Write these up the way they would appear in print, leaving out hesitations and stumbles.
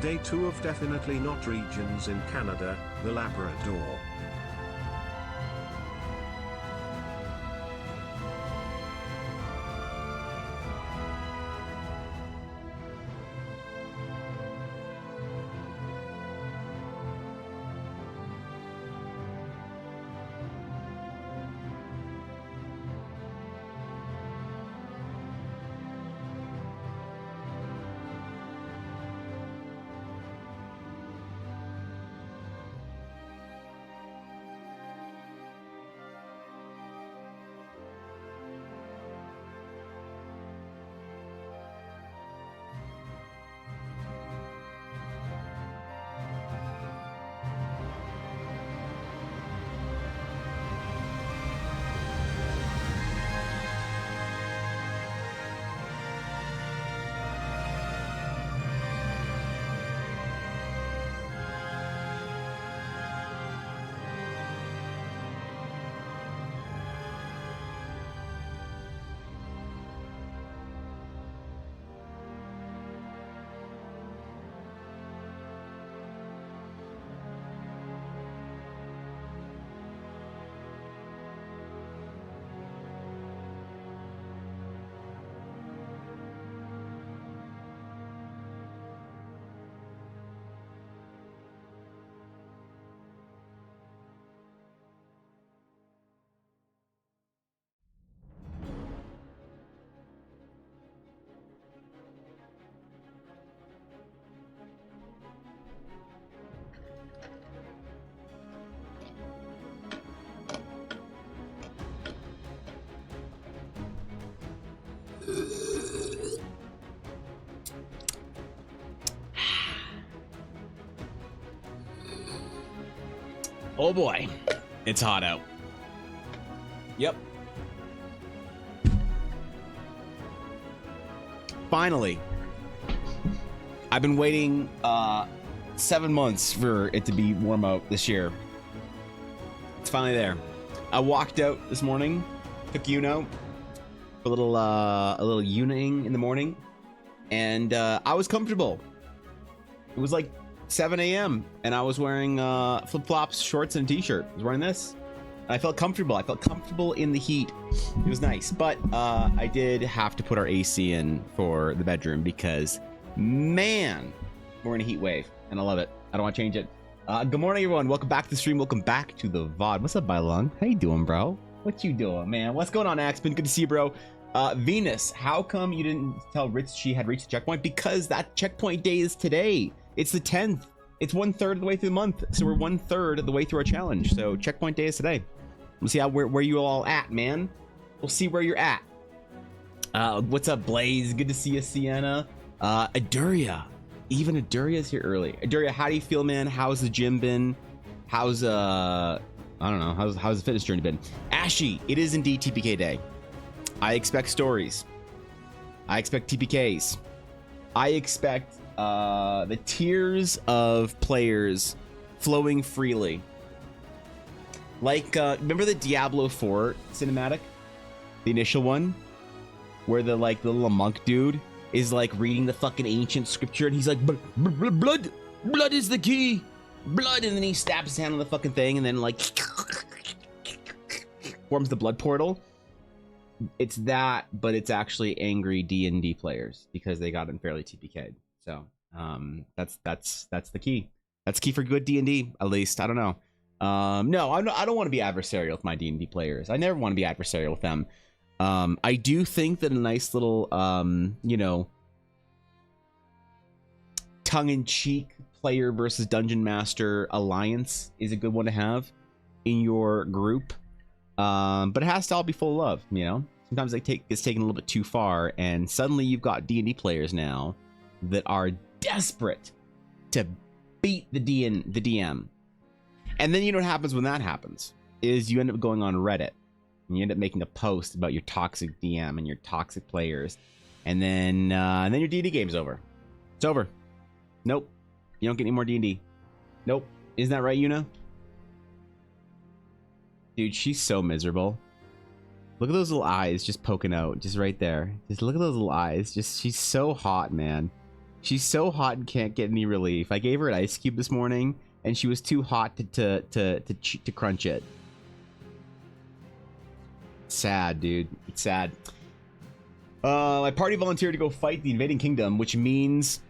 Day 2 of Definitely Not Regions in Canada, the Labrador. Oh boy, it's hot out. Yep. Finally. I've been waiting 7 months for it to be warm out this year. It's finally there. I walked out this morning, took Yuno for a little uning in the morning, and I was comfortable. It was like 7 a.m. and I was wearing flip-flops, shorts, and a t-shirt. I was wearing this. And I felt comfortable. I felt comfortable in the heat. It was nice. But I did have to put our AC in for the bedroom because, man, we're in a heat wave. And I love it. I don't want to change it. Good morning, everyone. Welcome back to the stream. Welcome back to the VOD. What's up, Bylung? How you doing, bro? What you doing, man? What's going on, Axman? Good to see you, bro. Venus, how come you didn't tell Rich she had reached the checkpoint? Because that checkpoint day is today. It's the 10th. It's 1/3 of the way through the month. So we're 1/3 of the way through our challenge. So checkpoint day is today. We'll see where you all at, man. We'll see where you're at. What's up, Blaze? Good to see you, Sienna. Aduria. Even Aduria's here early. Aduria, how do you feel, man? How's the gym been? How's I don't know. How's the fitness journey been? Ashy, it is indeed TPK day. I expect stories. I expect TPKs. I expect the tears of players flowing freely. Like, remember the Diablo 4 cinematic? The initial one? Where the little monk dude is like reading the fucking ancient scripture and he's like, blood is the key. Blood, and then he stabs his hand on the fucking thing and then like forms the blood portal. It's that, but it's actually angry D&D players because they got unfairly TPK'd. So that's the key. That's key for good D&D, at least. I don't know. No, I don't want to be adversarial with my D&D players. I never want to be adversarial with them. I do think that a nice little, tongue-in-cheek player versus dungeon master alliance is a good one to have in your group. But it has to all be full of love, you know? Sometimes it's taken a little bit too far, and suddenly you've got D&D players now that are desperate to beat the DM. And then you know what happens when that happens is you end up going on Reddit and you end up making a post about your toxic DM and your toxic players, and then your D&D game's over. It's over. Nope. You don't get any more D&D. Nope. Isn't that right, Yuna? Dude, she's so miserable. Look at those little eyes just poking out, just right there. Just look at those little eyes. She's so hot, man. She's so hot and can't get any relief. I gave her an ice cube this morning, and she was too hot to crunch it. Sad, dude. It's sad. My party volunteered to go fight the invading kingdom, which means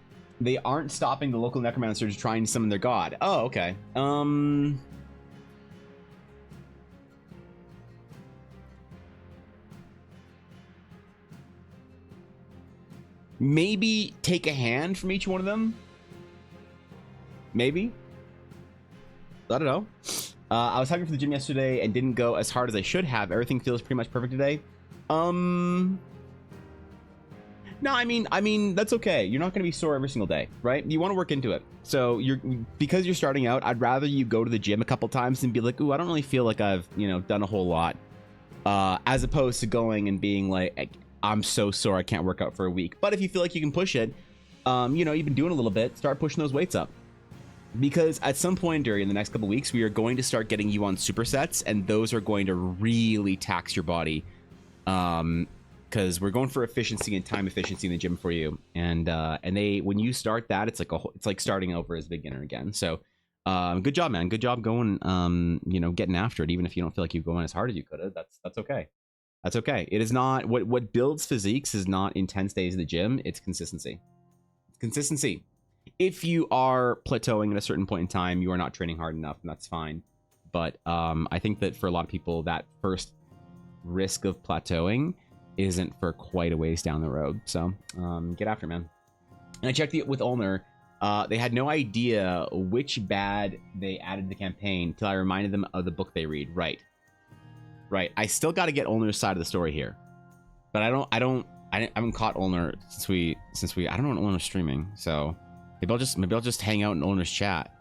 they aren't stopping the local necromancers trying to summon their god. Oh, okay. Maybe take a hand from each one of them. Maybe. I don't know. I was talking for the gym yesterday and didn't go as hard as I should have. Everything feels pretty much perfect today. No, I mean that's okay. You're not going to be sore every single day, right? You want to work into it. So because you're starting out, I'd rather you go to the gym a couple times and be like, ooh, I don't really feel like I've, done a whole lot. As opposed to going and being like, I'm so sore I can't work out for a week. But if you feel like you can push it, you've been doing a little bit, start pushing those weights up. Because at some point during the next couple weeks, we are going to start getting you on supersets, and those are going to really tax your body. Because we're going for efficiency and time efficiency in the gym for you. And when you start that, it's like starting over as a beginner again. So good job, man. Good job going, getting after it. Even if you don't feel like you're going as hard as you could have, that's okay. That's okay. It is not what builds physiques is not intense days in the gym. It's consistency. Consistency. If you are plateauing at a certain point in time, you are not training hard enough, and that's fine. But I think that for a lot of people, that first risk of plateauing isn't for quite a ways down the road. So get after it, man. And I checked it with Ulner. They had no idea which bad they added to the campaign till I reminded them of the book they read. Right. I still got to get Ulner's side of the story here, but I haven't caught Ulner since we I don't know when Ulner's streaming, so maybe I'll just hang out in Ulner's chat,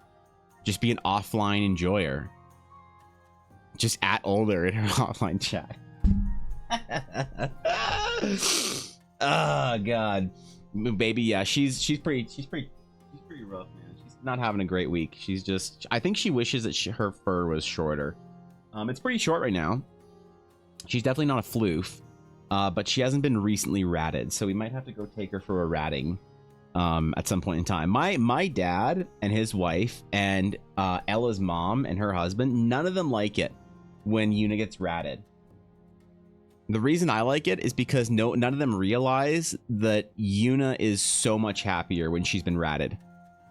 just be an offline enjoyer, just at Ulner in her offline chat. Oh God, baby, yeah, she's pretty rough, man. She's not having a great week. I think she wishes that her fur was shorter. It's pretty short right now. She's definitely not a floof, but she hasn't been recently ratted, so we might have to go take her for a ratting at some point in time. My dad and his wife and Ella's mom and her husband, none of them like it when Yuna gets ratted. The reason I like it is because none of them realize that Yuna is so much happier when she's been ratted.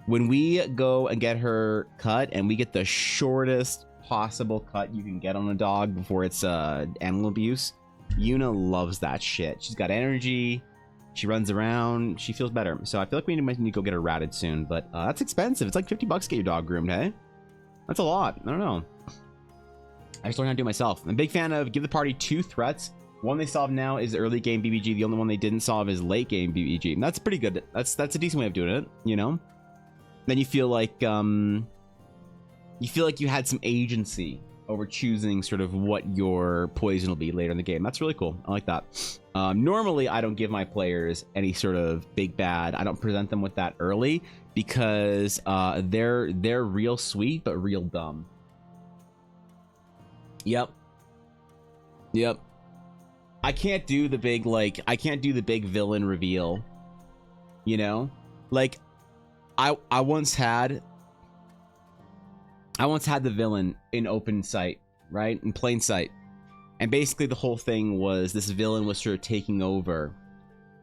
When we go and get her cut and we get the shortest possible cut you can get on a dog before it's animal abuse, Yuna loves that shit. She's got energy, she runs around, she feels better. So I feel like we might need to go get her ratted soon, but that's expensive. It's like $50 to get your dog groomed. Hey, that's a lot. I don't know, I just learned how to do it myself. I'm a big fan of give the party 2 threats. One they solve now is early game BBG. The only one they didn't solve is late game BBG, and that's pretty good. That's a decent way of doing it, Then you feel like you had some agency over choosing sort of what your poison will be later in the game. That's really cool. I like that. Normally, I don't give my players any sort of big bad. I don't present them with that early because they're real sweet but real dumb. Yep. I can't do the big villain reveal. Like I once had the villain in open sight, right? In plain sight. And basically the whole thing was this villain was sort of taking over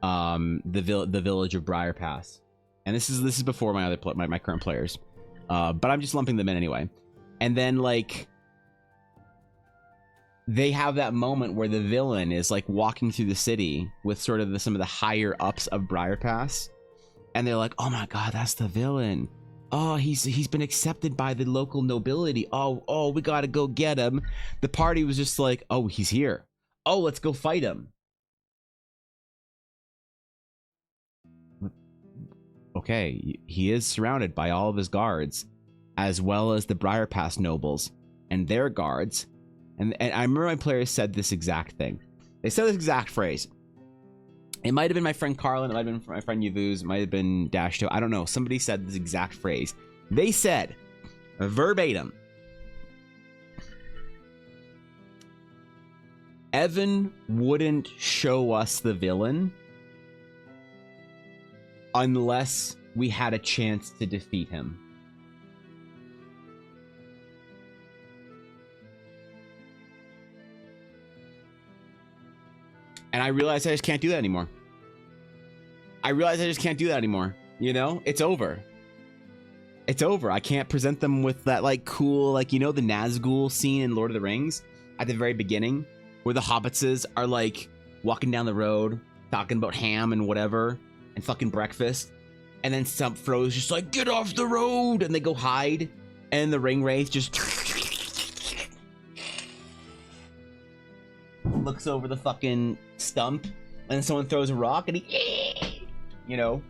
the village of Briar Pass. And this is before my current players. But I'm just lumping them in anyway. And then they have that moment where the villain is walking through the city with sort of some of the higher ups of Briar Pass. And they're like, "Oh my God, that's the villain. Oh, he's been accepted by the local nobility. Oh, we gotta go get him." The party was just like, "Oh, he's here. Oh, let's go fight him." Okay, he is surrounded by all of his guards, as well as the Briar Pass nobles and their guards. And I remember my players said this exact thing. They said this exact phrase. It might have been my friend Carlin, it might have been my friend Yavuz, it might have been Dashto, I don't know. Somebody said this exact phrase. They said, verbatim, Evan wouldn't show us the villain unless we had a chance to defeat him. And I realized I just can't do that anymore. You know, it's over. It's over. I can't present them with that, like, cool, like, you know, the Nazgul scene in Lord of the Rings at the very beginning, where the hobbitses are, like, walking down the road, talking about ham and whatever, and fucking breakfast. And then Fro's just like, get off the road! And they go hide. And the ring wraith just looks over the fucking stump. And then someone throws a rock and he, you know,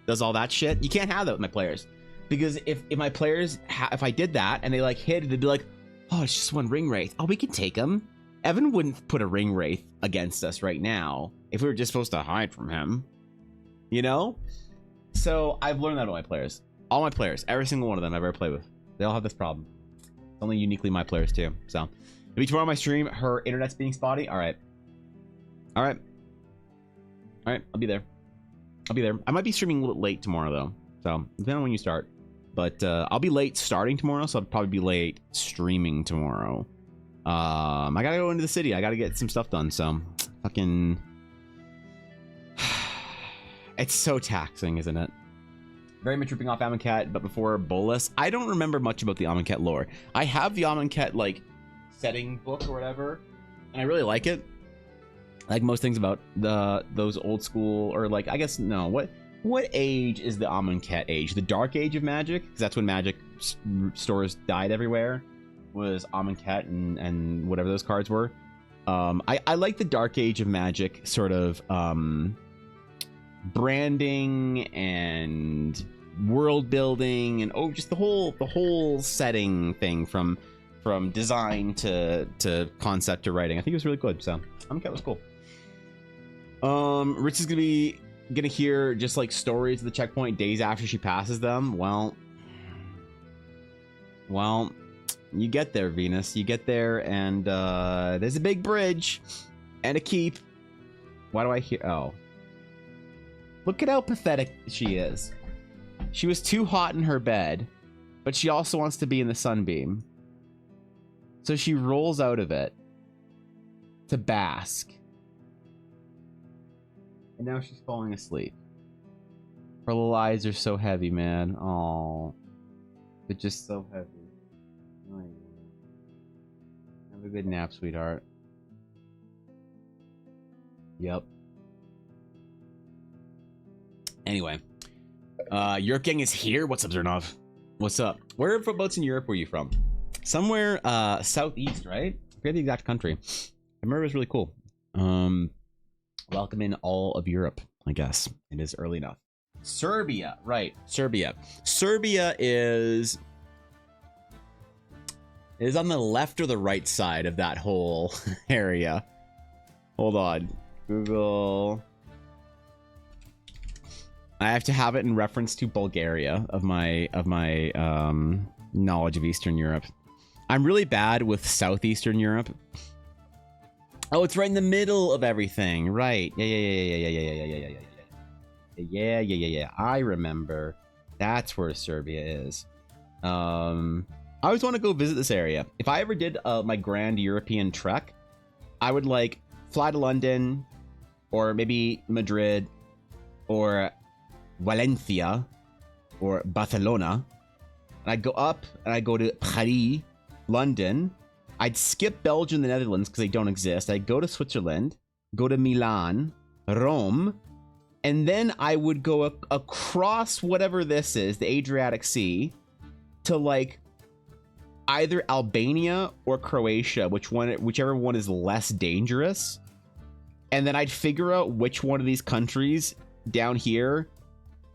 does all that shit. You can't have that with my players. Because if my players, if I did that and they like hid, they'd be like, oh, it's just one ring wraith. Oh, we can take him. Evan wouldn't put a ring wraith against us right now if we were just supposed to hide from him. You know? So I've learned that about my players. All my players, every single one of them I've ever played with, they all have this problem. It's only uniquely my players too. So maybe tomorrow on my stream, her internet's being spotty. All right. I'll be there. I might be streaming a little late tomorrow though. So depending on when you start. But I'll be late starting tomorrow, so I'll probably be late streaming tomorrow. I gotta go into the city. I gotta get some stuff done. So fucking, it's so taxing, isn't it? Very much ripping off Amonkhet, but before Bolus. I don't remember much about the Amonkhet lore. I have the Amonkhet like setting book or whatever, and I really like it. I like most things about those old school, or like, I guess no. What age is the Amonkhet age? The Dark Age of Magic, because that's when Magic stores died everywhere. Was Amonkhet and whatever those cards were. I like the Dark Age of Magic sort of branding and world building and just the whole setting thing from design to concept to writing. I think it was really good. So Amonkhet was cool. Rich is gonna hear just like stories of the checkpoint days after she passes them. Well, you get there, Venus. You get there, and there's a big bridge and a keep. Why do I hear? Oh, look at how pathetic she is. She was too hot in her bed, but she also wants to be in the sunbeam. So she rolls out of it to bask. And now she's falling asleep. Her little eyes are so heavy, man. Oh, they're just so heavy. Oh, yeah. Have a good nap, sweetheart. Yep. Anyway, Europe Gang is here. What's up, Zernov? What's up? Whereabouts in Europe were you from? Somewhere southeast, right? I forget the exact country. I remember it was really cool. Welcome in all of Europe, I guess. It is early enough. Serbia, right? Serbia is on the left or the right side of that whole area. Hold on, Google. I have to have it in reference to Bulgaria of my knowledge of Eastern Europe. I'm really bad with Southeastern Europe. Oh, it's right in the middle of everything, right? Yeah. I remember. That's where Serbia is. I always want to go visit this area. If I ever did my grand European trek, I would like fly to London, or maybe Madrid, or Valencia, or Barcelona. And I'd go up and I'd go to Paris, London. I'd skip Belgium and the Netherlands because they don't exist. I'd go to Switzerland, go to Milan, Rome, and then I would go across whatever this is, the Adriatic Sea, to like either Albania or Croatia, whichever one is less dangerous. And then I'd figure out which one of these countries down here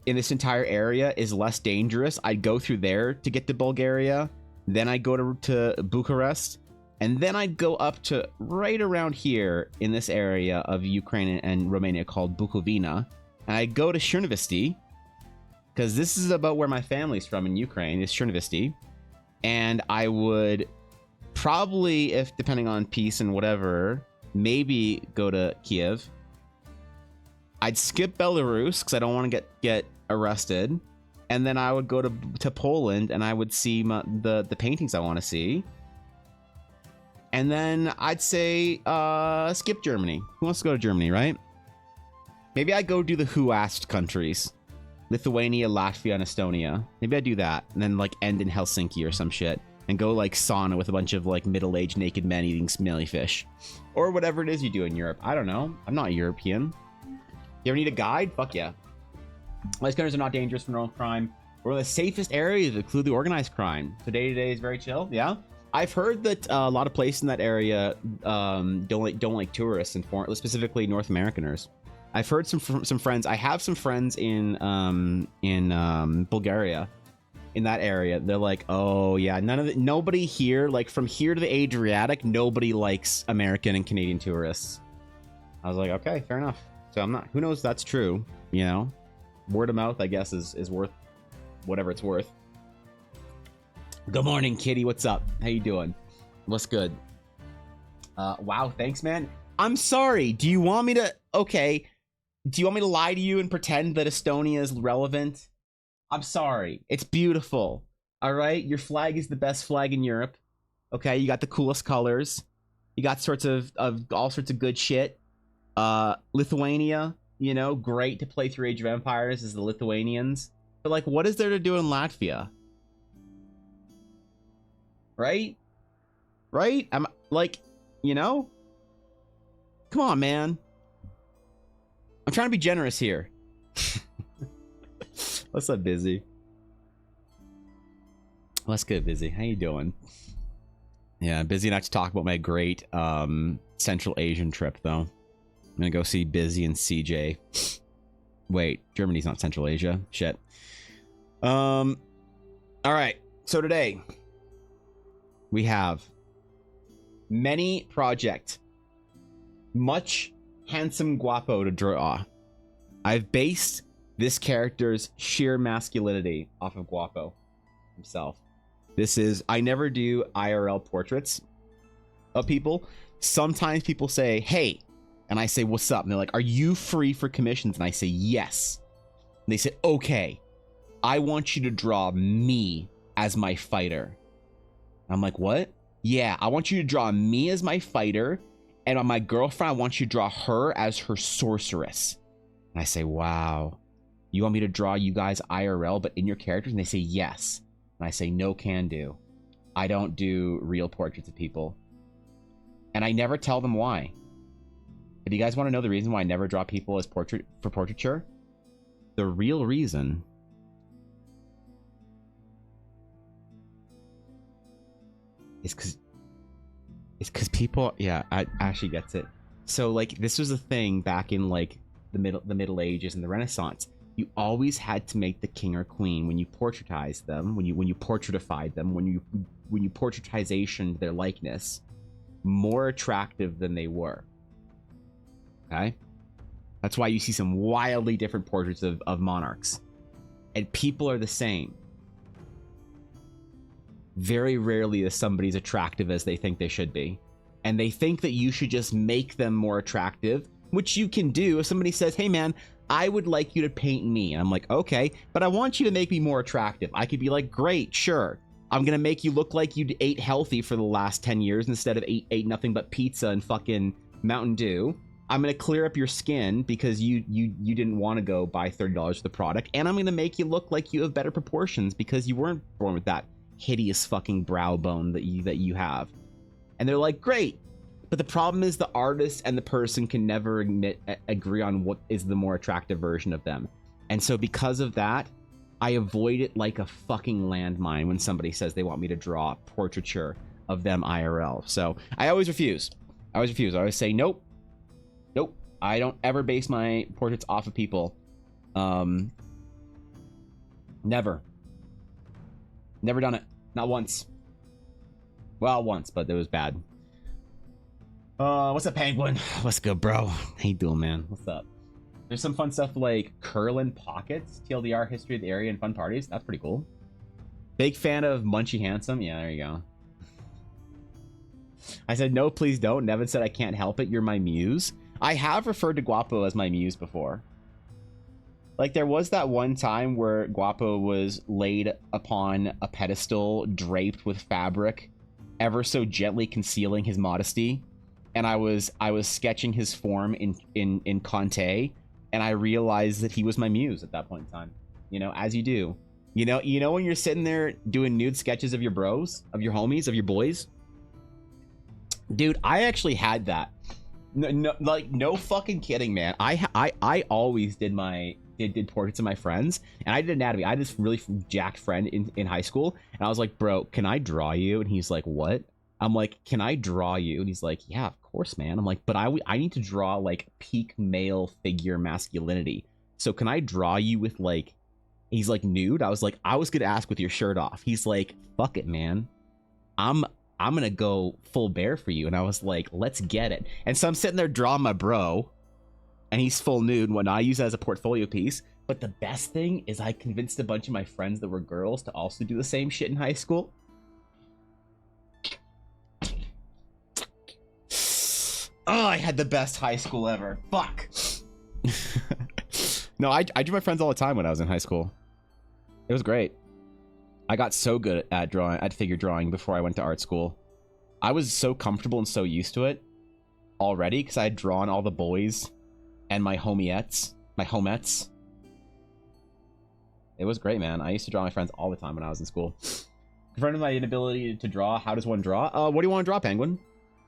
in this entire area is less dangerous. I'd go through there to get to Bulgaria. Then I'd go to Bucharest. And then I'd go up to right around here in this area of Ukraine and Romania called Bukovina. And I'd go to Chernovisty, because this is about where my family's from in Ukraine, is Chernovisty. And I would probably, if depending on peace and whatever, maybe go to Kiev. I'd skip Belarus, because I don't want to get arrested, and then I would go to Poland and I would see the paintings I want to see. And then I'd say skip Germany. Who wants to go to Germany, right? Maybe I go do the who asked countries. Lithuania, Latvia, and Estonia. Maybe I do that. And then like end in Helsinki or some shit. And go like sauna with a bunch of like middle-aged naked men eating smelly fish. Or whatever it is you do in Europe. I don't know. I'm not European. You ever need a guide? Fuck yeah. These countries are not dangerous for normal crime. We're in the safest areas that include the organized crime. So day-to-day is very chill. Yeah. I've heard that a lot of places in that area don't like tourists and foreign, specifically North Americaners. I've heard some friends. I have some friends in Bulgaria, in that area. They're like, oh yeah, nobody here, like from here to the Adriatic, nobody likes American and Canadian tourists. I was like, okay, fair enough. So I'm not. Who knows? That's true. You know, word of mouth, I guess, is worth whatever it's worth. Good morning, Kitty. What's up? How you doing? What's good? Wow, thanks, man. I'm sorry. Do you want me to? Okay. Do you want me to lie to you and pretend that Estonia is relevant? I'm sorry. It's beautiful. All right? Your flag is the best flag in Europe. Okay? You got the coolest colors. You got sorts of all sorts of good shit. Lithuania, you know, great to play through Age of Empires as the Lithuanians. But like, what is there to do in Latvia? Right? Right? I'm like, you know? Come on, man. I'm trying to be generous here. What's up, Busy? What's good, Busy? How you doing? Yeah, Busy and I to talk about my great Central Asian trip, though. I'm gonna go see Busy and CJ. Wait, Germany's not Central Asia. Shit. All right. So today we have many project, much handsome guapo to draw. I've based this character's sheer masculinity off of guapo himself. This is, I never do IRL portraits of people. Sometimes people say, hey, and I say, what's up? And they're like, are you free for commissions? And I say, yes. And they say, okay, I want you to draw me as my fighter. I'm like, what? Yeah, I want you to draw me as my fighter, and on my girlfriend, I want you to draw her as her sorceress. And I say, wow, you want me to draw you guys IRL, but in your characters? And they say, yes. And I say, no can do. I don't do real portraits of people. And I never tell them why. But do you guys want to know the reason why I never draw people as portraiture? The real reason is because people, yeah, Ashley gets it. So like this was a thing back in like the Middle Ages and the Renaissance. You always had to make the king or queen, when you portraitized them, when you portraitified them, when you portraitization their likeness, more attractive than they were. Okay, that's why you see some wildly different portraits of monarchs, and people are the same. Very rarely is somebody as attractive as they think they should be. And they think that you should just make them more attractive, which you can do. If somebody says, hey man, I would like you to paint me. And I'm like, okay, but I want you to make me more attractive. I could be like, great, sure. I'm going to make you look like you ate healthy for the last 10 years instead of ate nothing but pizza and fucking Mountain Dew. I'm going to clear up your skin because you didn't want to go buy $30 for the product. And I'm going to make you look like you have better proportions because you weren't born with that hideous fucking brow bone that you have. And they're like, great. But the problem is the artist and the person can never agree on what is the more attractive version of them. And so because of that, I avoid it like a fucking landmine when somebody says they want me to draw a portraiture of them IRL. So I always refuse. I always say, nope. I don't ever base my portraits off of people. Never done it. Not once. Well, once, but it was bad. What's up, Penguin? What's good, bro? How you doing, man? What's up? There's some fun stuff like Curlin Pockets, TLDR, history of the area, and fun parties. That's pretty cool. Big fan of Munchy Handsome. Yeah, there you go. I said, no, please don't. Nevin said, I can't help it. You're my muse. I have referred to Guapo as my muse before. Like, there was that one time where Guapo was laid upon a pedestal draped with fabric, ever so gently concealing his modesty. And I was sketching his form in Conte, and I realized that he was my muse at that point in time. You know, as you do. You know when you're sitting there doing nude sketches of your bros, of your homies, of your boys? Dude, I actually had that. No, like, no fucking kidding, man. I always did portraits of my friends, and I did anatomy. I had this really jacked friend in high school, and I was like, bro, can I draw you? And he's like, what? I'm like, can I draw you? And he's like, yeah, of course, man. I'm like, but I need to draw like peak male figure masculinity. So can I draw you with like, he's like, nude? I was like, I was gonna ask with your shirt off. He's like, fuck it, man. I'm gonna go full bear for you. And I was like, let's get it. And so I'm sitting there drawing my bro, and he's full nude and whatnot. I use it as a portfolio piece. But the best thing is I convinced a bunch of my friends that were girls to also do the same shit in high school. Oh, I had the best high school ever. Fuck. No, I drew my friends all the time when I was in high school. It was great. I got so good at drawing, at figure drawing before I went to art school. I was so comfortable and so used to it already because I had drawn all the boys and my homiettes, my homettes. It was great, man. I used to draw my friends all the time when I was in school. Confronted my inability to draw. How does one draw? What do you want to draw, Penguin?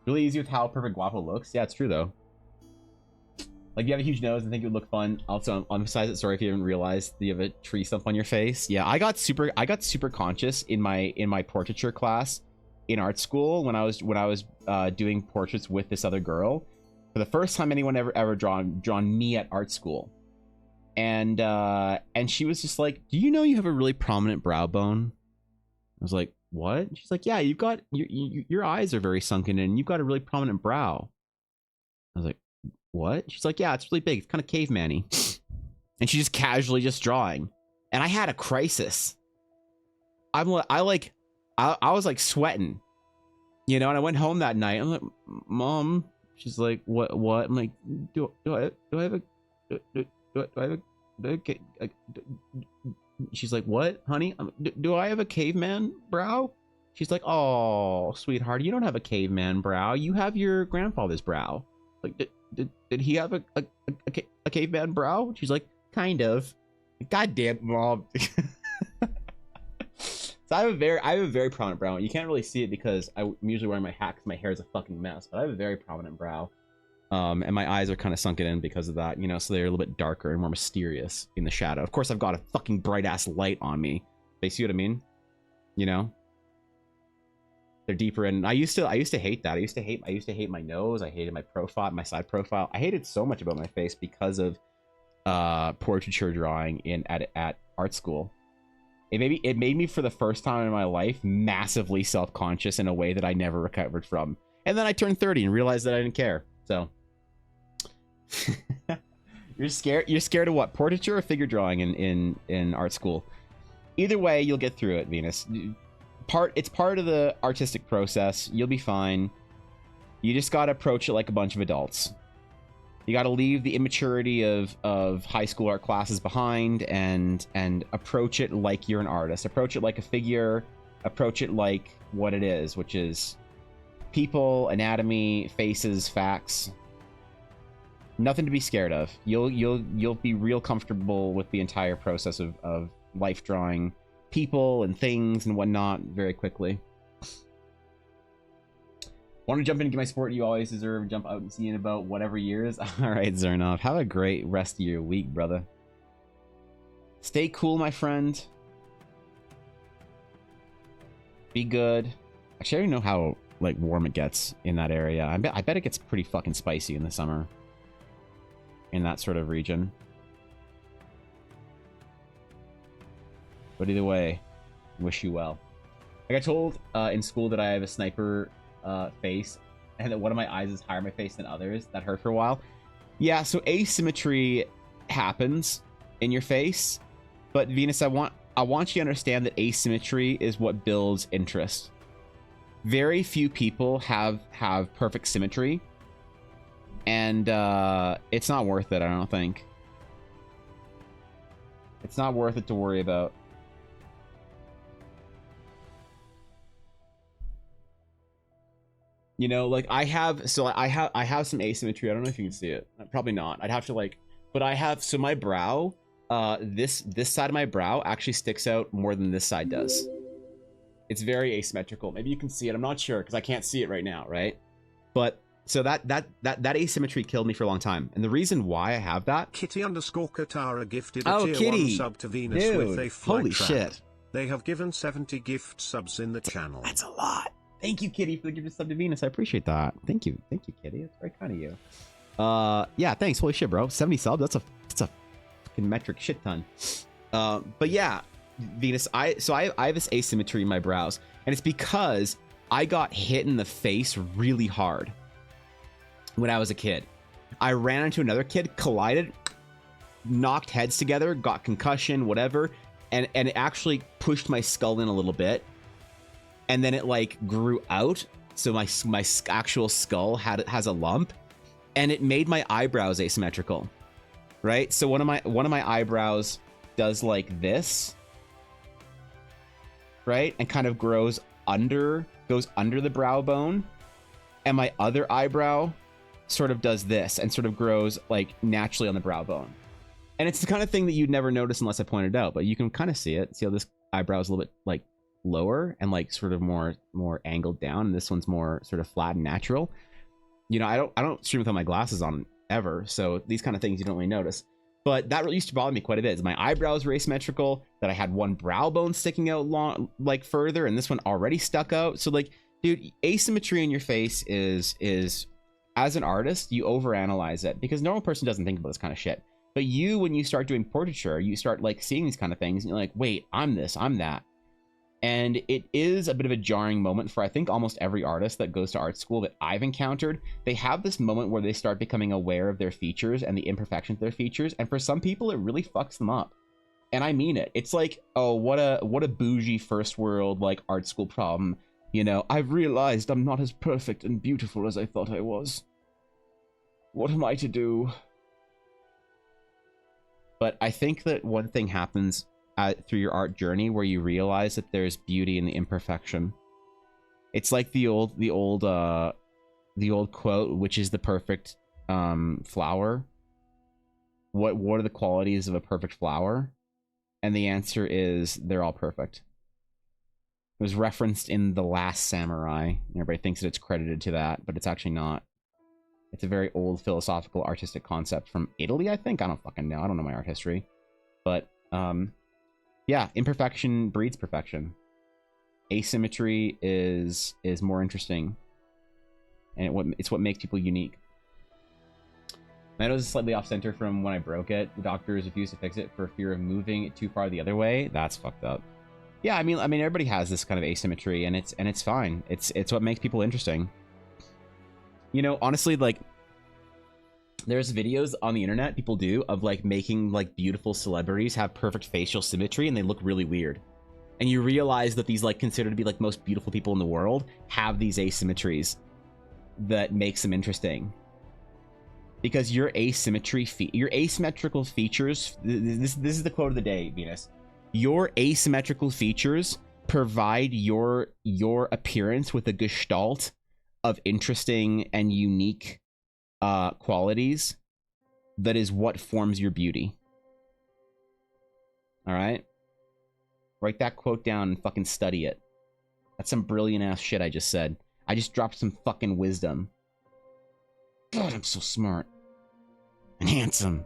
Really easy with how perfect Guapo looks. Yeah, it's true though. Like, you have a huge nose and think it would look fun. Also, emphasize it. Sorry if you haven't realized you have a tree stump on your face. Yeah, I got super conscious in my portraiture class in art school when I was doing portraits with this other girl. For the first time anyone ever drawn me at art school. And she was just like, do you know you have a really prominent brow bone? I was like, what? She's like, yeah, you've got your eyes are very sunken in. You've got a really prominent brow. I was like, what? She's like, yeah, it's really big. It's kind of caveman-y. And she's just casually just drawing. And I had a crisis. I was like sweating, you know. And I went home that night. I'm like, Mom. She's like, what? I'm like, do I have a she's like, what, honey? Do I have a caveman brow? She's like, oh, sweetheart, you don't have a caveman brow. You have your grandfather's brow. Like, did he have a caveman brow? She's like, kind of. God damn, Mom. So I have a very prominent brow. You can't really see it because I'm usually wearing my hat because my hair is a fucking mess. But I have a very prominent brow. And my eyes are kind of sunken in because of that, you know, so they're a little bit darker and more mysterious in the shadow. Of course, I've got a fucking bright-ass light on me. They see what I mean? You know? They're deeper in. I used to hate that. I used to hate my nose. I hated my profile, my side profile. I hated so much about my face because of portraiture drawing at art school. It made me for the first time in my life massively self-conscious in a way that I never recovered from. And then I turned 30 and realized that I didn't care. So you're scared of what? Portraiture or figure drawing in art school? Either way, you'll get through it, Venus. It's part of the artistic process. You'll be fine. You just gotta approach it like a bunch of adults. You gotta leave the immaturity of high school art classes behind and approach it like you're an artist. Approach it like a figure. Approach it like what it is, which is people, anatomy, faces, facts. Nothing to be scared of. You'll be real comfortable with the entire process of life drawing people and things and whatnot very quickly. Want to jump in and get my support you always deserve. Jump out and see in about whatever years. All right, Zernov. Have a great rest of your week, brother. Stay cool, my friend. Be good. Actually, I don't know how like warm it gets in that area. I bet it gets pretty fucking spicy in the summer in that sort of region. But either way, wish you well. I got told in school that I have a sniper face and that one of my eyes is higher on my face than others. That hurt for a while. Yeah, so asymmetry happens in your face, but Venus, I want you to understand that asymmetry is what builds interest. Very few people have perfect symmetry, and it's not worth it, I don't think. It's not worth it to worry about. You know, like I have some asymmetry. I don't know if you can see it. Probably not. I'd have to like, but I have, so my brow, this side of my brow actually sticks out more than this side does. It's very asymmetrical. Maybe you can see it. I'm not sure because I can't see it right now, right? But so that asymmetry killed me for a long time. And the reason why I have that, Kitty_Katara gifted a tier 1 sub to Venus. Dude, with a flight holy trap. shit. They have given 70 gift subs in the channel. That's a lot. Thank you, Kitty, for the gift sub to Venus. I appreciate that. Thank you, Kitty. That's very kind of you. Yeah, thanks. Holy shit, bro. 70 subs. That's a fucking metric shit ton. But yeah, Venus. I have this asymmetry in my brows, and it's because I got hit in the face really hard when I was a kid. I ran into another kid, collided, knocked heads together, got concussion, whatever, and it actually pushed my skull in a little bit. And then it like grew out, so my actual skull has a lump, and it made my eyebrows asymmetrical, right? So one of my eyebrows does like this, right, and kind of goes under the brow bone, and my other eyebrow sort of does this and sort of grows like naturally on the brow bone. And it's the kind of thing that you'd never notice unless I pointed it out, but you can kind of see it. See how this eyebrow is a little bit like lower and like sort of more angled down, and this one's more sort of flat and natural. You know, I don't stream without my glasses on ever, so these kind of things you don't really notice. But that really used to bother me quite a bit. My eyebrows were asymmetrical, that I had one brow bone sticking out long, like further, and this one already stuck out. So like, dude, asymmetry in your face is as an artist, you overanalyze it because a normal person doesn't think about this kind of shit. But you, when you start doing portraiture, you start like seeing these kind of things, and you're like, wait, I'm this, I'm that. And it is a bit of a jarring moment for, I think, almost every artist that goes to art school that I've encountered. They have this moment where they start becoming aware of their features and the imperfections of their features. And for some people, it really fucks them up. And I mean it. It's like, oh, what a bougie first world, like, art school problem. You know, I've realized I'm not as perfect and beautiful as I thought I was. What am I to do? But I think that one thing happens through your art journey where you realize that there's beauty in the imperfection. It's like the old quote, which is the perfect flower. What are the qualities of a perfect flower? And the answer is they're all perfect. It was referenced in The Last Samurai. Everybody thinks that it's credited to that, but it's actually not. It's a very old philosophical artistic concept from Italy, I think. I don't fucking know. I don't know my art history. But yeah, imperfection breeds perfection. Asymmetry is more interesting, and it's what makes people unique. My nose is slightly off center from when I broke it. The doctors refused to fix it for fear of moving it too far the other way. That's fucked up. Yeah, I mean everybody has this kind of asymmetry, and it's fine. It's what makes people interesting. You know, honestly, like, there's videos on the internet people do of like making like beautiful celebrities have perfect facial symmetry, and they look really weird. And you realize that these like considered to be like most beautiful people in the world have these asymmetries that makes them interesting. Because your asymmetrical features, this is the quote of the day, Venus. Your asymmetrical features provide your appearance with a gestalt of interesting and unique qualities that is what forms your beauty. All right? Write that quote down and fucking study it. That's some brilliant ass shit I just said. I just dropped some fucking wisdom. God, I'm so smart and handsome.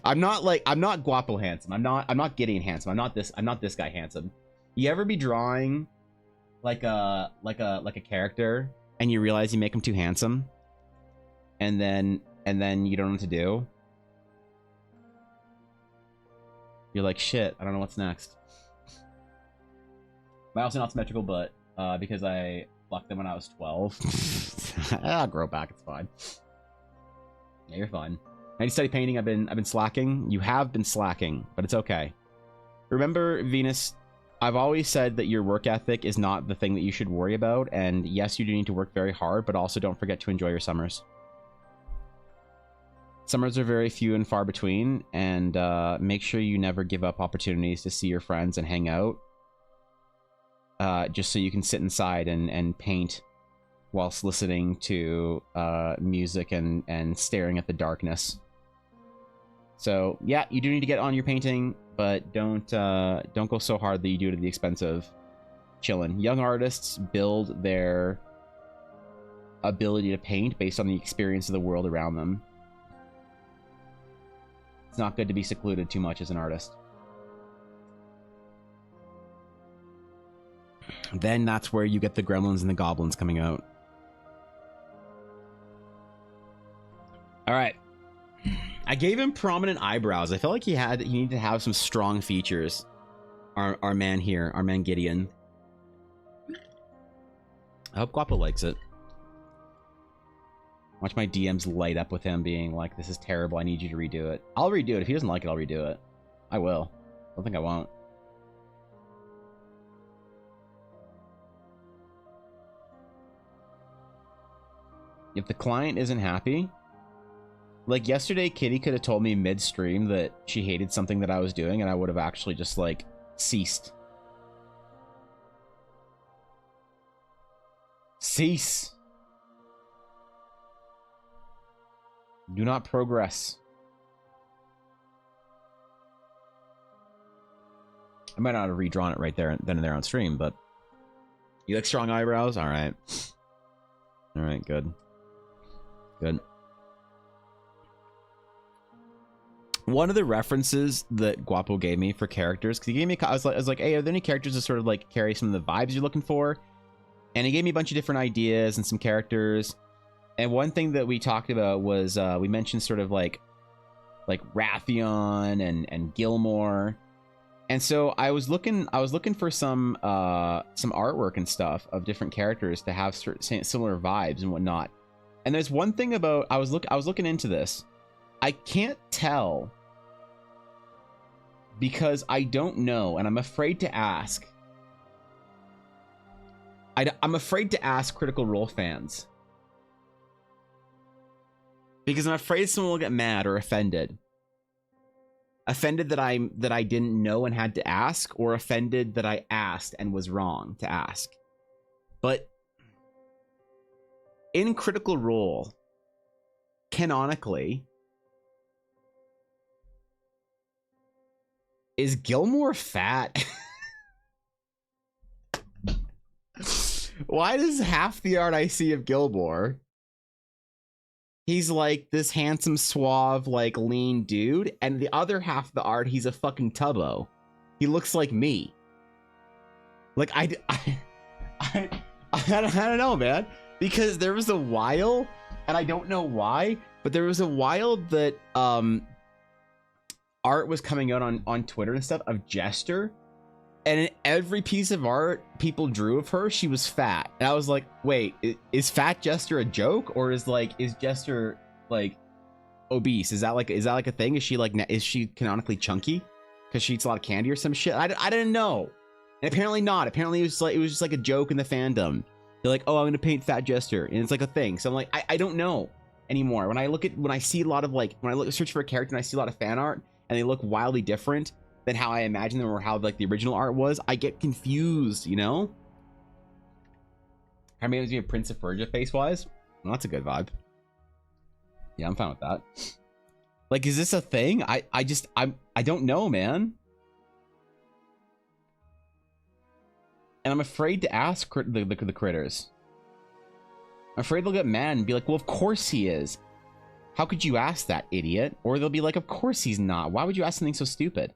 I'm not guapo handsome. I'm not Gideon handsome. I'm not this guy handsome. You ever be drawing like a character and you realize you make him too handsome, and then you don't know what to do? You're like, shit, I don't know what's next. My also not symmetrical, but because I fucked them when I was 12. I'll grow back, it's fine. Yeah, you're fine. I need to study painting. I've been slacking. You have been slacking, but it's okay. Remember, Venus, I've always said that your work ethic is not the thing that you should worry about, and yes, you do need to work very hard, but also don't forget to enjoy your summers. Summers are very few and far between, and make sure you never give up opportunities to see your friends and hang out. Just so you can sit inside and paint whilst listening to music and staring at the darkness. So yeah, you do need to get on your painting, but don't go so hard that you do it at the expense of chilling. Young artists build their ability to paint based on the experience of the world around them. It's not good to be secluded too much as an artist. Then that's where you get the gremlins and the goblins coming out. All right. I gave him prominent eyebrows. I felt like he needed to have some strong features. Our man here, our man Gideon. I hope Guapo likes it. Watch my DMs light up with him being like, this is terrible, I need you to redo it. I'll redo it. If he doesn't like it, I'll redo it. I will. I don't think I won't. If the client isn't happy, like yesterday, Kitty could have told me mid-stream that she hated something that I was doing, and I would have actually just like ceased. Cease. Do not progress. I might not have redrawn it right there, then and there on stream, but you like strong eyebrows? All right. All right, good. Good. One of the references that Guapo gave me for characters, because he gave me, I was like, hey, are there any characters that sort of like carry some of the vibes you're looking for? And he gave me a bunch of different ideas and some characters. And one thing that we talked about was we mentioned sort of like Rathion and Gilmore. And so I was looking for some artwork and stuff of different characters to have certain similar vibes and whatnot. And there's one thing about I was looking into this. I can't tell because I don't know, and I'm afraid to ask. I'm afraid to ask Critical Role fans. Because I'm afraid someone will get mad or offended. Offended that I didn't know and had to ask, or offended that I asked and was wrong to ask. But in Critical Role, canonically, is Gilmore fat? Why does half the art I see of Gilmore, he's like this handsome, suave, like lean dude, and the other half of the art, he's a fucking tubbo. He looks like me. Like I don't know, man. Because there was a while, and I don't know why, but there was a while that art was coming out on Twitter and stuff of Jester, and in every piece of art people drew of her, she was fat. And I was like, wait, is fat Jester a joke, or is Jester like obese? Is that like a thing? Is she canonically chunky because she eats a lot of candy or some shit? I didn't know, and apparently not. Apparently it was just like a joke in the fandom. They're like, oh, I'm gonna paint fat Jester, and it's like a thing. So I'm like, I don't know anymore. When I see a lot of search for a character and I see a lot of fan art and they look wildly different than how I imagine them or how like the original art was, I get confused, you know? How many of you have Prince of Persia face wise? Well, that's a good vibe. Yeah, I'm fine with that. Like, is this a thing? I don't know, man. And I'm afraid to ask the critters. I'm afraid they'll get mad and be like, well, of course he is. How could you ask that, idiot? Or they'll be like, of course he's not. Why would you ask something so stupid?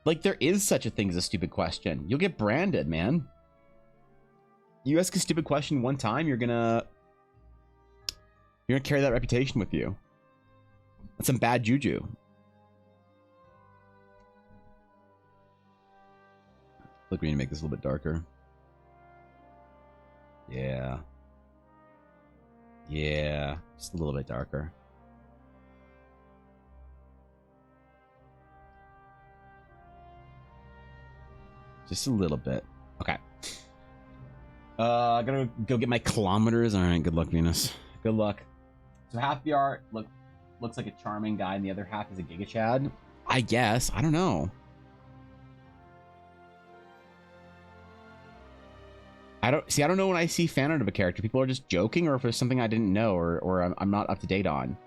Like, there is such a thing as a stupid question. You'll get branded, man. You ask a stupid question one time, you're gonna carry that reputation with you. That's some bad juju. Look, we need to make this a little bit darker. Yeah. Yeah, just a little bit darker. Just a little bit. Okay. I gotta go get my kilometers. All right, good luck, Venus. Good luck. So half the art looks like a charming guy, and the other half is a Giga Chad. I guess. I don't know. I don't know when I see fan art of a character. People are just joking, or if there's something I didn't know, or I'm not up to date on.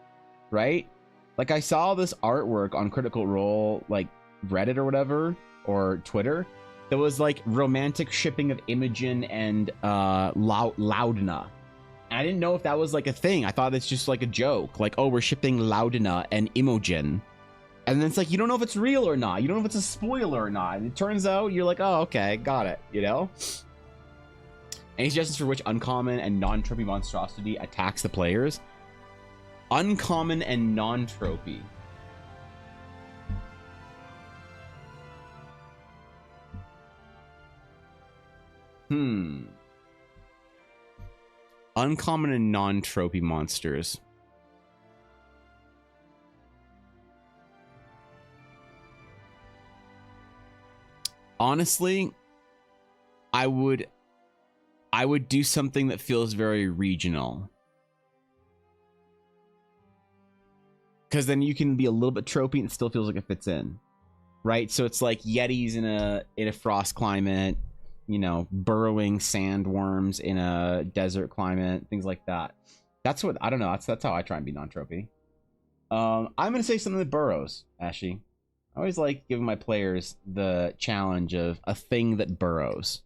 Right? Like, I saw this artwork on Critical Role, like Reddit or whatever, or Twitter, that was like romantic shipping of Imogen and Loudna. And I didn't know if that was like a thing. I thought it's just like a joke. Like, oh, we're shipping Loudna and Imogen. And then it's like, you don't know if it's real or not. You don't know if it's a spoiler or not. And it turns out you're like, oh, okay, got it, you know? Any suggestions for which uncommon and non-tropey monstrosity attacks the players? Uncommon and non-tropey. Uncommon and non-tropey monsters. Honestly, I would do something that feels very regional. Because then you can be a little bit tropey and it still feels like it fits in. Right? So it's like Yetis in a frost climate, you know, burrowing sandworms in a desert climate, things like that. That's what, I don't know, that's how I try and be non-tropey. I'm gonna say something that burrows, Ashy. I always like giving my players the challenge of a thing that burrows.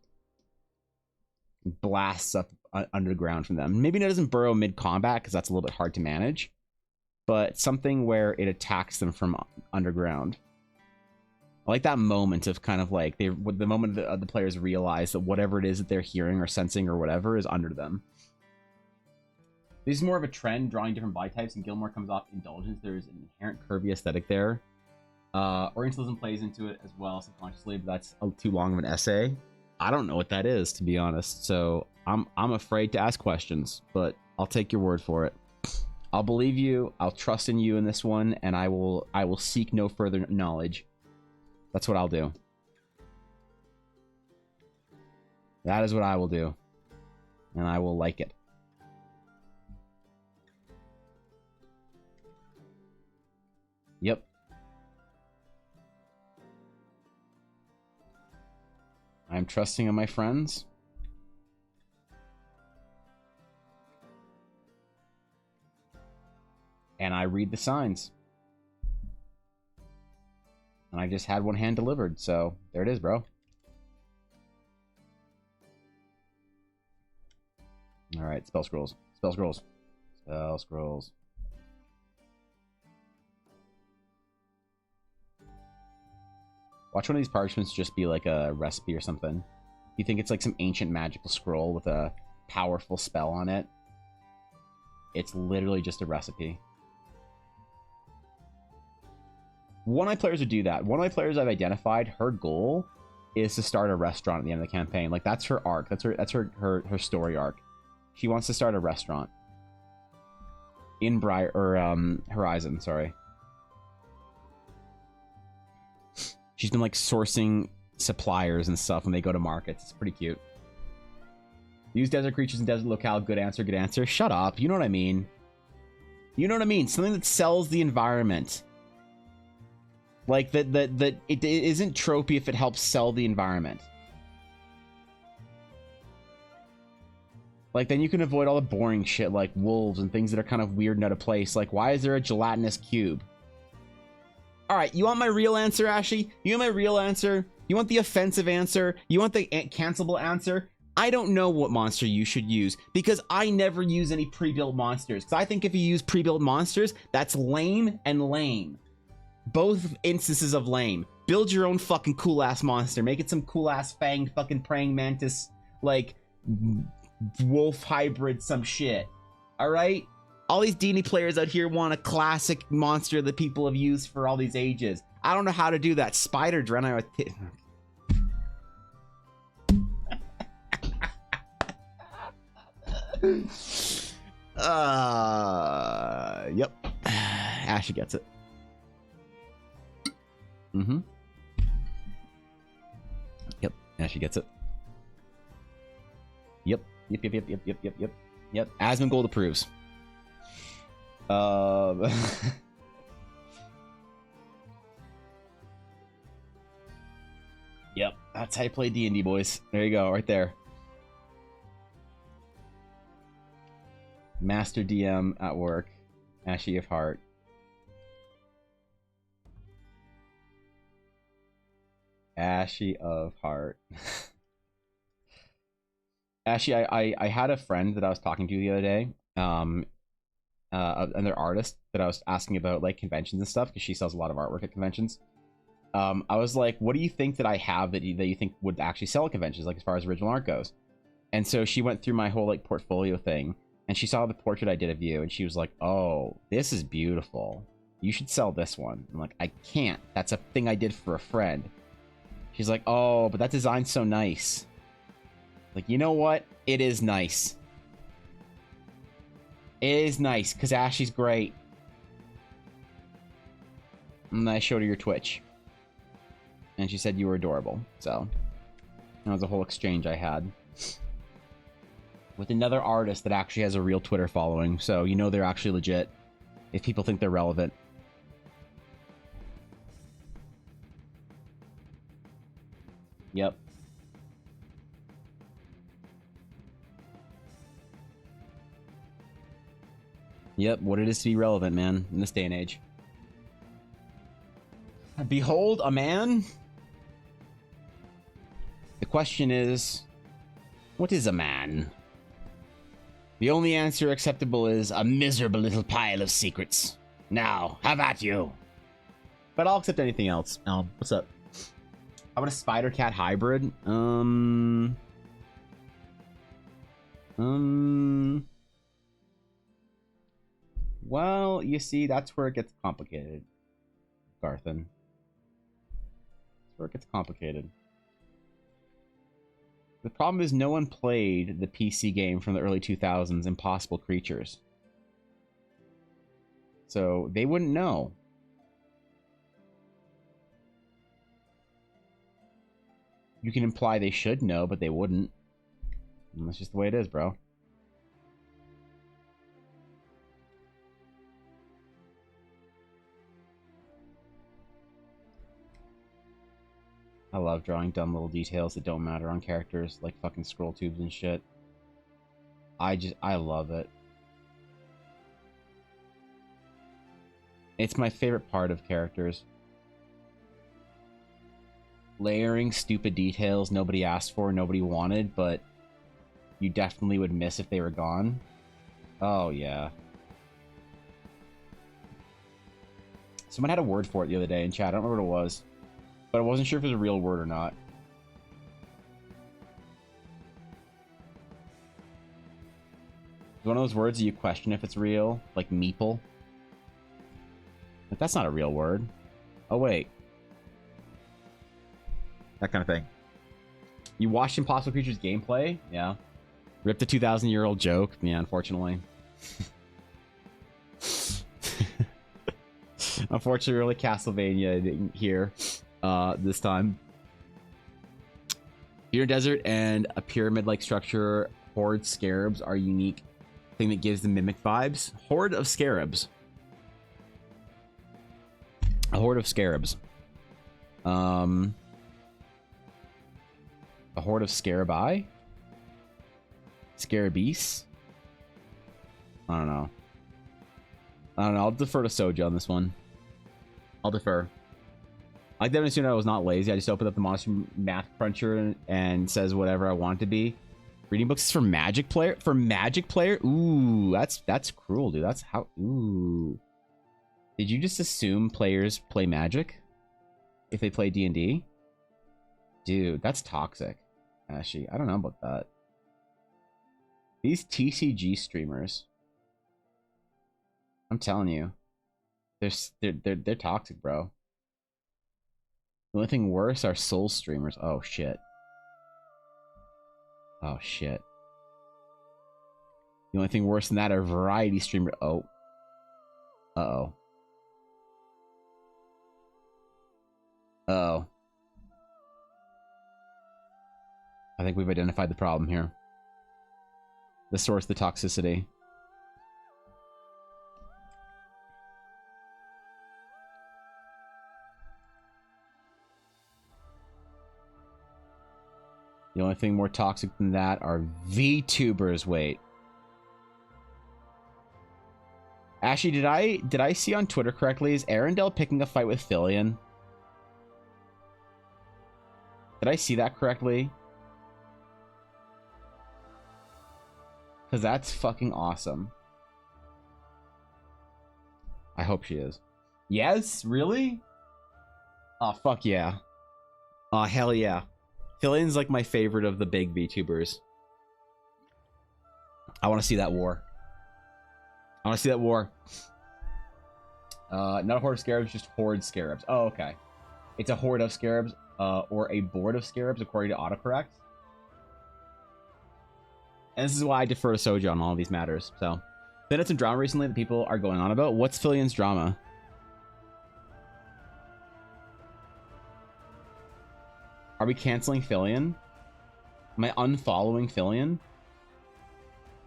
Blasts up underground from them. Maybe it doesn't burrow mid-combat because that's a little bit hard to manage, but something where it attacks them from underground. I like that moment of kind of like the moment the players realize that whatever it is that they're hearing or sensing or whatever is under them. This is more of a trend, drawing different body types, and Gilmore comes off Indulgence. There's an inherent curvy aesthetic there. Orientalism plays into it as well subconsciously, but that's too long of an essay. I don't know what that is, to be honest, so I'm afraid to ask questions, but I'll take your word for it. I'll believe you, I'll trust in you in this one, and I will seek no further knowledge. That's what I'll do. That is what I will do. And I will like it. Yep. I'm trusting in my friends. And I read the signs. And I just had one hand delivered, so there it is, bro. Alright, spell scrolls. Spell scrolls. Spell scrolls. Watch one of these parchments just be like a recipe or something. You think it's like some ancient magical scroll with a powerful spell on it. It's literally just a recipe. One of my players would do that. One of my players I've identified, her goal is to start a restaurant at the end of the campaign. Like, that's her arc. That's her story arc. She wants to start a restaurant in Horizon, sorry. She's been like sourcing suppliers and stuff when they go to markets. It's pretty cute. Use desert creatures in desert locale. Good answer, good answer. Shut up. You know what I mean. You know what I mean. Something that sells the environment. Like that it isn't tropey if it helps sell the environment. Like, then you can avoid all the boring shit like wolves and things that are kind of weird and out of place. Like, why is there a gelatinous cube? Alright, you want my real answer, Ashy? You want my real answer? You want the offensive answer? You want the cancelable answer? I don't know what monster you should use, because I never use any pre-built monsters. Because I think if you use pre-built monsters, that's lame and lame. Both instances of lame. Build your own fucking cool-ass monster. Make it some cool-ass fanged fucking praying mantis, like, wolf hybrid some shit. Alright? All these D&D players out here want a classic monster that people have used for all these ages. I don't know how to do that. Spider Draenei with... Yep. Ashley gets it. Mm-hmm. Yep. Ashley gets it. Yep. Yep. Asmongold approves. Yep, that's how you play D&D, boys. There you go, right there. Master DM at work. Ashy of Heart. Ashy of Heart. Ashy, I had a friend that I was talking to the other day. Another artist that I was asking about like conventions and stuff because she sells a lot of artwork at conventions. I was like, what do you think that I have that you think would actually sell at conventions, like as far as original art goes? And so she went through my whole like portfolio thing, and she saw the portrait I did of you, and she was like, oh, this is beautiful. You should sell this one. I'm like, I can't. That's a thing I did for a friend. She's like, oh, but that design's so nice. Like, you know what? It is nice. It is nice, because Ashley's great. And I showed her your Twitch. And she said you were adorable. So, that was a whole exchange I had. With another artist that actually has a real Twitter following. So, you know they're actually legit. If people think they're relevant. Yep. Yep, what it is to be relevant, man, in this day and age. Behold a man. The question is, what is a man? The only answer acceptable is a miserable little pile of secrets. Now, have at you. But I'll accept anything else. Al, what's up? How about a spider cat hybrid? Well, you see, that's where it gets complicated, Garthen. That's where it gets complicated. The problem is no one played the PC game from the early 2000s, Impossible Creatures. So they wouldn't know. You can imply they should know, but they wouldn't. And that's just the way it is, bro. I love drawing dumb little details that don't matter on characters, like fucking scroll tubes and shit. I love it. It's my favorite part of characters. Layering stupid details nobody asked for, nobody wanted, but you definitely would miss if they were gone. Oh, yeah. Someone had a word for it the other day in chat. I don't remember what it was. But I wasn't sure if it was a real word or not. It's one of those words that you question if it's real, like meeple. Like, that's not a real word. Oh, wait. That kind of thing. You watched Impossible Creatures gameplay? Yeah. Ripped a 2,000-year-old joke? Yeah, unfortunately. Unfortunately, really Castlevania didn't hear this time. Your desert and a pyramid-like structure, horde scarabs are unique thing that gives the mimic vibes. Horde of scarabs. A horde of scarabs. A horde of scarabi? Scarabis? I don't know. I'll defer to Soja on this one. I'll defer. I like that assume I was not lazy. I just opened up the Monster Math Cruncher and says whatever I want it to be. Reading books is for Magic player? For Magic player? Ooh, that's cruel, dude. That's how... Ooh. Did you just assume players play Magic? If they play D&D? Dude, that's toxic. Ashy, I don't know about that. These TCG streamers... I'm telling you. They're toxic, bro. The only thing worse are soul streamers. Oh, shit. Oh, shit. The only thing worse than that are variety streamers. Oh. Uh-oh. Uh-oh. I think we've identified the problem here. The source of the toxicity. The only thing more toxic than that are VTubers. Wait. Actually, did I see on Twitter correctly? Is Arendelle picking a fight with Fillion? Did I see that correctly? Because that's fucking awesome. I hope she is. Yes? Really? Oh, fuck yeah. Oh, hell yeah. Fillion's like my favorite of the big VTubers. I want to see that war. I want to see that war. Not a horde of scarabs, just horde scarabs. Oh, okay. It's a horde of scarabs, or a board of scarabs, according to autocorrect. And this is why I defer to Soja on all of these matters. So, been at some drama recently that people are going on about. What's Fillion's drama? Are we canceling Fillion? Am I unfollowing Fillion?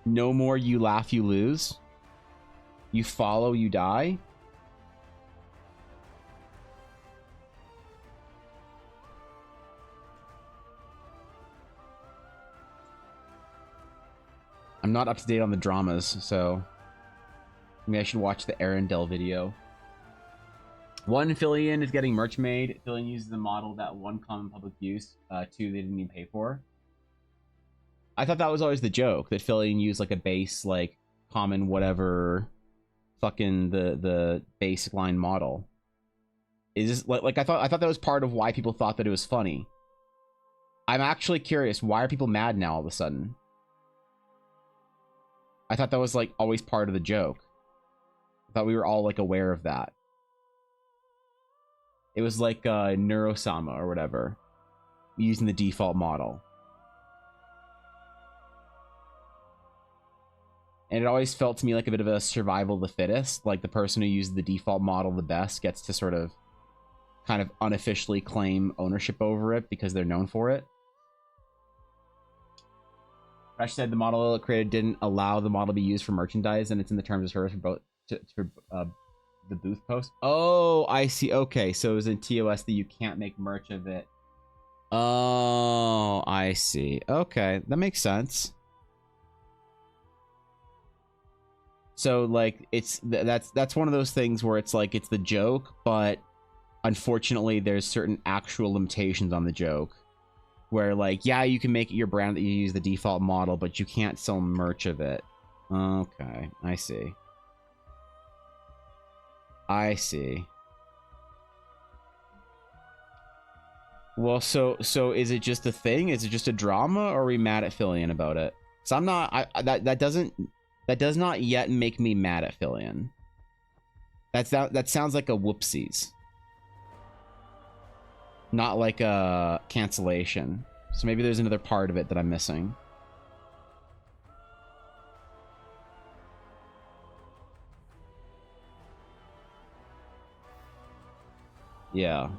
No more you laugh, you lose. You follow, you die. I'm not up to date on the dramas, so maybe I should watch the Arendelle video. 1, Fillion is getting merch made. Fillion uses the model that 1, common public use. 2, they didn't even pay for. I thought that was always the joke, that Fillion used like a base, like common whatever, fucking the basic line model. Is this like I thought that was part of why people thought that it was funny. I'm actually curious, why are people mad now all of a sudden? I thought that was like always part of the joke. I thought we were all like aware of that. It was like Neurosama or whatever, using the default model. And it always felt to me like a bit of a survival of the fittest. Like the person who used the default model the best gets to sort of kind of unofficially claim ownership over it because they're known for it. Fresh said the model it created didn't allow the model to be used for merchandise, and it's in the terms of service for both the booth post. Oh, I see. Okay, so it was in TOS that you can't make merch of it. Oh, I see. Okay, that makes sense. So like that's one of those things where it's like it's the joke, but unfortunately there's certain actual limitations on the joke. Where like, yeah, you can make it your brand that you use the default model, but you can't sell merch of it. Okay, I see. I see. Well, so is it just a thing? Is it just a drama, or are we mad at Fillion about it? So I'm not. That does not yet make me mad at Fillion. That sounds like a whoopsies. Not like a cancellation. So maybe there's another part of it that I'm missing. Yeah.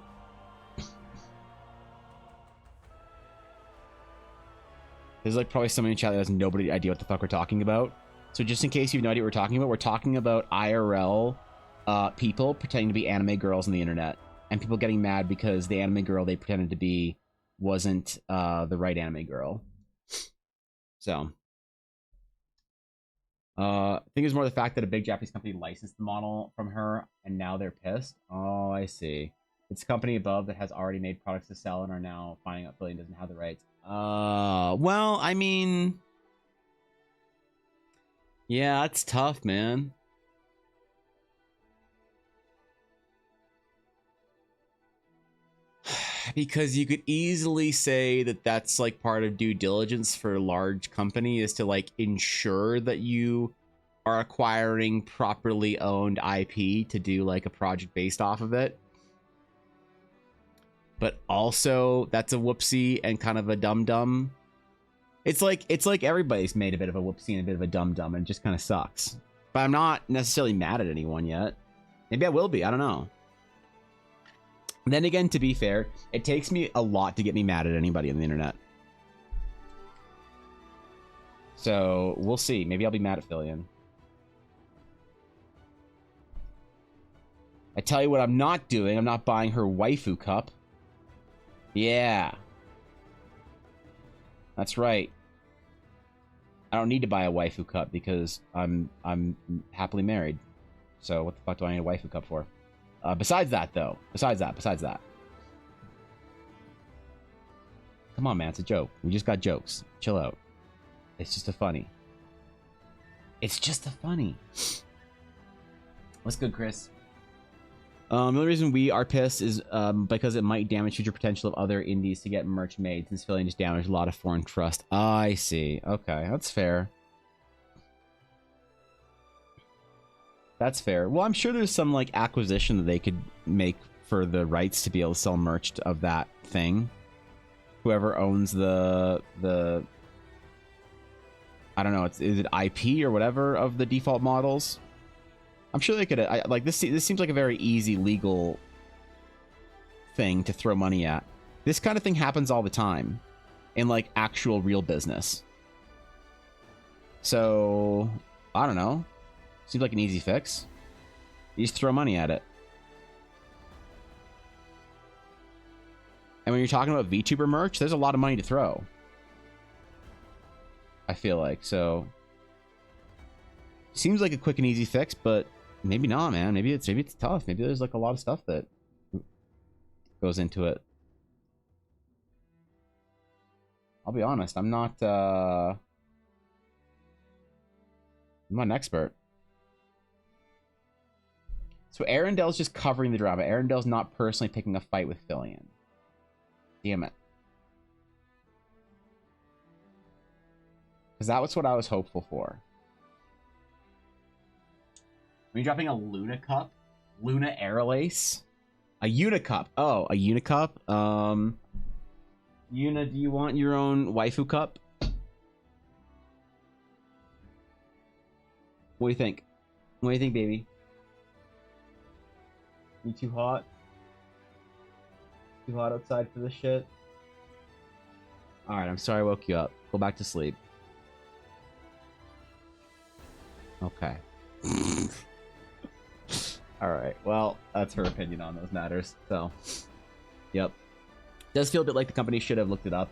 There's like probably somebody in chat that has nobody idea what the fuck we're talking about. So just in case you have no idea what we're talking about, we're talking about IRL people pretending to be anime girls on the internet. And people getting mad because the anime girl they pretended to be wasn't the right anime girl. So I think it was more the fact that a big Japanese company licensed the model from her and now they're pissed. Oh, I see. It's a company above that has already made products to sell and are now finding out Fillion doesn't have the rights. Well, I mean, yeah, it's tough, man. Because you could easily say that that's like part of due diligence for a large company is to like ensure that you are acquiring properly owned IP to do like a project based off of it. But also that's a whoopsie and kind of a dum-dum. It's like everybody's made a bit of a whoopsie and a bit of a dum-dum and it just kind of sucks. But I'm not necessarily mad at anyone yet. Maybe I will be, I don't know. Then again, to be fair, it takes me a lot to get me mad at anybody on the internet. So we'll see. Maybe I'll be mad at Fillion. I tell you what I'm not doing. I'm not buying her waifu cup. Yeah. That's right. I don't need to buy a waifu cup because I'm happily married. So what the fuck do I need a waifu cup for? Besides that, though. Besides that. Come on, man. It's a joke. We just got jokes. Chill out. It's just a funny. It's just a funny. What's good, Chris? The only reason we are pissed is because it might damage future potential of other indies to get merch made, since Philly just damaged a lot of foreign trust. I see. Okay, that's fair. That's fair. Well, I'm sure there's some like acquisition that they could make for the rights to be able to sell merch of that thing. Whoever owns the I don't know, is it IP or whatever of the default models? I'm sure they could like this seems like a very easy legal thing to throw money at. This kind of thing happens all the time in like actual real business. So, I don't know. Seems like an easy fix. You just throw money at it. And when you're talking about VTuber merch, there's a lot of money to throw. I feel like, so seems like a quick and easy fix, but maybe not, man. Maybe it's tough. Maybe there's like a lot of stuff that goes into it. I'll be honest, I'm not an expert. So Arundel's just covering the drama. Arundel's not personally picking a fight with Fillion. Damn it. Because that was what I was hopeful for. Are you dropping a Luna Cup? Luna Aerolace? A Unicup. Oh, a Unicup? Una, do you want your own waifu cup? What do you think? What do you think, baby? You too hot? Too hot outside for this shit? Alright, I'm sorry I woke you up. Go back to sleep. Okay. Alright, well, that's her opinion on those matters. So, yep. Does feel a bit like the company should have looked it up.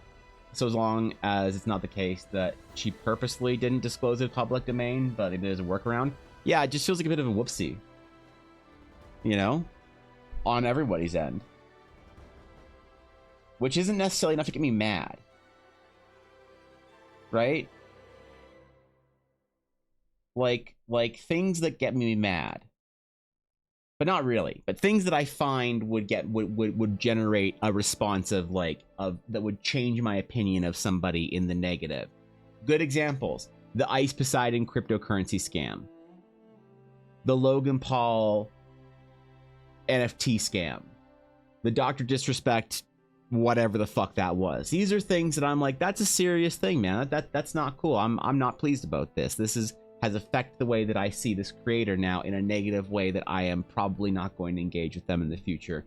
So as long as it's not the case that she purposely didn't disclose it public domain, but maybe there's a workaround. Yeah, it just feels like a bit of a whoopsie. You know? On everybody's end. Which isn't necessarily enough to get me mad. Right? Like things that get me mad. But not really. But things that I find would generate a response of that would change my opinion of somebody in the negative. Good examples. The Ice Poseidon cryptocurrency scam. The Logan Paul NFT scam. The Dr. Disrespect, whatever the fuck that was. These are things that I'm like, that's a serious thing, man. That's not cool. I'm not pleased about this. This has affected the way that I see this creator now in a negative way that I am probably not going to engage with them in the future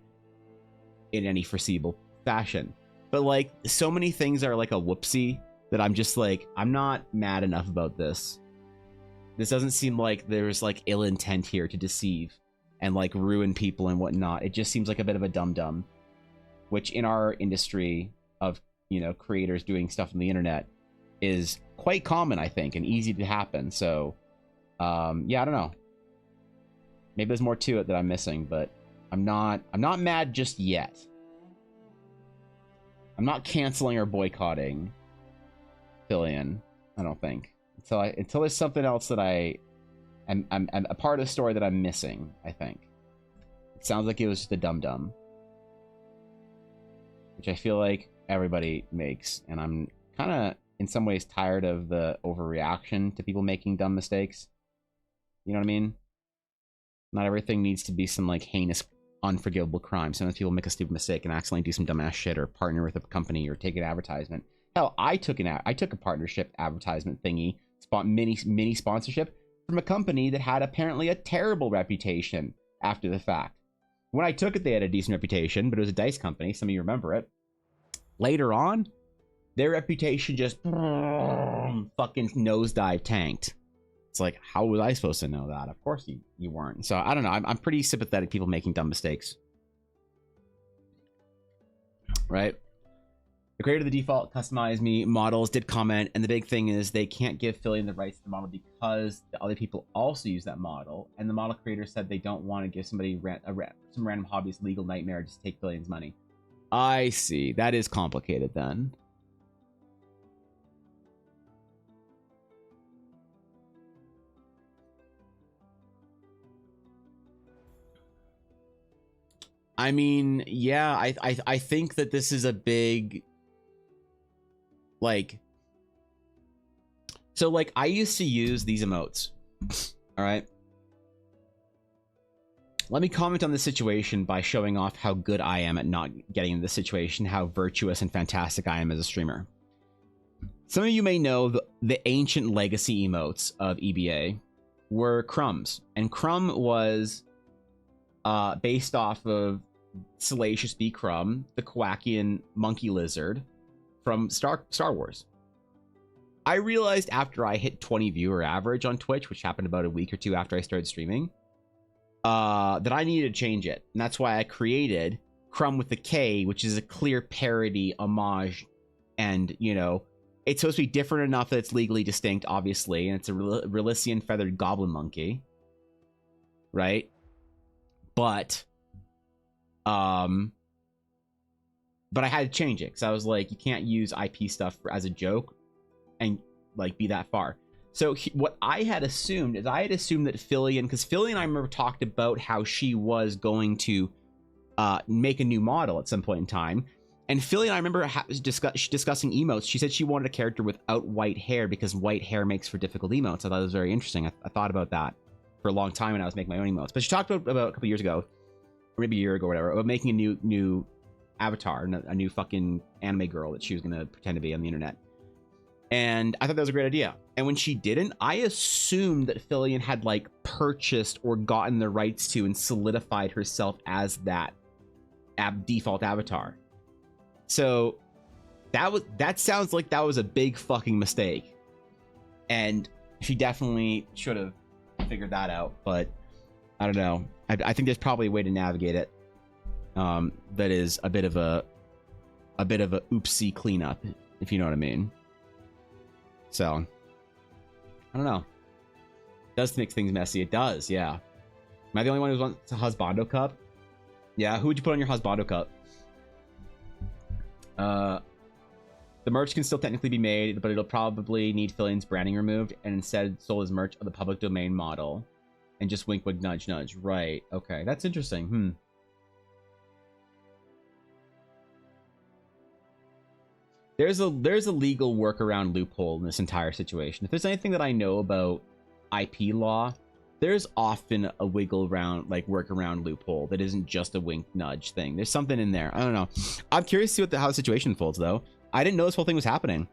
in any foreseeable fashion. But like, so many things are like a whoopsie that I'm just like, I'm not mad enough about this. This doesn't seem like there's like ill intent here to deceive and like ruin people and whatnot. It just seems like a bit of a dum-dum, which in our industry of, you know, creators doing stuff on the internet is quite common, I think, and easy to happen. So, yeah, I don't know. Maybe there's more to it that I'm missing, but I'm not mad just yet. I'm not canceling or boycotting Fillion, I don't think. Until there's something else that I'm a part of the story that I'm missing, I think. It sounds like it was just a dum-dum. Which I feel like everybody makes, and I'm kind of in some ways tired of the overreaction to people making dumb mistakes. You know what I mean? Not everything needs to be some like heinous, unforgivable crime. Sometimes people make a stupid mistake and accidentally do some dumbass shit, or partner with a company, or take an advertisement. Hell, I took a partnership advertisement thingy, mini sponsorship from a company that had apparently a terrible reputation after the fact. When I took it, they had a decent reputation, but it was a dice company. Some of you remember it. Later on, their reputation just fucking nosedive tanked. It's like, how was I supposed to know that? Of course you weren't. So I don't know. I'm pretty sympathetic to people making dumb mistakes. Right? The creator of the default customize me models did comment, and the big thing is they can't give Fillion the rights to the model because the other people also use that model, and the model creator said they don't want to give somebody some random hobbyist legal nightmare just to take Fillion's money. I see. That is complicated then. I mean, yeah, I think that this is a big, like, so like I used to use these emotes. All right. Let me comment on the situation by showing off how good I am at not getting in this situation, how virtuous and fantastic I am as a streamer. Some of you may know the ancient legacy emotes of EBA were crumbs, and crumb was based off of Salacious B. Crumb, the Kowakian monkey lizard from Star Wars. I realized after I hit 20 viewer average on Twitch, which happened about a week or two after I started streaming, that I needed to change it. And that's why I created Crumb with the K, which is a clear parody, homage, and, you know, it's supposed to be different enough that it's legally distinct, obviously, and it's a Relician feathered goblin monkey, right? But I had to change it because I was like, you can't use IP stuff as a joke and like be that far. So what I had assumed is that Fillion, because Fillion, I remember talked about how she was going to make a new model at some point in time. And Fillion, I remember discussing emotes. She said she wanted a character without white hair because white hair makes for difficult emotes. I thought it was very interesting. I thought about that for a long time when I was making my own emotes. But she talked about a couple years ago, or maybe a year ago or whatever, about making a new avatar, a new fucking anime girl that she was going to pretend to be on the internet. And I thought that was a great idea. And when she didn't, I assumed that Fillion had like purchased or gotten the rights to and solidified herself as that default avatar. So that sounds like that was a big fucking mistake. And she definitely should have figured that out, but I don't know. I think there's probably a way to navigate it. That is a bit of a oopsie cleanup, if you know what I mean. So I don't know. It does make things messy. It does, yeah. Am I the only one who wants a husbando cup? Yeah, who would you put on your husbando cup? The merch can still technically be made, but it'll probably need Fillion's branding removed and instead sold as merch of the public domain model. And just wink, wink, nudge, nudge. Right. Okay. That's interesting. There's a legal workaround loophole in this entire situation. If there's anything that I know about IP law, there's often a workaround loophole that isn't just a wink, nudge thing. There's something in there. I don't know. I'm curious to see how the situation unfolds, though. I didn't know this whole thing was happening.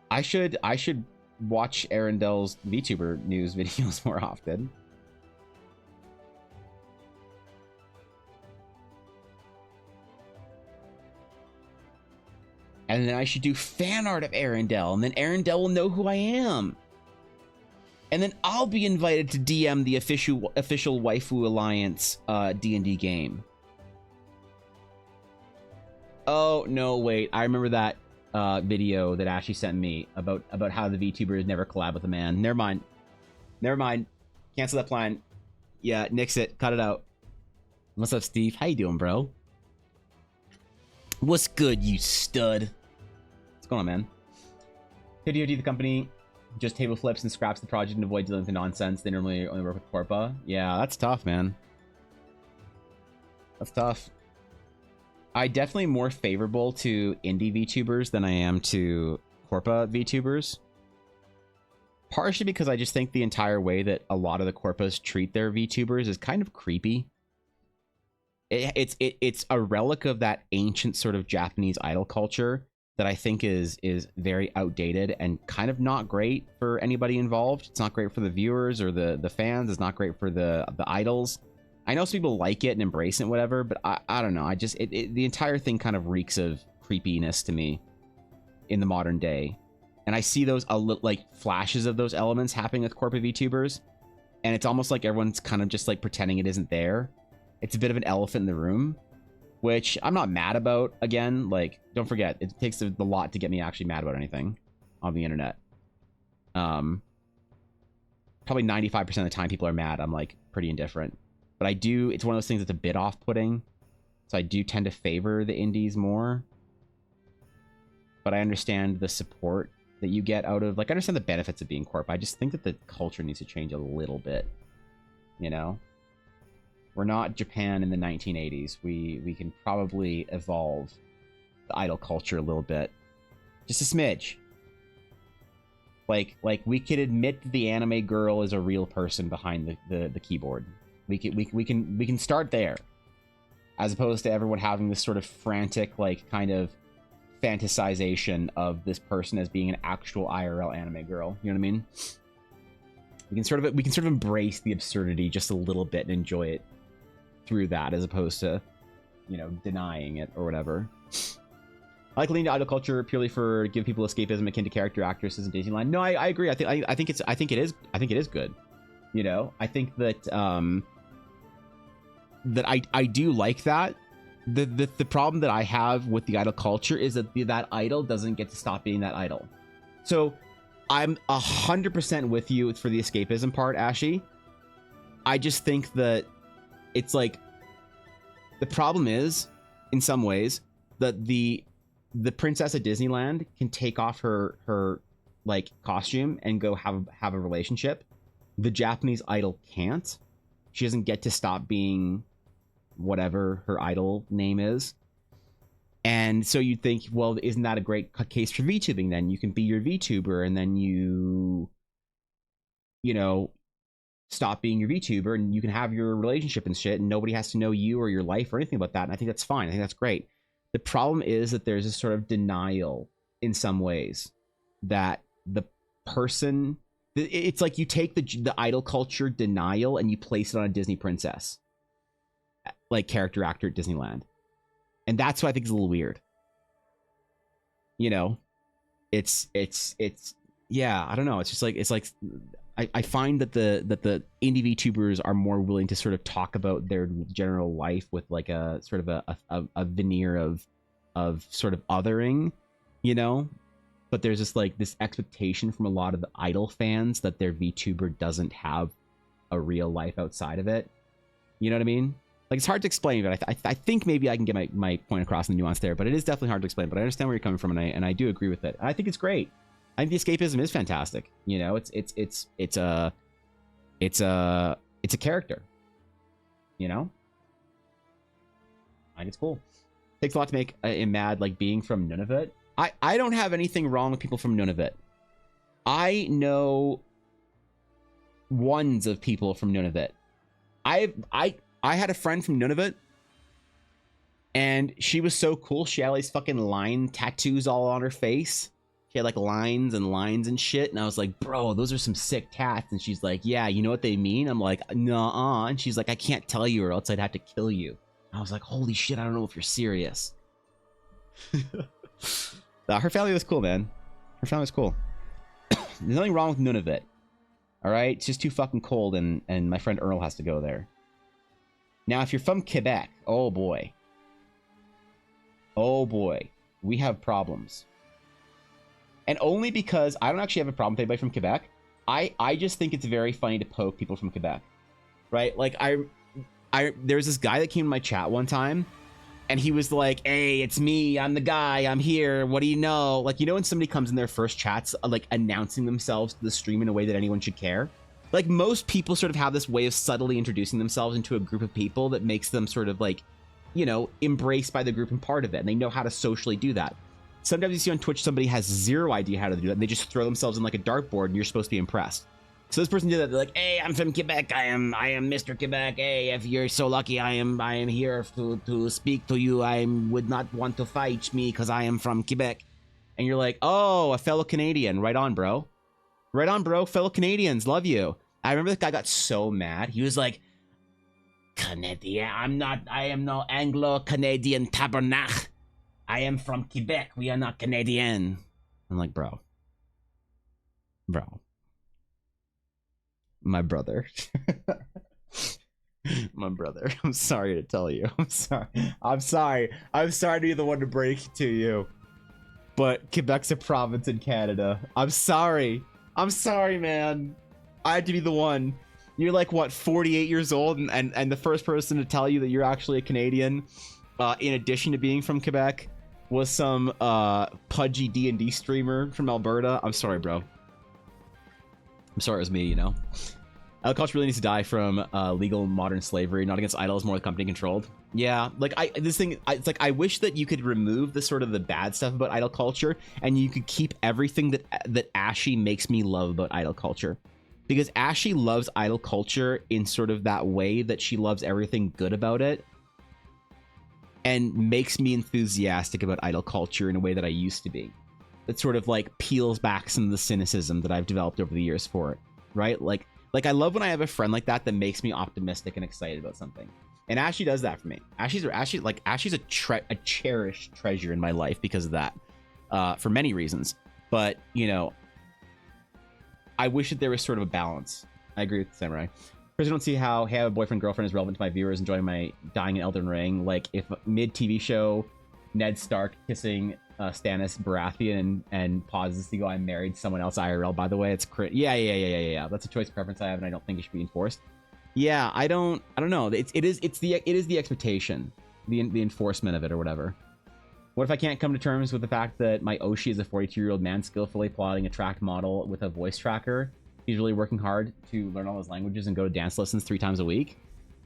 I should watch Arundel's VTuber news videos more often. And then I should do fan art of Arundel, and then Arundel will know who I am. And then I'll be invited to DM the official Waifu Alliance D&D game. Oh, no, wait. I remember that video that Ashley sent me about how the VTubers never collab with a man. Never mind. Cancel that plan. Yeah, nix it. Cut it out. What's up, Steve? How you doing, bro? What's good, you stud? What's going on, man? VOD, the company, just table flips and scraps the project and avoid dealing with the nonsense. They normally only work with Corpa. Yeah, that's tough, man. That's tough. I definitely more favorable to indie VTubers than I am to Corpa VTubers. Partially because I just think the entire way that a lot of the Corpas treat their VTubers is kind of creepy. It's a relic of that ancient sort of Japanese idol culture that I think is very outdated and kind of not great for anybody involved. It's not great for the viewers or the fans. It's not great for the idols. I know some people like it and embrace it and whatever, but I don't know. The entire thing kind of reeks of creepiness to me in the modern day. And I see those like flashes of those elements happening with corporate VTubers, and it's almost like everyone's kind of just like pretending it isn't there. It's a bit of an elephant in the room which I'm not mad about. Again, like, don't forget, it takes a lot to get me actually mad about anything on the internet. Probably 95% of the time people are mad, I'm like pretty indifferent. But I do, it's one of those things that's a bit off-putting. So I do tend to favor the indies more. But I understand the support that you get out of, like, I understand the benefits of being corp. I just think that the culture needs to change a little bit. You know? We're not Japan in the 1980s. We can probably evolve the idol culture a little bit. Just a smidge. Like we could admit that the anime girl is a real person behind the keyboard. We can start there. As opposed to everyone having this sort of frantic, like, kind of fantasization of this person as being an actual IRL anime girl. You know what I mean? We can sort of embrace the absurdity just a little bit and enjoy it through that, as opposed to, you know, denying it or whatever. I like leaning to idol culture purely for give people escapism akin to character actresses in Disneyland. No, I agree. I think it is good. You know, I think that that I do like that. The problem that I have with the idol culture is that that idol doesn't get to stop being that idol. So I'm 100% with you for the escapism part, Ashy. I just think that it's like the problem is, in some ways, that the princess at Disneyland can take off her like costume and go have a relationship. The Japanese idol can't. She doesn't get to stop being whatever her idol name is. And so you'd think, well, isn't that a great case for VTubing then? You can be your VTuber and then you know, stop being your VTuber and you can have your relationship and shit and nobody has to know you or your life or anything about that. And I think that's fine. I think that's great. The problem is that there's this sort of denial in some ways that the person, it's like you take the idol culture denial and you place it on a Disney princess, like character actor at Disneyland. And that's what I think is a little weird. You know, it's yeah, I don't know. It's just like, I find that the indie VTubers are more willing to sort of talk about their general life with like a sort of a veneer of sort of othering, you know? But there's just like this expectation from a lot of the idol fans that their VTuber doesn't have a real life outside of it. You know what I mean? Like, it's hard to explain, but I think maybe I can get my point across in the nuance there, but it is definitely hard to explain, but I understand where you're coming from, and I do agree with it. And I think it's great. I think the escapism is fantastic. You know, it's a character. You know? I think it's cool. Takes a lot to make him mad, like being from Nunavut. I don't have anything wrong with people from Nunavut. I know ones of people from Nunavut. I had a friend from Nunavut, and she was so cool. She had all these fucking line tattoos all on her face. She had like lines and shit. And I was like, bro, those are some sick tats. And she's like, yeah, you know what they mean? I'm like, nuh-uh. And she's like, I can't tell you or else I'd have to kill you. I was like, holy shit, I don't know if you're serious. Her family was cool, man. Her family was cool. There's nothing wrong with Nunavut. All right? It's just too fucking cold, and my friend Earl has to go there. Now, if you're from Quebec, oh boy. Oh boy. We have problems. And only because I don't actually have a problem with anybody from Quebec. I just think it's very funny to poke people from Quebec. Right? Like, there was this guy that came to my chat one time, and he was like, hey, it's me. I'm the guy. I'm here. What do you know? Like, you know when somebody comes in their first chats, like, announcing themselves to the stream in a way that anyone should care? Like, most people sort of have this way of subtly introducing themselves into a group of people that makes them sort of, like, you know, embraced by the group and part of it. And they know how to socially do that. Sometimes you see on Twitch somebody has zero idea how to do that, and they just throw themselves in like a dartboard, and you're supposed to be impressed. So this person did that. They're like, hey, I'm from Quebec. I am Mr. Quebec. Hey, if you're so lucky, I am here to speak to you. I would not want to fight me because I am from Quebec. And you're like, oh, a fellow Canadian. Right on, bro. Right on, bro. Fellow Canadians. Love you. I remember this guy got so mad. He was like, Canadian. I am no Anglo-Canadian tabernacle. I am from Quebec. We are not Canadian. I'm like, bro. My brother. My brother, I'm sorry to tell you. I'm sorry. I'm sorry. I'm sorry to be the one to break it to you. But Quebec's a province in Canada. I'm sorry. I'm sorry, man. I had to be the one. You're like, what, 48 years old, and the first person to tell you that you're actually a Canadian, in addition to being from Quebec, was some pudgy D&D streamer from Alberta. I'm sorry, bro. I'm sorry it was me, you know? Idle culture really needs to die from legal modern slavery, not against idols, more company controlled. Yeah, like it's like I wish that you could remove the sort of the bad stuff about idol culture, and you could keep everything that Ashy makes me love about idol culture, because Ashy loves idol culture in sort of that way that she loves everything good about it, and makes me enthusiastic about idol culture in a way that I used to be. That sort of like peels back some of the cynicism that I've developed over the years for it, right? Like I love when I have a friend like that makes me optimistic and excited about something. And Ashley does that for me. Ashley's a cherished treasure in my life because of that, for many reasons. But, you know, I wish that there was sort of a balance. I agree with Samurai. First, I don't see how hey, I have a boyfriend, girlfriend is relevant to my viewers enjoying my dying in Elden Ring. Like, if mid-TV show, Ned Stark kissing Stannis Baratheon and pauses to go, I'm married someone else IRL, by the way, it's yeah. That's a choice preference I have, and I don't think it should be enforced. Yeah, I don't know. It is the expectation, the enforcement of it or whatever. What if I can't come to terms with the fact that my Oshi is a 42-year-old man skillfully plotting a tracked model with a voice tracker? He's really working hard to learn all those languages and go to dance lessons 3 times a week.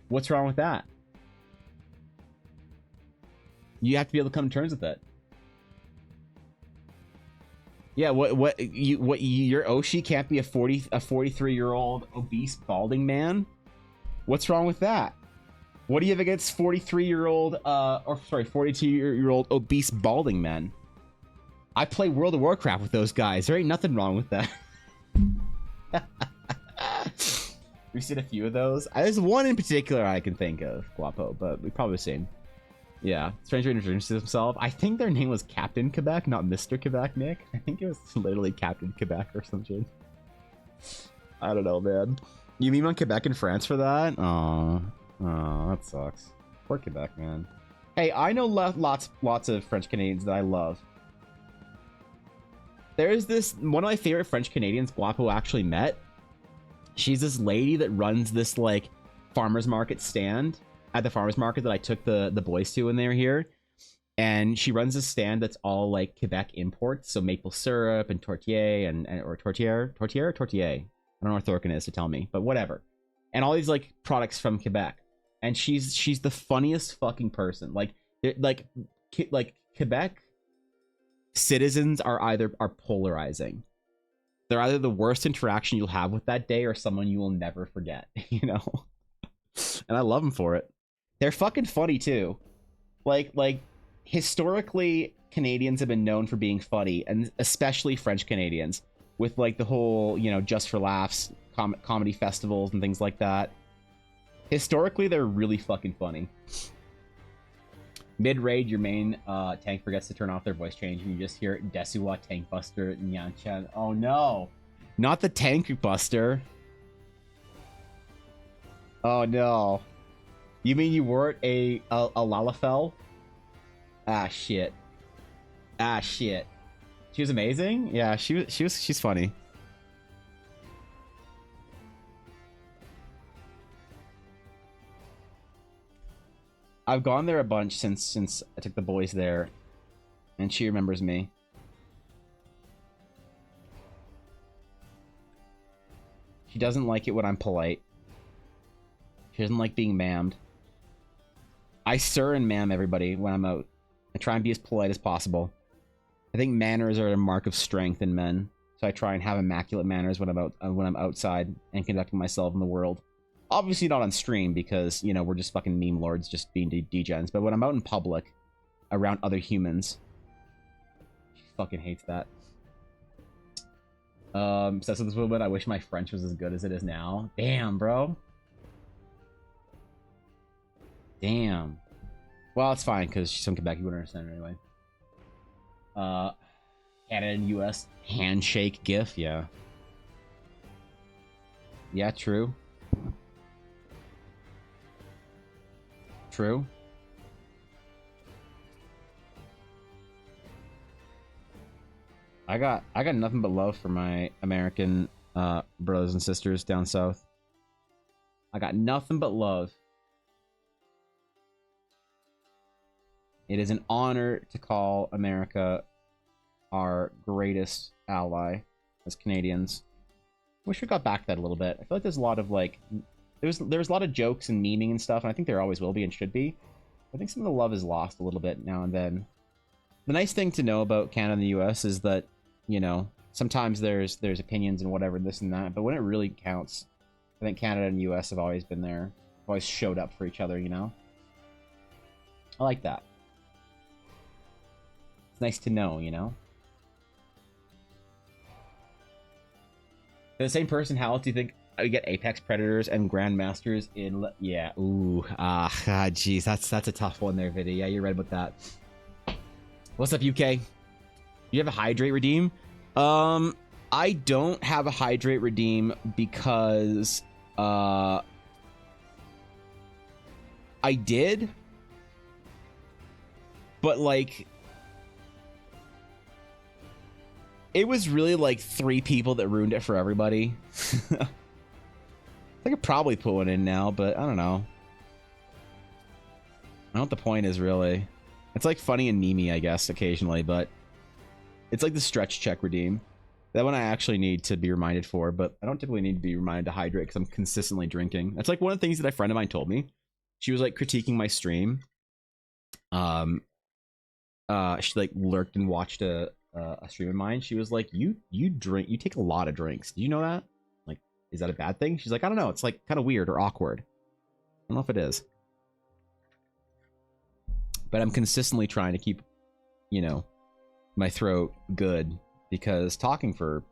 What's wrong with that? You have to be able to come to terms with it. Yeah, your Oshi can't be a 43-year-old obese balding man? What's wrong with that? What do you have against 42-year-old obese balding men? I play World of Warcraft with those guys. There ain't nothing wrong with that. We've seen a few of those. There's one in particular I can think of, Guapo, but we've probably seen. Yeah, stranger introduces himself. I think their name was Captain Quebec, not Mr. Quebec, Nick. I think it was literally Captain Quebec or some shit. I don't know, man. You mean on Quebec and France for that? Oh, that sucks. Poor Quebec, man. Hey, I know lots of French Canadians that I love. There's this one of my favorite French Canadians Guapo actually met. She's this lady that runs this like farmers market stand at the farmers market that I took the boys to when they were here. And she runs a stand that's all like Quebec imports, so maple syrup and tortilla or tortilla. I don't know what Thorkin is to tell me, but whatever. And all these like products from Quebec. And she's the funniest fucking person. Like Quebec citizens are polarizing. They're either the worst interaction you'll have with that day or someone you will never forget, you know? And I love them for it. They're fucking funny too. Like historically, Canadians have been known for being funny, and especially French Canadians, with like the whole, you know, just for laughs, comedy festivals and things like that. Historically, they're really fucking funny. Mid-raid, your main tank forgets to turn off their voice change, and you just hear Desuwa Tank Buster Nyanchan. Oh no! Not the Tank Buster! Oh no. You mean you weren't a Lalafell? Ah shit. Ah shit. She was amazing? Yeah, she's funny. I've gone there a bunch since I took the boys there, and she remembers me. She doesn't like it when I'm polite. She doesn't like being mammed. I sir and ma'am everybody when I'm out. I try and be as polite as possible. I think manners are a mark of strength in men, so I try and have immaculate manners when I'm outside and conducting myself in the world. Obviously not on stream because, you know, we're just fucking meme lords just being degens, but when I'm out in public around other humans, she fucking hates that. Says this woman, I wish my French was as good as it is now. Damn, bro. Damn. Well, it's fine because she's from Quebec. You wouldn't understand her anyway. Canada and US handshake gif. Yeah. Yeah, true. true. I got nothing but love for my American brothers and sisters down south. I got nothing but love. It is an honor to call America our greatest ally as Canadians. Wish we got back to that a little bit. I feel like there's a lot of like, there's a lot of jokes and memeing and stuff, and I think there always will be and should be. I think some of the love is lost a little bit now and then. The nice thing to know about Canada and the US is that, you know, sometimes there's opinions and whatever, this and that, but when it really counts, I think Canada and the US have always been there, always showed up for each other, you know? I like that. It's nice to know, you know? For the same person, how else do you think I get Apex Predators and Grandmasters in... Yeah, ooh, jeez, that's a tough one there, Viddy. Yeah, you're right about that. What's up, UK? You have a Hydrate redeem? I don't have a Hydrate redeem because I did, but like it was really like 3 people that ruined it for everybody. I could probably put one in now, but I don't know. I don't know what the point is really. It's like funny and memey, I guess, occasionally, but it's like the stretch check redeem. That one I actually need to be reminded for, but I don't typically need to be reminded to hydrate because I'm consistently drinking. That's like one of the things that a friend of mine told me. She was like critiquing my stream. She like lurked and watched a stream of mine. She was like, you drink, you take a lot of drinks. Do you know that? Like, is that a bad thing? She's like, I don't know. It's like kind of weird or awkward. I don't know if it is. But I'm consistently trying to keep, you know, my throat good because talking for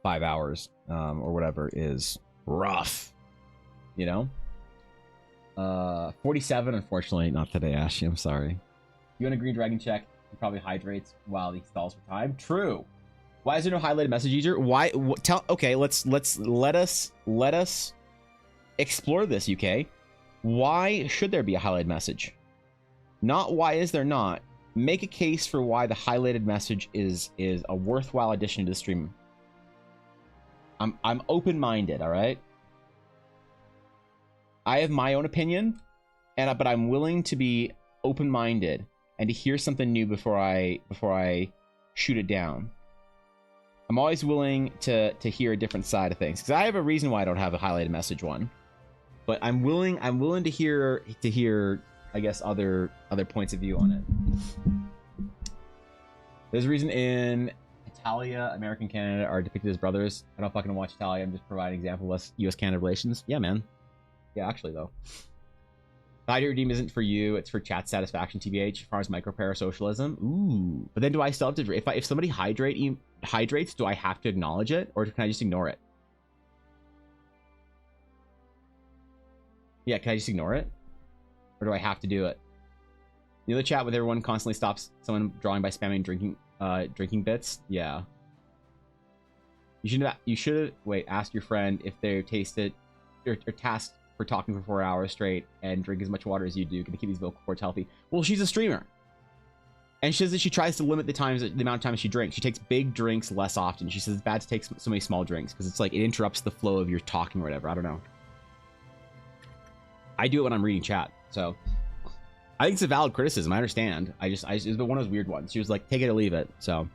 5 hours or whatever is rough, you know? 47, unfortunately, not today, Ashley. I'm sorry. You want a green dragon check? He probably hydrates while he stalls for time. True. Why is there no highlighted message user? Why? Okay, let us explore this, UK. Why should there be a highlighted message? Not why is there not. Make a case for why the highlighted message is a worthwhile addition to the stream. I'm open-minded, all right? I have my own opinion, but I'm willing to be open-minded and to hear something new before I shoot it down. I'm always willing to hear a different side of things because I have a reason why I don't have a highlighted message one. But I'm willing to hear I guess other points of view on it. There's a reason in Italia, America and Canada are depicted as brothers. I don't fucking watch Italia. I'm just providing an example of US-Canada relations. Yeah, man. Yeah, actually, though. The Hydrate Redeem isn't for you. It's for chat satisfaction, TBH. Farmers micro-parasocialism. Ooh. But then do I still have to... If somebody hydrates, do I have to acknowledge it? Or can I just ignore it? Yeah, can I just ignore it? Or do I have to do it? The other chat with everyone constantly stops someone drawing by spamming drinking bits. Yeah. You should wait, ask your friend if they're tasted or tasked for talking for 4 hours straight and drink as much water as you do to keep these vocal cords healthy. Well, she's a streamer. And she says that she tries to limit the amount of time she drinks. She takes big drinks less often. She says it's bad to take so many small drinks because it's like it interrupts the flow of your talking or whatever. I don't know. I do it when I'm reading chat. So I think it's a valid criticism. I understand. I just it was one of those weird ones. She was like, take it or leave it. So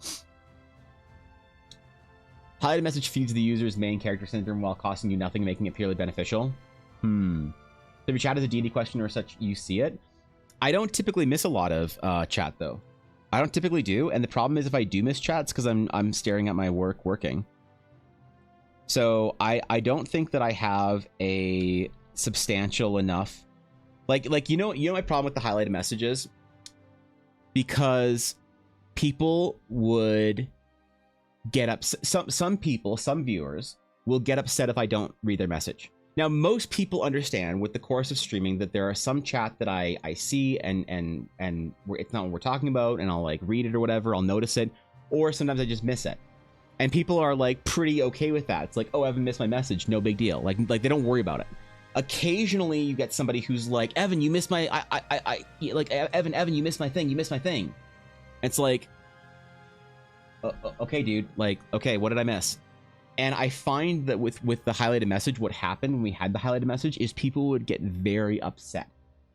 highlighted message feeds the user's main character syndrome while costing you nothing, making it purely beneficial. So if your chat is a D&D question or such, you see it. I don't typically miss a lot of chat though. I don't typically do. And the problem is if I do miss chats because I'm staring at my working. So I don't think that I have a substantial enough like you know my problem with the highlighted messages, because people would get up, some viewers will get upset if I don't read their message. Now most people understand with the course of streaming that there are some chat that I see and it's not what we're talking about, and I'll like read it or whatever, I'll notice it, or sometimes I just miss it. And people are like pretty okay with that. It's like, oh, I haven't missed my message, no big deal. Like they don't worry about it. Occasionally you get somebody who's like, Evan, you missed my, like, Evan, you missed my thing. It's like, okay, dude, like, okay, what did I miss? And I find that with the highlighted message, what happened when we had the highlighted message is people would get very upset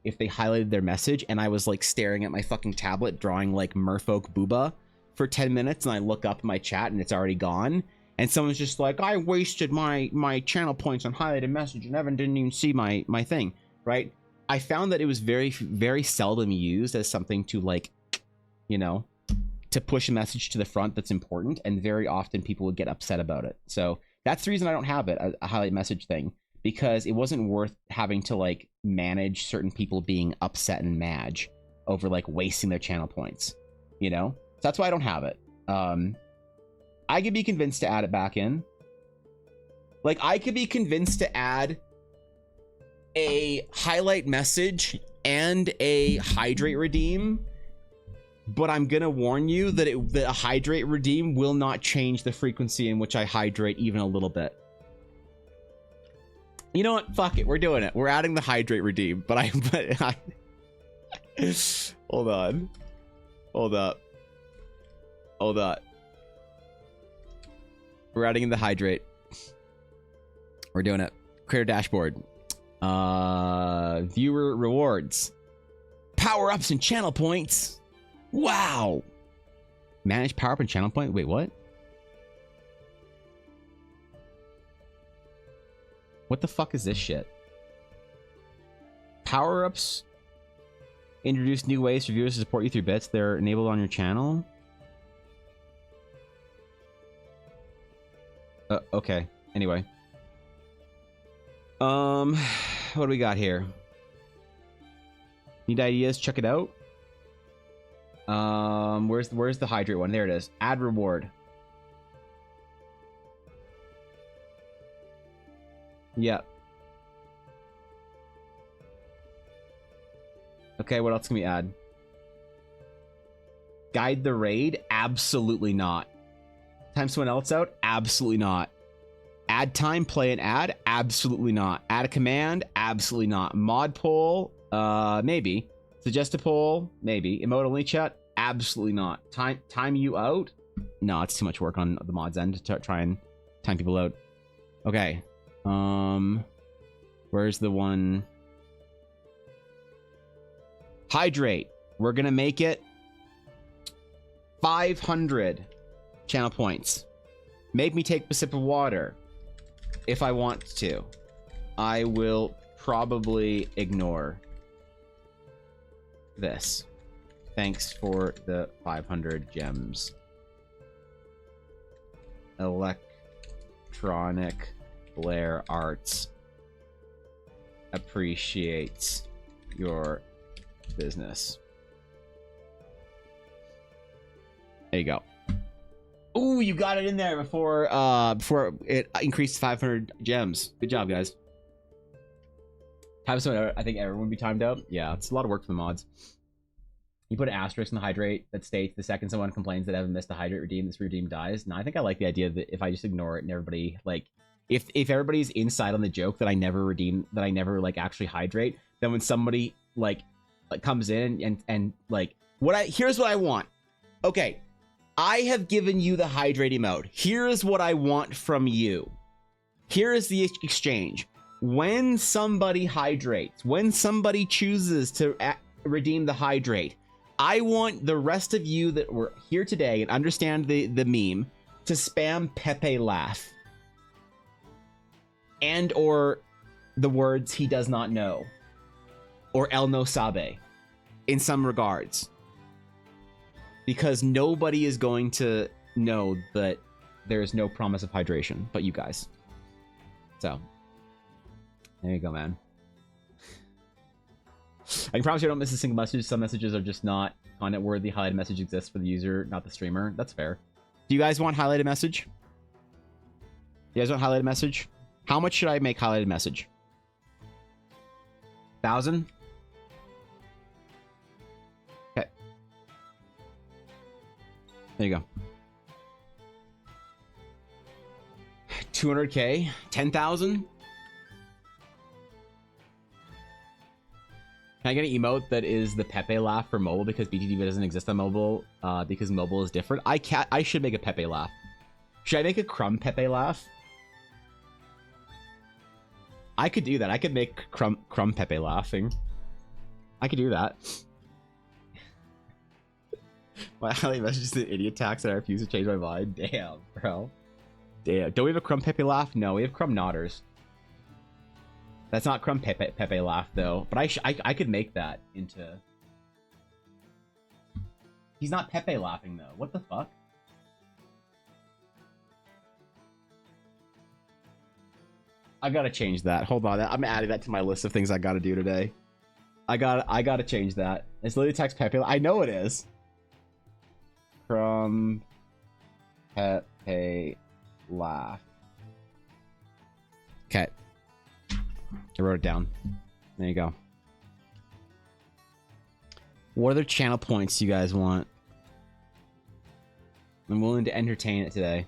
if they highlighted their message and I was like staring at my fucking tablet drawing like Merfolk Booba for 10 minutes and I look up my chat and it's already gone. And someone's just like, I wasted my channel points on highlighted message and Evan didn't even see my thing, right? I found that it was very, very seldom used as something to like, you know, to push a message to the front that's important, and very often people would get upset about it. So that's the reason I don't have it, a highlight message thing, because it wasn't worth having to like manage certain people being upset and mad over like wasting their channel points, you know? So that's why I don't have it. I could be convinced to add it back in. Like, I could be convinced to add a highlight message and a hydrate redeem, but I'm gonna warn you that a hydrate redeem will not change the frequency in which I hydrate even a little bit. You know what? Fuck it. We're doing it. We're adding the hydrate redeem, but I hold on. Hold up. Hold up. We're adding in the hydrate. We're doing it. Creator dashboard. Viewer rewards. Power-ups and channel points. Wow. Manage power-up and channel point. Wait, what? What the fuck is this shit? Power-ups introduce new ways for viewers to support you through bits. They're enabled on your channel. Okay. Anyway. What do we got here? Need ideas? Check it out. Where's the hydrate one? There it is. Add reward. Yeah. Okay, what else can we add? Guide the raid? Absolutely not. Time someone else out? Absolutely not. Add time, play an ad? Absolutely not. Add a command? Absolutely not. Mod poll? Maybe. Suggest a poll? Maybe. Emote only chat? Absolutely not. Time you out? No, it's too much work on the mods end to try and time people out. Okay. Where's the one? Hydrate. We're gonna make it 500 channel points. Make me take a sip of water if I want to. I will probably ignore this. Thanks for the 500 gems. Electronic Blair Arts appreciates your business. There you go. Ooh, you got it in there before it increased 500 gems. Good job, guys. Time someone out. I think everyone would be timed out. Yeah, it's a lot of work for the mods. You put an asterisk in the hydrate that states the second someone complains that Evan missed the hydrate redeem, this redeem dies. Now, I think I like the idea that if I just ignore it and everybody, like, if everybody's inside on the joke that I never redeem, that I never, like, actually hydrate, then when somebody, like comes in and like, here's what I want. Okay, I have given you the hydrating mode. Here's what I want from you. Here is the exchange. When somebody hydrates, when somebody chooses to redeem the hydrate, I want the rest of you that were here today and understand the meme to spam Pepe laugh and or the words he does not know or El no sabe in some regards, because nobody is going to know that there is no promise of hydration but you guys. So there you go, man. I can promise you I don't miss a single message. Some messages are just not content worthy. Highlighted message exists for the user, not the streamer. That's fair. Do you guys want highlighted message? You guys want highlighted message? How much should I make highlighted message? 1,000? Okay. There you go. 200k? 10,000? Can I get an emote that is the Pepe laugh for mobile because BTTV doesn't exist on mobile because mobile is different? I should make a Pepe laugh. Should I make a Crumb Pepe laugh? I could do that. I could make Crumb Pepe laughing. I could do that. My highly messages the idiot tax and I refuse to change my mind. Damn, bro. Damn. Don't we have a Crumb Pepe laugh? No, we have Crumb Nodders. That's not Crumb Pepe laugh though. But I could make that into. He's not Pepe laughing though. What the fuck? I gotta change that. Hold on, I'm adding that to my list of things I gotta do today. I gotta change that. It's literally text Pepe. I know it is. From Pepe laugh. Okay. I wrote it down. There you go. What other channel points you guys want? I'm willing to entertain it today.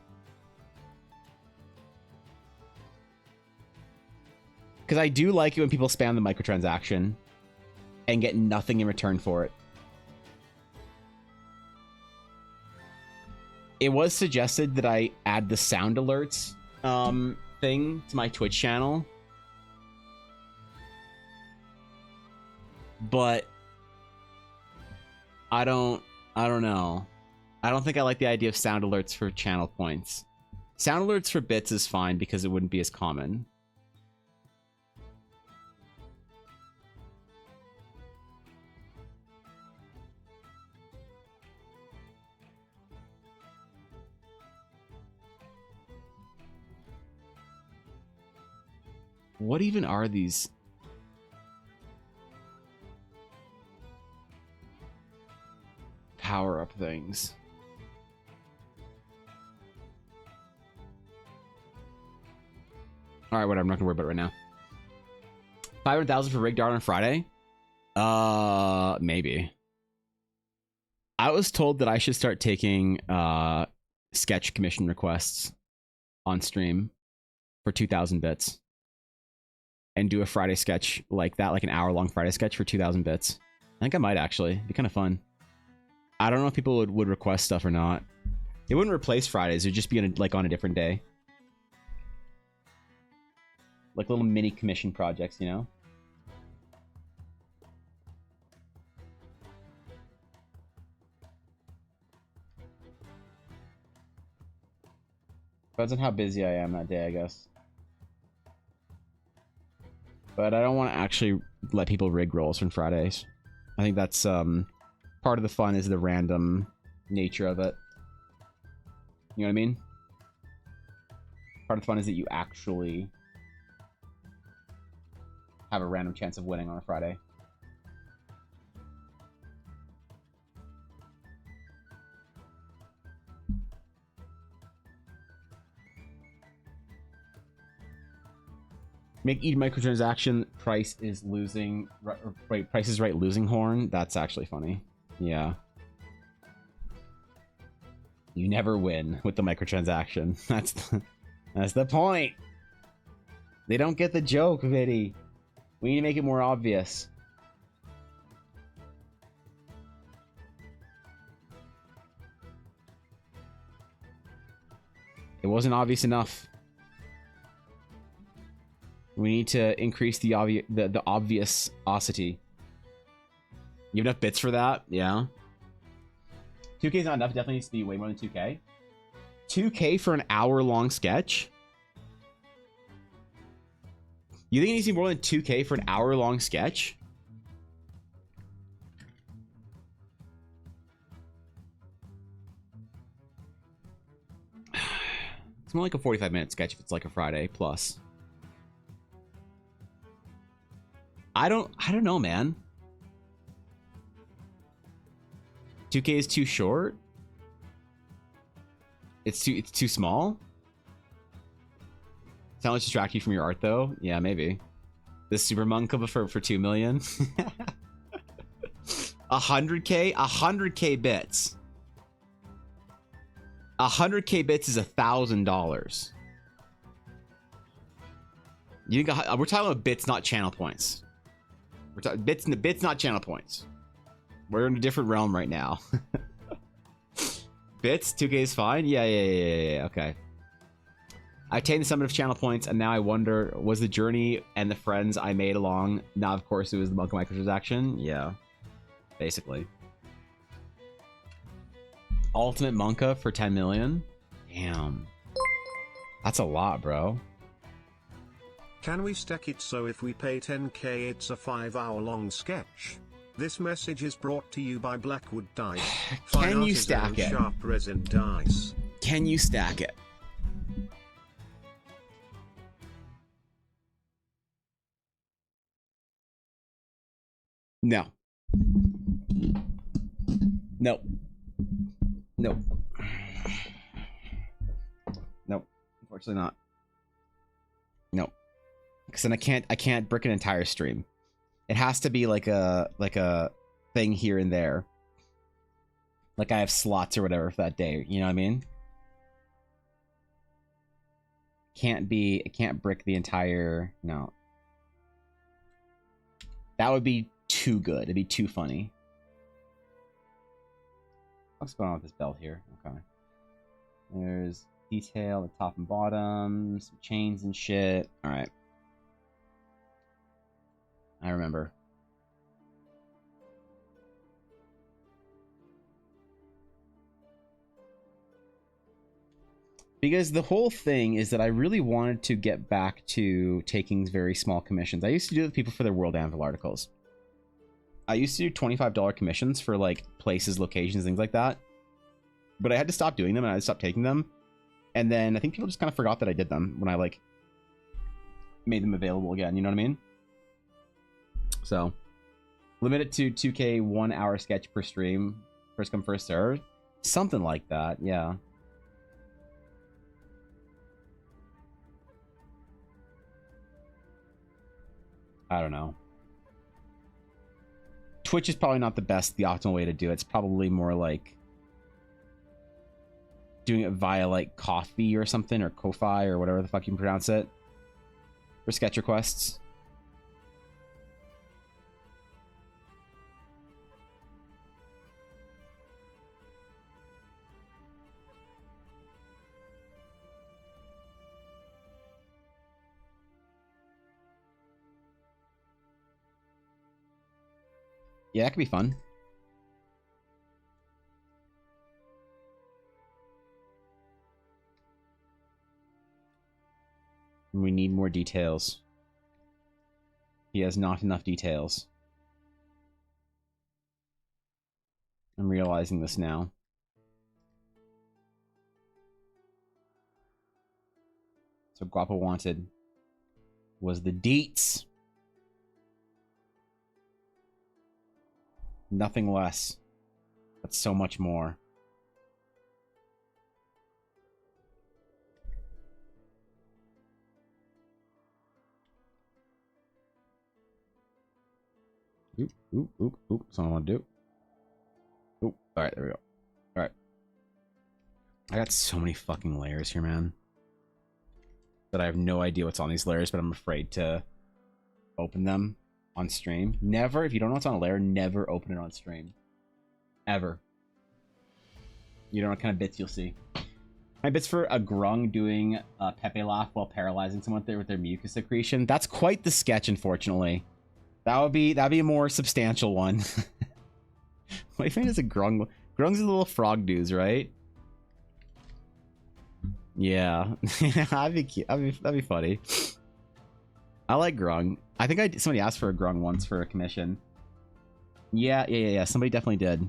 Because I do like it when people spam the microtransaction and get nothing in return for it. It was suggested that I add the sound alerts thing to my Twitch channel. But I don't know. I don't think I like the idea of sound alerts for channel points. Sound alerts for bits is fine because it wouldn't be as common. What even are these? Power-up things. Alright, whatever. I'm not gonna worry about it right now. 500,000 for Rig Dart on Friday? Maybe. I was told that I should start taking sketch commission requests on stream for 2,000 bits. And do a Friday sketch like that, like an hour-long Friday sketch for 2,000 bits. I think I might actually. It'd be kind of fun. I don't know if people would request stuff or not. It wouldn't replace Fridays. It would just be on a different day. Like little mini commission projects, you know? Depends on how busy I am that day, I guess. But I don't want to actually let people rig rolls on Fridays. I think that's part of the fun is the random nature of it. You know what I mean? Part of the fun is that you actually have a random chance of winning on a Friday. Make each microtransaction price is losing. Right, Price is Right losing horn. That's actually funny. Yeah. You never win with the microtransaction. That's the point. They don't get the joke, Viddy. We need to make it more obvious. It wasn't obvious enough. We need to increase the obviousity. You have enough bits for that? Yeah. 2K is not enough. It definitely needs to be way more than 2K. 2K for an hour-long sketch? You think it needs to be more than 2K for an hour-long sketch? It's more like a 45-minute sketch if it's like a Friday plus. I don't know, man. 2K is too short. It's too small. Sound like distract you from your art though? Yeah, maybe. This Super Monk for 2 million. 100K bits. 100K bits is $1,000. You think we're talking about bits, not channel points? We're talking bits, not channel points. We're in a different realm right now. Bits, 2K is fine. Yeah. Okay. I attained the summit of channel points, and now I wonder, was the journey and the friends I made along? Now, of course, it was the Monka microtransaction. Yeah, basically. Ultimate Monka for 10 million. Damn, that's a lot, bro. Can we stack it so if we pay 10k it's a 5-hour-long sketch? This message is brought to you by Blackwood Dice. Can you stack it? Sharp resin dice. Can you stack it? No. Nope. Nope. Nope. Unfortunately not. Nope. Because then I can't brick an entire stream. It has to be like a thing here and there. Like I have slots or whatever for that day. You know what I mean? It can't brick the entire. No. That would be too good. It'd be too funny. What's going on with this belt here? Okay. There's detail at top and bottom, some chains and shit. All right. I remember. Because the whole thing is that I really wanted to get back to taking very small commissions. I used to do it with people for their World Anvil articles. I used to do $25 commissions for like places, locations, things like that. But I had to stop doing them and I stopped taking them. And then I think people just kind of forgot that I did them when I like made them available again. You know what I mean? So limit it to 2K 1 hour sketch per stream. First come, first served. Something like that. Yeah. I don't know. Twitch is probably not the optimal way to do it. It's probably more like doing it via like Ko-fi or something, or Ko-fi or whatever the fuck you can pronounce it, for sketch requests. Yeah, that could be fun. We need more details. He has not enough details. I'm realizing this now. So Guapo wanted was the deets. Nothing less, but so much more. Oop, oop, oop, oop. That's what I want to do. Oop. Alright, there we go. Alright. I got so many fucking layers here, man. That I have no idea what's on these layers, but I'm afraid to open them on stream. Never, if you don't know what's on a layer, never open it on stream. Ever. You don't know what kind of bits you'll see. My bits for a grung doing a Pepe laugh while paralyzing someone there with their mucus secretion. That's quite the sketch, unfortunately. That'd be a more substantial one. My fan is a grung. Grung's a little frog dudes, right? Yeah. that'd be cute. That'd be funny. I like grung. I think somebody asked for a grung once for a commission. Yeah. Somebody definitely did.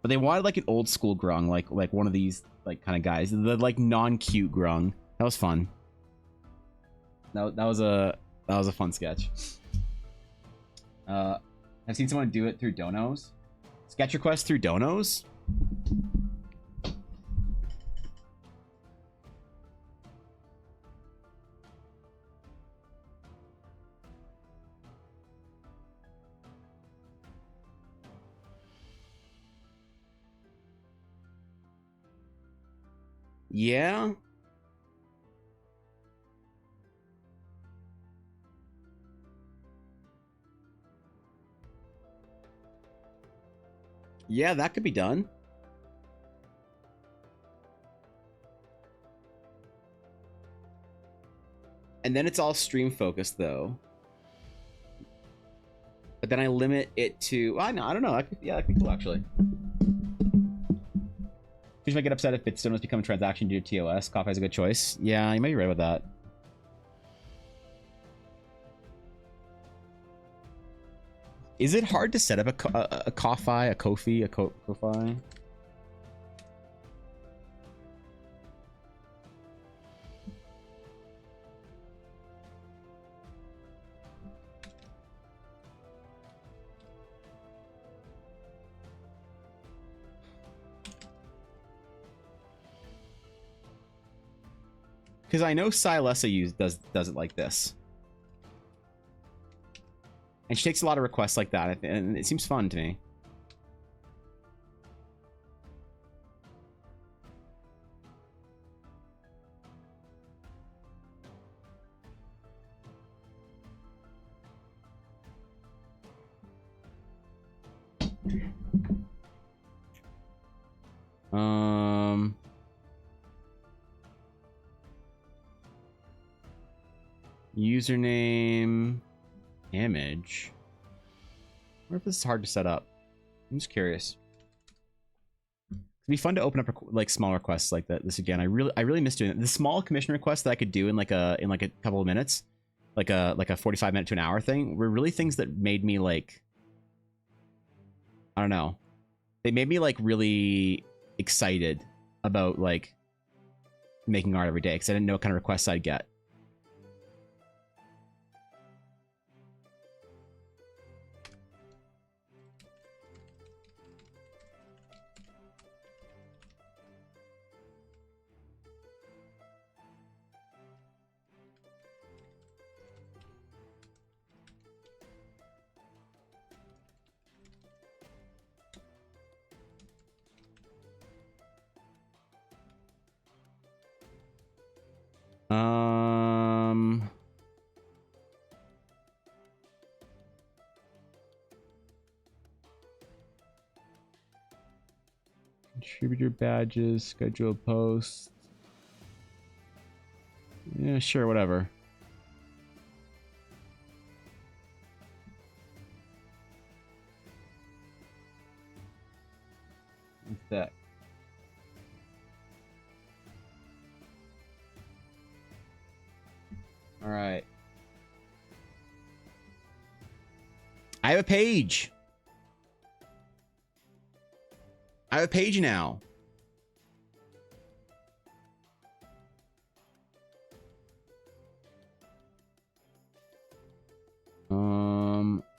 But they wanted like an old school grung, like one of these like kind of guys, the like non-cute grung. That was fun. That was a fun sketch. I've seen someone do it through donos. Sketch request through donos. Yeah. Yeah, that could be done. And then it's all stream focused though. But then I limit it to, I don't know. Yeah, that could be cool actually. Please might get upset if it still must become a transaction due to TOS. Coffee is a good choice. Yeah, you might be right about that. Is it hard to set up a Ko-Fi, a Ko-Fi, a Ko-Fi? Because I know Silessa does it like this. And she takes a lot of requests like that, and it seems fun to me. Username, image. I wonder if this is hard to set up. I'm just curious. It'd be fun to open up like small requests like that. This again, I really miss doing it. The small commission requests that I could do in like a couple of minutes, like a 45-minute to an hour thing, were really things that made me like, I don't know. They made me like really excited about like making art every day because I didn't know what kind of requests I'd get. Contributor badges, schedule posts. Yeah, sure, whatever. What's that? All right. I have a page. I have a page now.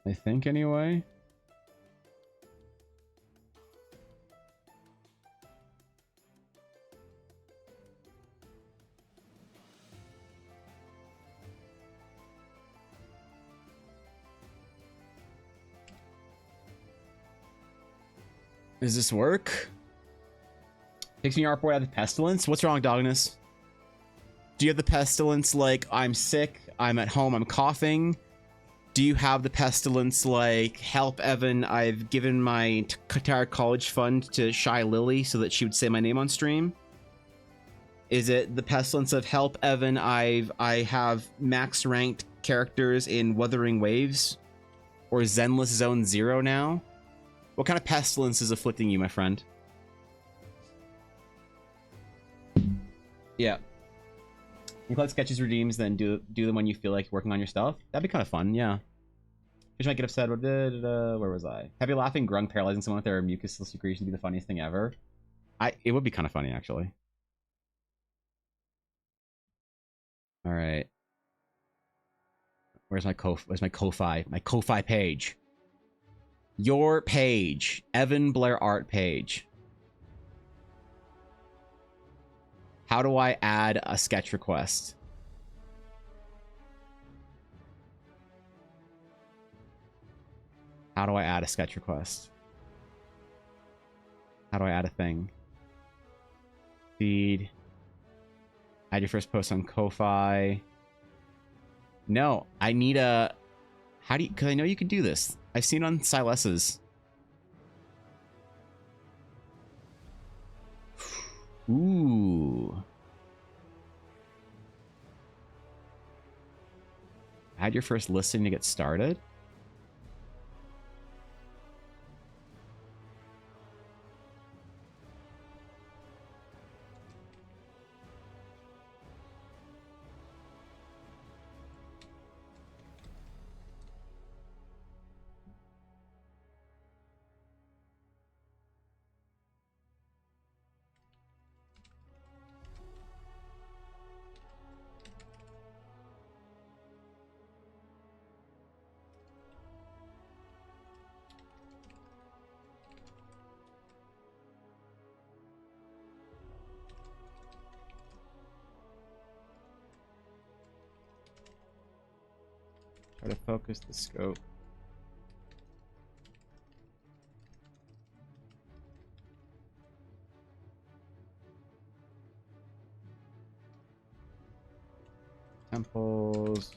I think anyway. Does this work? Takes me artboard out of the pestilence. What's wrong, Dognus? Do you have the pestilence like I'm sick, I'm at home, I'm coughing? Do you have the pestilence like help Evan, I've given my entire college fund to Shy Lily so that she would say my name on stream? Is it the pestilence of help Evan, I have max ranked characters in Wuthering Waves or Zenless Zone 0 now? What kind of pestilence is afflicting you, my friend? Yeah. You collect sketches, redeems, then do them when you feel like working on your stuff. That'd be kind of fun, yeah. You might get upset. Where was I? Heavy laughing, grung, paralyzing someone with their mucus secretion would be the funniest thing ever. It would be kind of funny, actually. All right. Where's my Ko-Fi? My Ko-Fi page. Your page. Evan Blair art page. How do I add a sketch request? How do I add a sketch request? How do I add a thing? Feed. Add your first post on Ko-Fi. No, I need a... How do you... Because I know you can do this. I've seen it on Silessa's. Ooh. Add your first listing to get started. Try to focus the scope. Temples.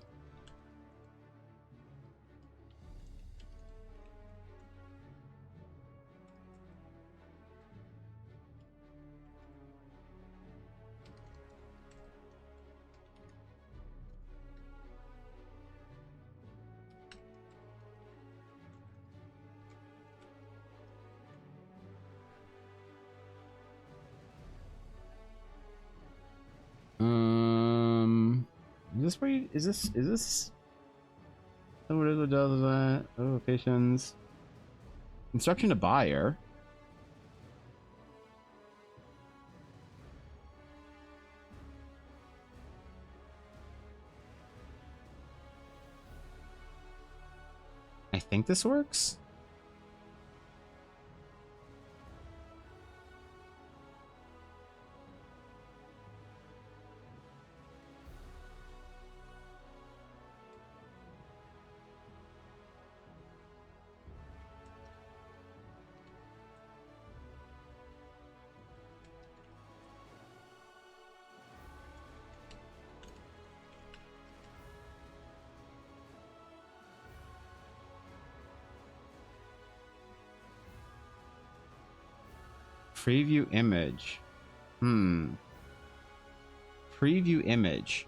Is this where you, is this what is it does that? Oh, locations. Instruction to buyer. I think this works. Preview image. Preview image.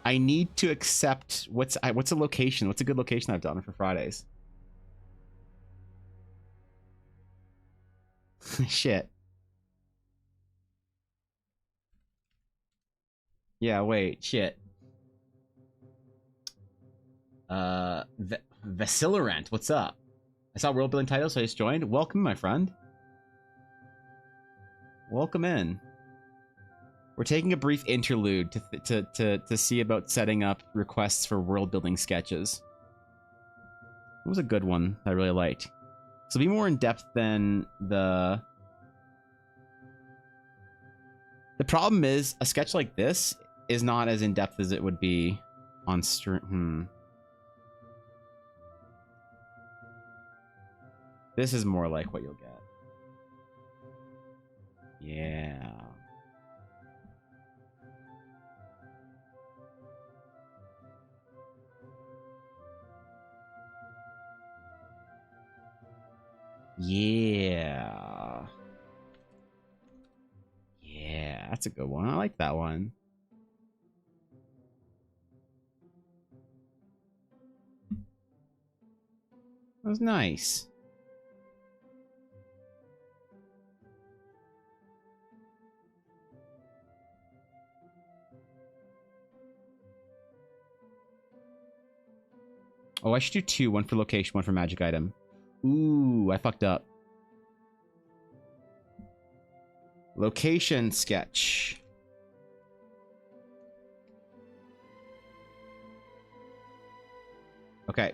I need to accept what's a location? What's a good location I've done for Fridays? Shit. Yeah, wait, shit. Vasilorant, what's up? I saw Worldbuilding title, so I just joined. Welcome, my friend. Welcome in. We're taking a brief interlude to see about setting up requests for world-building sketches. It was a good one I really liked. So be more in depth than the... The problem is, a sketch like this is not as in depth as it would be on stream. This is more like what you'll get. Yeah. Yeah. Yeah, that's a good one. I like that one. That was nice. Oh, I should do two. One for location, one for magic item. Ooh, I fucked up. Location sketch. Okay.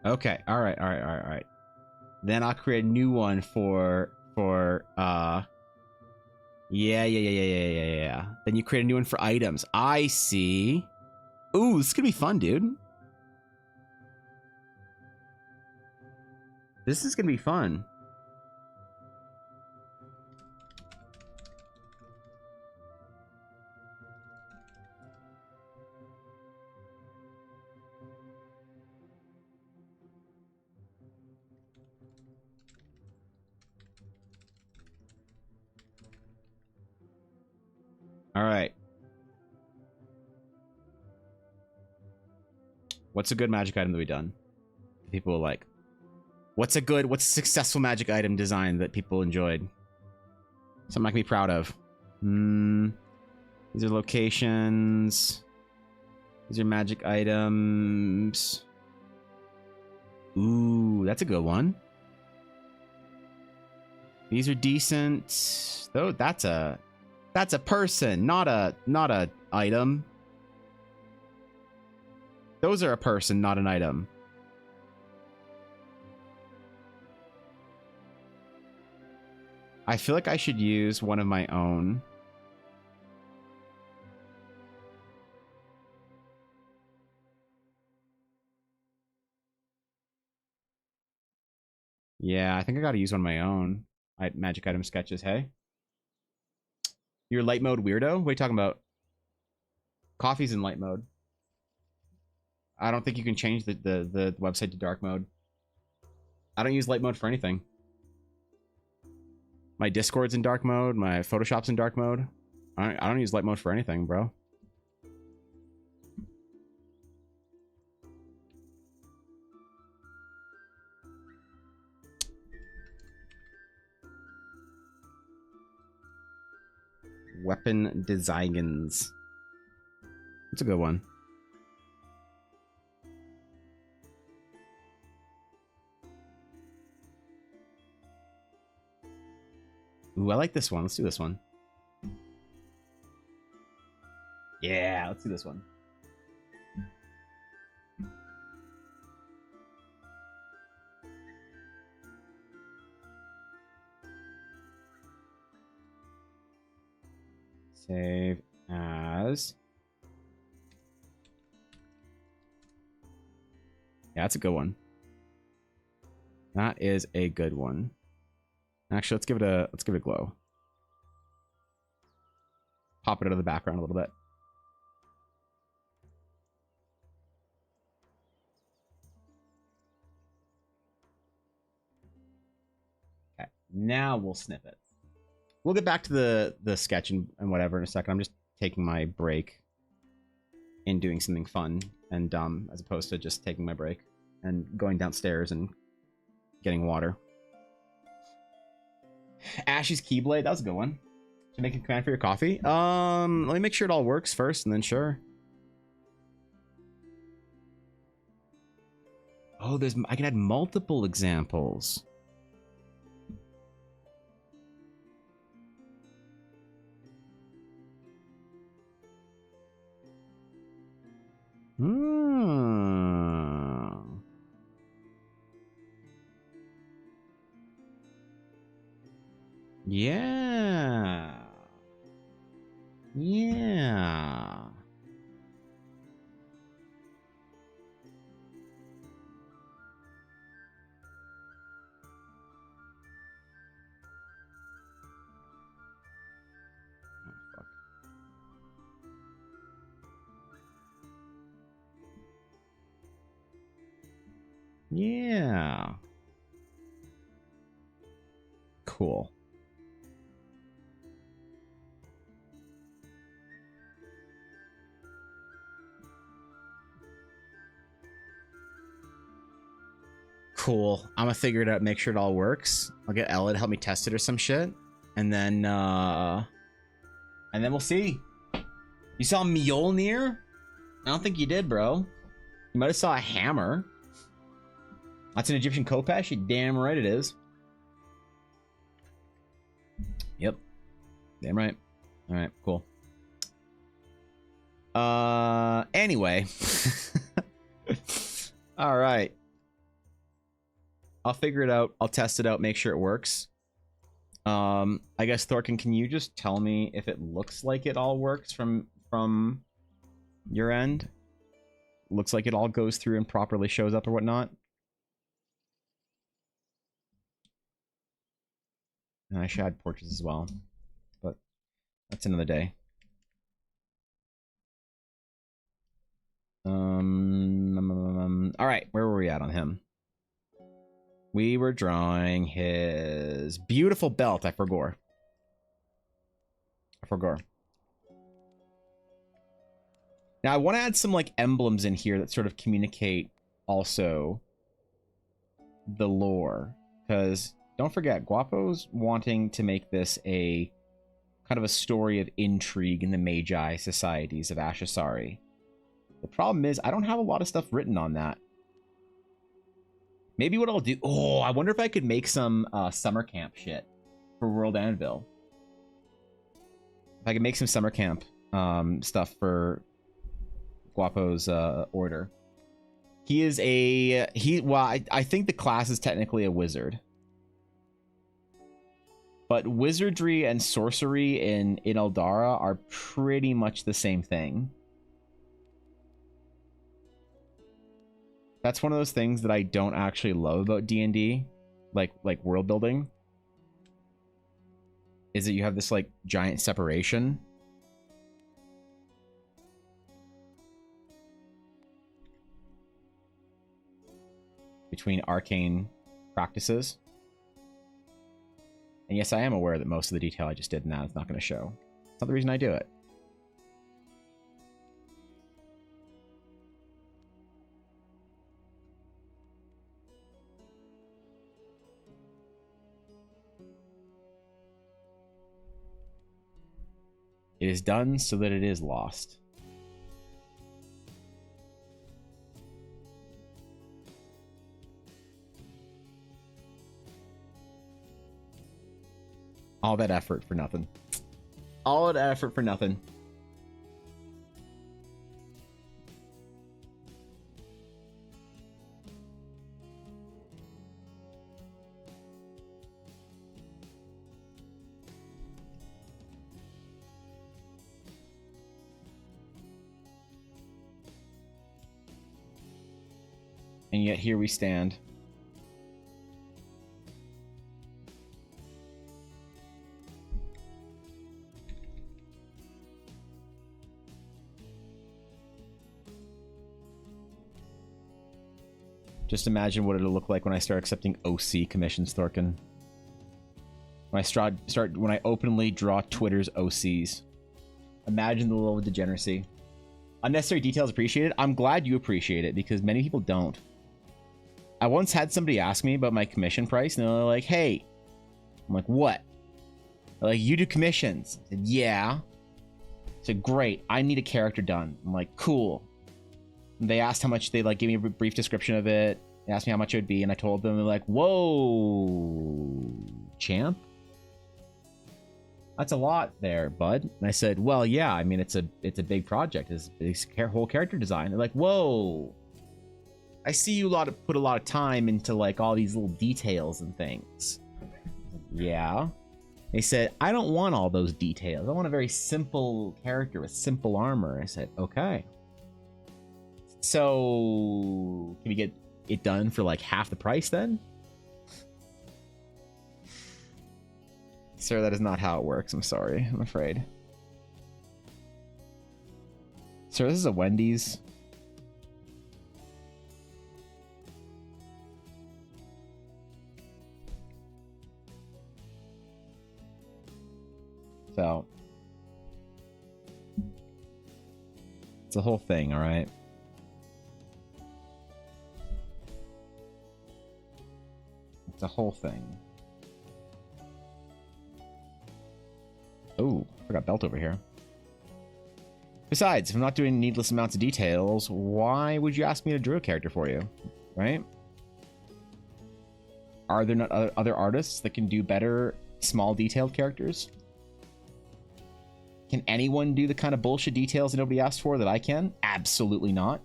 Okay. All right. Then I'll create a new one for Yeah. Then you create a new one for items. I see. Ooh, this is gonna be fun, dude. This is gonna be fun. All right. What's a good magic item that we've done? People will like. What's a successful magic item design that people enjoyed? Something I can be proud of. These are locations. These are magic items. Ooh, that's a good one. These are decent. Though that's a person, not a item. Those are a person, not an item. I feel like I should use one of my own. Yeah, I think I gotta use one of my own. Magic item sketches, hey? You're light mode weirdo? What are you talking about? Coffee's in light mode. I don't think you can change the website to dark mode. I don't use light mode for anything. My Discord's in dark mode. My Photoshop's in dark mode. I don't use light mode for anything, bro. Weapon designs. That's a good one. Ooh, I like this one. Let's do this one. Yeah, let's do this one. Save as. Yeah, that's a good one. That is a good one. Actually, let's give it a glow. Pop it out of the background a little bit. Okay, now we'll snip it. We'll get back to the sketch and whatever in a second. I'm just taking my break in doing something fun and dumb as opposed to just taking my break and going downstairs and getting water. Ashy's Keyblade, that was a good one. To make a command for your coffee. Let me make sure it all works first and then sure. Oh, I can add multiple examples. Yeah. Yeah. Oh, fuck. Yeah. Cool. Cool. I'm gonna figure it out, make sure it all works. I'll get Ella to help me test it or some shit. And then we'll see. You saw Mjolnir? I don't think you did, bro. You might have saw a hammer. That's an Egyptian Khopesh? You damn right it is. Yep. Damn right. Alright, cool. Anyway. Alright. I'll figure it out. I'll test it out, make sure it works. I guess Thorkin, can you just tell me if it looks like it all works from your end? Looks like it all goes through and properly shows up or whatnot? And I should add portraits as well, but that's another day. All right, where were we at on him? We were drawing his beautiful belt. I forgot. Now I want to add some like emblems in here that sort of communicate also the lore, because don't forget, Guapo's wanting to make this a kind of a story of intrigue in the Magi societies of Ashasari. The problem is I don't have a lot of stuff written on that. Maybe what I'll do... Oh, I wonder if I could make some summer camp shit for World Anvil. If I could make some summer camp stuff for Guapo's order. He is a... Well, I think the class is technically a wizard. But wizardry and sorcery in Eldara are pretty much the same thing. That's one of those things that I don't actually love about D&D, like world building, is that you have this like giant separation. Between arcane practices. And yes, I am aware that most of the detail I just did in that is not going to show. That's not the reason I do it. It is done so that it is lost. All that effort for nothing. All that effort for nothing. And yet here we stand. Just imagine what it'll look like when I start accepting OC commissions, Thorkin. When I openly draw Twitter's OCs. Imagine the level of degeneracy. Unnecessary details appreciated. I'm glad you appreciate it because many people don't. I once had somebody ask me about my commission price, and they're like, hey. I'm like, what? They're like, you do commissions. I said, yeah. I said, great. I need a character done. I'm like, cool. And they asked how much, they like gave me a brief description of it. They asked me how much it would be, and I told them, they're like, whoa, champ? That's a lot there, bud. And I said, well, yeah, I mean, it's a big project. It's a whole character design. They're like, whoa. I see you put a lot of time into like all these little details and things. Yeah. They said, I don't want all those details. I want a very simple character with simple armor. I said, okay. So can we get it done for like half the price then? Sir, that is not how it works. I'm sorry. I'm afraid. Sir, this is a Wendy's. So it's a whole thing, all right? It's a whole thing. Oh, I got belt over here. Besides, if I'm not doing needless amounts of details, why would you ask me to draw a character for you? Right? Are there not other artists that can do better small detailed characters? Can anyone do the kind of bullshit details that nobody asked for that I can? Absolutely not.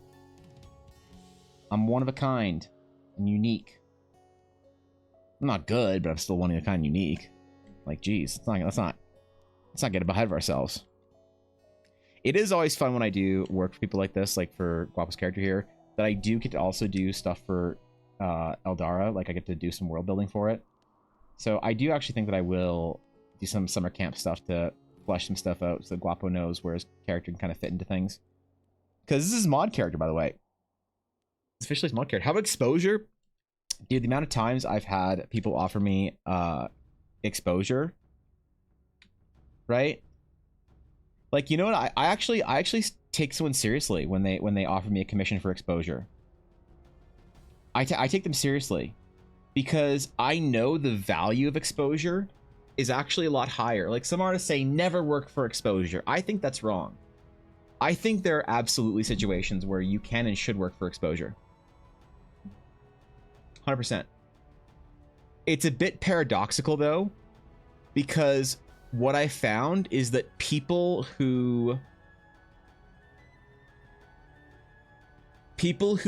I'm one of a kind and unique. I'm not good, but I'm still one of a kind and unique. Like, geez, let's not get ahead of ourselves. It is always fun when I do work for people like this, like for Guapo's character here, that I do get to also do stuff for Eldara. Like I get to do some world building for it. So I do actually think that I will do some summer camp stuff to flesh some stuff out so Guapo knows where his character can kind of fit into things. Because this is mod character, by the way. It's officially his mod character. How about exposure? Dude, the amount of times I've had people offer me exposure, right? Like, you know what? I actually take someone seriously when they offer me a commission for exposure. I take them seriously because I know the value of exposure is actually a lot higher. Like some artists say, never work for exposure. I think that's wrong. I think there are absolutely situations where you can and should work for exposure. 100%. It's a bit paradoxical though, because what I found is that people who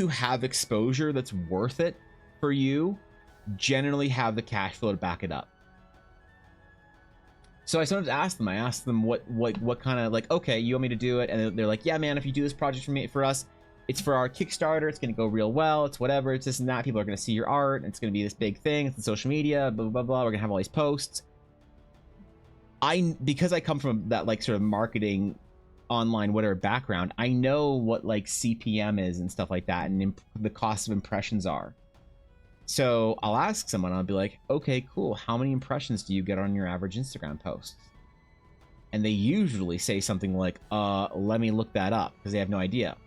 have exposure that's worth it for you generally have the cash flow to back it up. So I sometimes ask them, what kind of, like, okay, you want me to do it? And they're like, yeah, man, if you do this project for us, it's for our Kickstarter, it's going to go real well, it's whatever, it's this and that, people are going to see your art, it's going to be this big thing, it's on social media, blah, blah, blah, blah, we're going to have all these posts. Because I come from that, like, sort of marketing, online, whatever background, I know what, like, CPM is and stuff like that, and the cost of impressions are. So I'll ask someone, I'll be like, okay, cool, how many impressions do you get on your average Instagram posts? And they usually say something like, let me look that up, because they have no idea.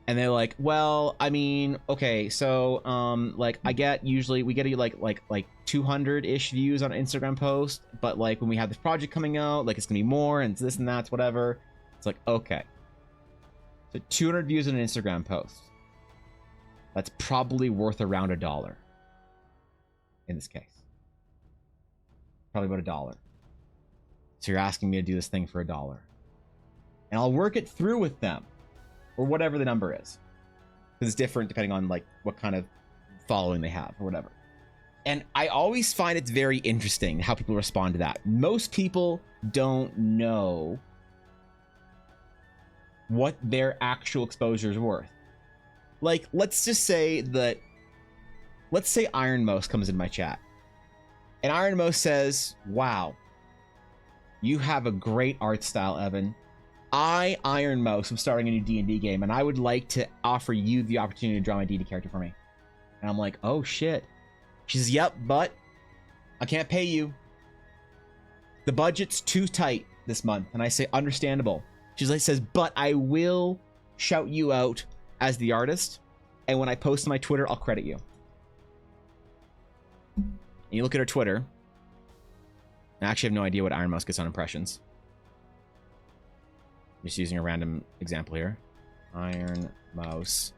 And they're like, well, I mean, okay, so like we get like 200-ish views on an Instagram post, but like when we have this project coming out, like it's gonna be more, and it's this and that's whatever. It's like, okay, so 200 views on an Instagram post, that's probably worth around $1 in this case. Probably about $1. So you're asking me to do this thing for $1, and I'll work it through with them, or whatever the number is, because it's different depending on like what kind of following they have or whatever. And I always find it's very interesting how people respond to that. Most people don't know what their actual exposure is worth. Like, let's say Ironmost comes in my chat, and Ironmost says, wow, you have a great art style, Evan. Ironmost, am starting a new D&D game, and I would like to offer you the opportunity to draw my D&D character for me. And I'm like, oh shit. She says, yep, but I can't pay you. The budget's too tight this month. And I say, understandable. She says, but I will shout you out as the artist, and when I post on my Twitter, I'll credit you. And you look at her Twitter. I actually have no idea what Ironmost gets on impressions. Just using a random example here. Ironmost.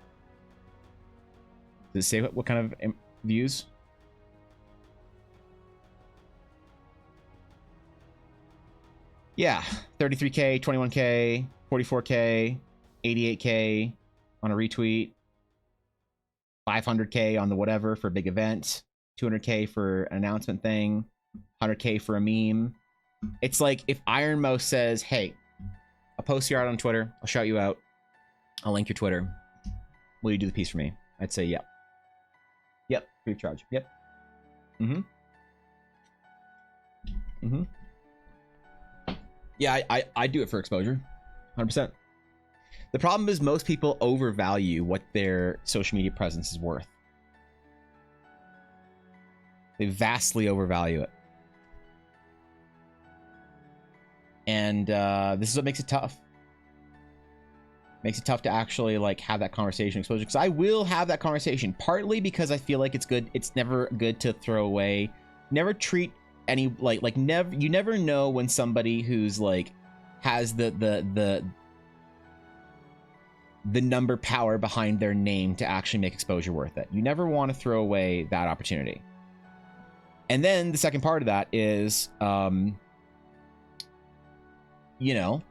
Does it say what kind of views? Yeah, 33K, 21K, 44K, 88K on a retweet, 500K on the whatever for a big event, 200K for an announcement thing, 100K for a meme. It's like if Ironmost says, hey, I'll post your art on Twitter, I'll shout you out, I'll link your Twitter, will you do the piece for me? I'd say yep. Yep, free of charge. Yep. Yeah, I do it for exposure, 100%. The problem is most people overvalue what their social media presence is worth. They vastly overvalue it. And this is what makes it tough. Makes it tough to actually like have that conversation exposure, because I will have that conversation, partly because I feel like it's good. It's never good to throw away. Never treat any never. You never know when somebody who's like has the number power behind their name to actually make exposure worth it. You never want to throw away that opportunity. And then the second part of that is, you know,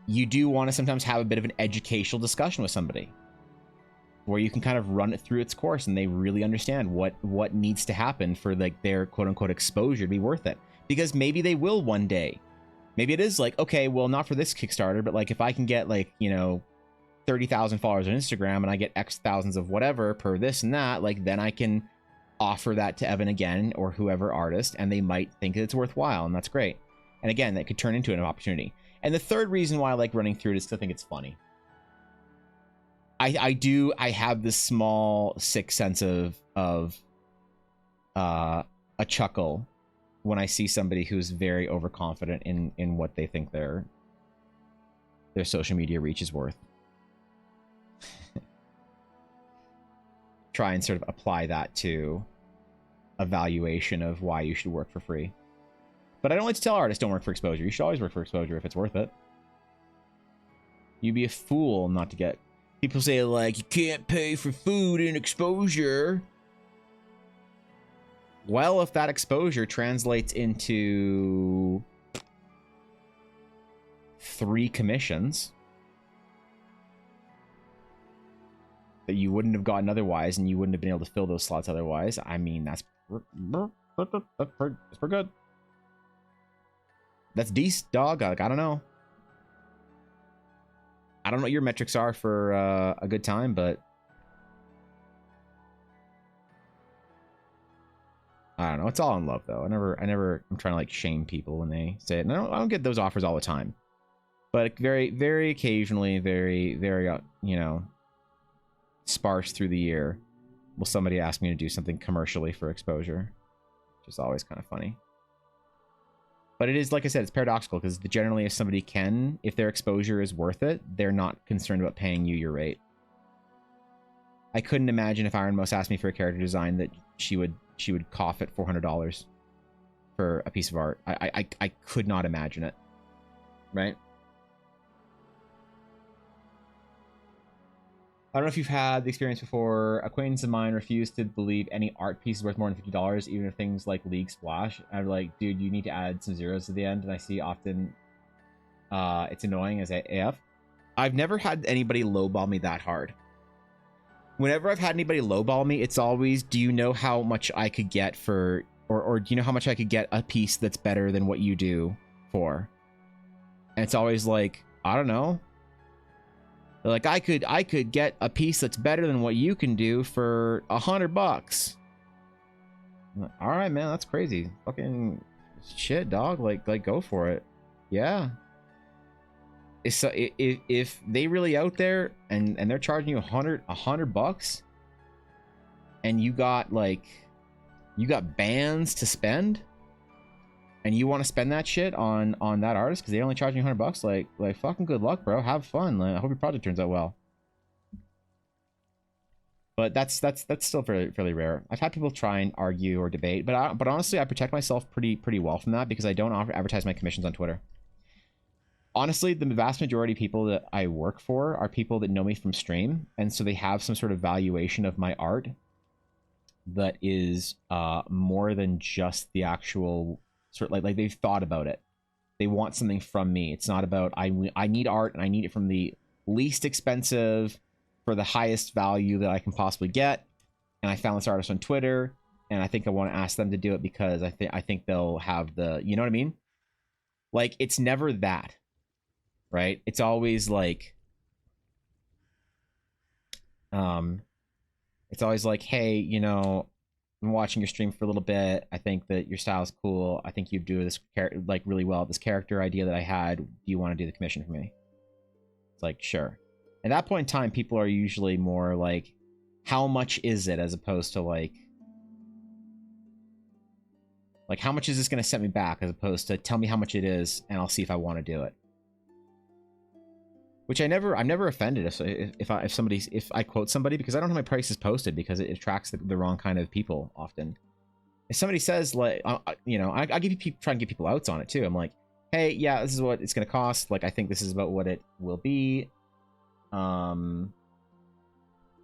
you do want to sometimes have a bit of an educational discussion with somebody. where you can kind of run it through its course and they really understand what needs to happen for like their quote unquote exposure to be worth it. Because maybe they will one day. Maybe it is like, okay, well, not for this Kickstarter, but like if I can get like, you know, 30,000 followers on Instagram and I get X thousands of whatever per this and that, like then I can offer that to Evan again or whoever artist, and they might think it's worthwhile, and that's great. And again, that could turn into an opportunity. And the third reason why I like running through it is because I think it's funny. I have this small sick sense of a chuckle when I see somebody who's very overconfident in what they think their social media reach is worth. Try and sort of apply that to a valuation of why you should work for free. But I don't like to tell artists don't work for exposure. You should always work for exposure if it's worth it. You'd be a fool not to get... People say, like, you can't pay for food and exposure. Well, if that exposure translates into 3 commissions that you wouldn't have gotten otherwise, and you wouldn't have been able to fill those slots otherwise, I mean, that's pretty good. That's decent, dog. Like, I don't know. I don't know what your metrics are for a good time, but I don't know. It's all in love, though. I'm trying to like shame people when they say it. And I don't get those offers all the time, but very, very occasionally, very, very, you know, sparse through the year, will somebody ask me to do something commercially for exposure, which is always kind of funny. But it is, like I said, it's paradoxical because generally if somebody can, if their exposure is worth it, they're not concerned about paying you your rate. I couldn't imagine if Ironmost asked me for a character design that she would cough at $400 for a piece of art. I could not imagine it. Right? I don't know if you've had the experience before. Acquaintance of mine refused to believe any art piece is worth more than $50, even if things like League Splash. I'm like, dude, you need to add some zeros to the end. And I see often it's annoying as AF. I've never had anybody lowball me that hard. Whenever I've had anybody lowball me, it's always, do you know how much I could get for, or do you know how much I could get a piece that's better than what you do for? And it's always like, I don't know. They're like, I could get a piece that's better than what you can do for $100. Like, all right, man, that's crazy. Fucking shit, dog. Like go for it. Yeah. If they really out there and they're charging you $100, and you got bands to spend, and you want to spend that shit on that artist because they're only charging you $100, like fucking good luck, bro. Have fun. Like, I hope your project turns out well. But that's still fairly rare. I've had people try and argue or debate, but honestly, I protect myself pretty well from that because I don't advertise my commissions on Twitter. Honestly, the vast majority of people that I work for are people that know me from stream, and so they have some sort of valuation of my art that is more than just the actual sort of like they've thought about it. They want something from me. It's not about I need art and I need it from the least expensive for the highest value that I can possibly get. And I found this artist on Twitter, and I think I want to ask them to do it because I think they'll have the, you know what I mean? Like, it's never that, right? It's always like, hey, you know, I'm watching your stream for a little bit. I think that your style is cool. I think you do this like really well. This character idea that I had, do you want to do the commission for me? It's like, sure. At that point in time, people are usually more like, how much is it, as opposed to like how much is this going to set me back, as opposed to tell me how much it is and I'll see if I want to do it. Which I'm never offended if I quote somebody, because I don't have my prices posted because it attracts the wrong kind of people often. If somebody says, like, you know, I try and give people outs on it too. I'm like, hey, yeah, this is what it's going to cost. Like, I think this is about what it will be. You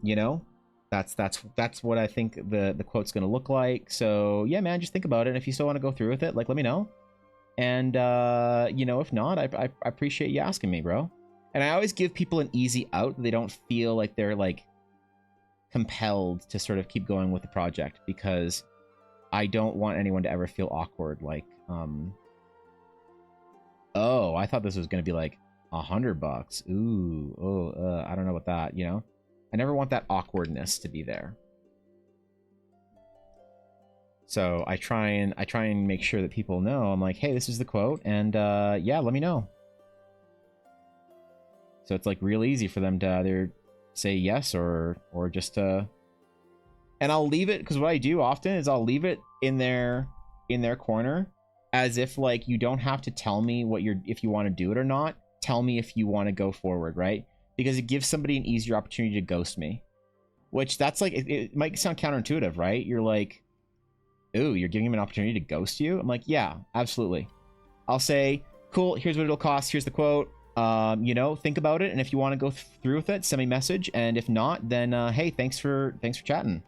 know, that's what I think the quote's going to look like. So yeah, man, just think about it. And if you still want to go through with it, like, let me know. And you know, if not, I appreciate you asking me, bro. And I always give people an easy out. They don't feel like they're like compelled to sort of keep going with the project because I don't want anyone to ever feel awkward. Like, oh, I thought this was going to be like $100. Ooh, oh, I don't know about that, you know? I never want that awkwardness to be there. So I try and make sure that people know. I'm like, hey, this is the quote, and yeah, let me know. So it's like real easy for them to either say yes or just and I'll leave it, because what I do often is I'll leave it in their corner as if like you don't have to tell me what if you want to do it or not. Tell me if you want to go forward, right? Because it gives somebody an easier opportunity to ghost me. Which that's like it might sound counterintuitive, right? You're like, ooh, you're giving him an opportunity to ghost you? I'm like, yeah, absolutely. I'll say, cool, here's what it'll cost, here's the quote. You know, think about it, and if you want to go through with it, send me a message, and if not, then hey, thanks for chatting.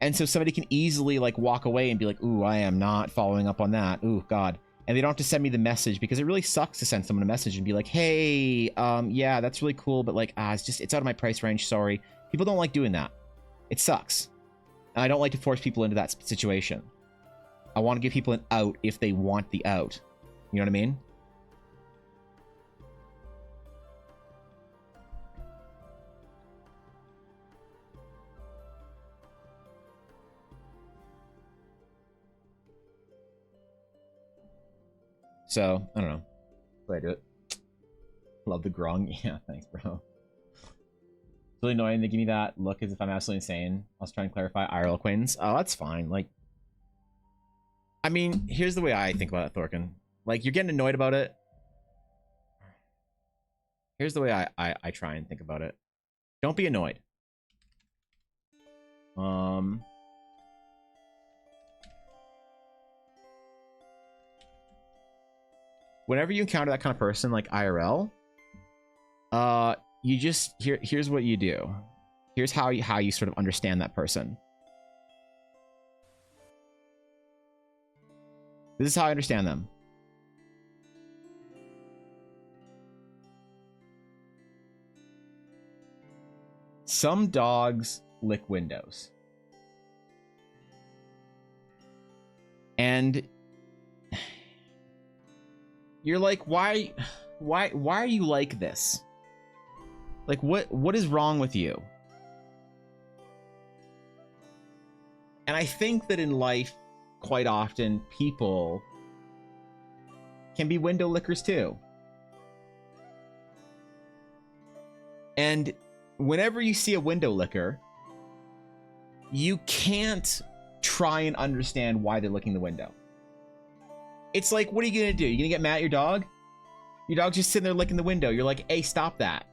And so somebody can easily like walk away and be like, ooh, I am not following up on that. Ooh, God. And they don't have to send me the message, because it really sucks to send someone a message and be like, hey, yeah, that's really cool, but like, it's out of my price range, sorry. People don't like doing that. It sucks. And I don't like to force people into that situation. I want to give people an out if they want the out. You know what I mean? So, I don't know. Play do it. Love the grung. Yeah, thanks, bro. It's really annoying they give me that look as if I'm absolutely insane. I was trying to clarify IRL acquaintance. Oh, that's fine. Like, I mean, here's the way I think about it, Thorkin. Like, you're getting annoyed about it. Here's the way I try and think about it. Don't be annoyed. Whenever you encounter that kind of person, like IRL, you just here's what you do. Here's how you sort of understand that person. This is how I understand them. Some dogs lick windows. And you're like, why are you like this? Like, what is wrong with you? And I think that in life, quite often, people can be window lickers too. And whenever you see a window licker, you can't try and understand why they're licking the window. It's like, what are you gonna do? You gonna get mad at your dog? Your dog's just sitting there licking the window. You're like, hey, stop that.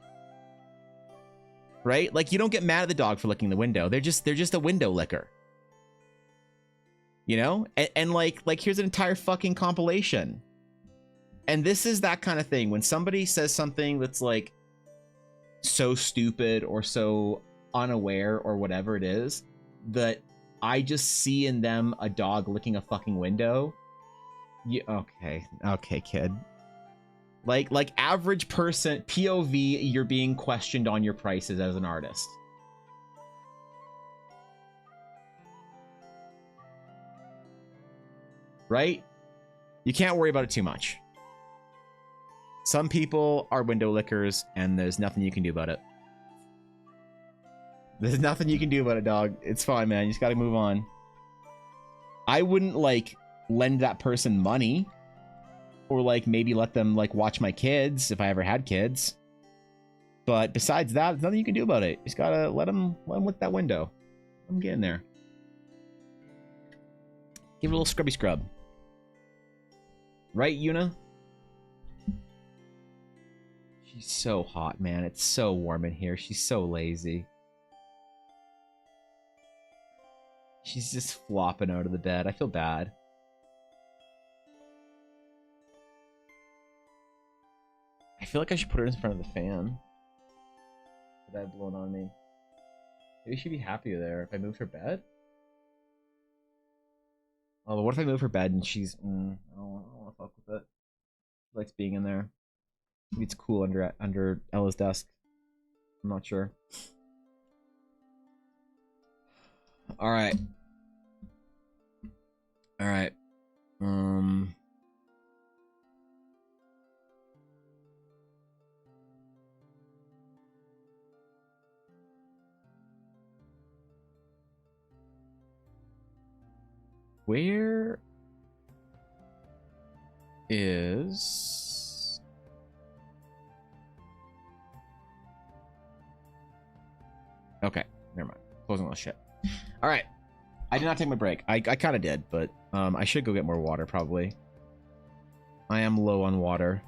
Right? Like, you don't get mad at the dog for licking the window. They're just a window licker. You know? And like here's an entire fucking compilation. And this is that kind of thing. When somebody says something that's like so stupid or so unaware or whatever it is, that I just see in them a dog licking a fucking window. Okay, kid. Like average person, POV, you're being questioned on your prices as an artist. Right? You can't worry about it too much. Some people are window lickers, and there's nothing you can do about it. There's nothing you can do about it, dog. It's fine, man. You just gotta move on. I wouldn't, like, lend that person money. Or, like, maybe let them, like, watch my kids if I ever had kids. But besides that, there's nothing you can do about it. You just gotta let them lick that window. I'm getting there. Give it a little scrubby scrub. Right, Yuna? She's so hot, man. It's so warm in here. She's so lazy. She's just flopping out of the bed. I feel bad. I feel like I should put her in front of the fan. The bed blowing on me. Maybe she'd be happier there if I moved her bed. Oh, but what if I move her bed and she's... I don't want to fuck with it. She likes being in there. Maybe it's cool under Ella's desk. I'm not sure. All right. All right. Where is... Okay, never mind. Closing all the shit. All right. I did not take my break. I kind of did, but I should go get more water probably. I am low on water.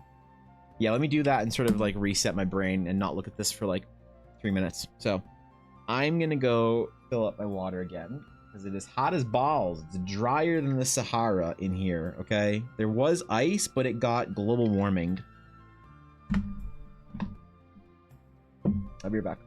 Yeah, let me do that and sort of like reset my brain and not look at this for like 3 minutes. So I'm gonna go fill up my water again because it is hot as balls. It's drier than the Sahara in here. Okay, there was ice, but it got global warming. I'll be right back.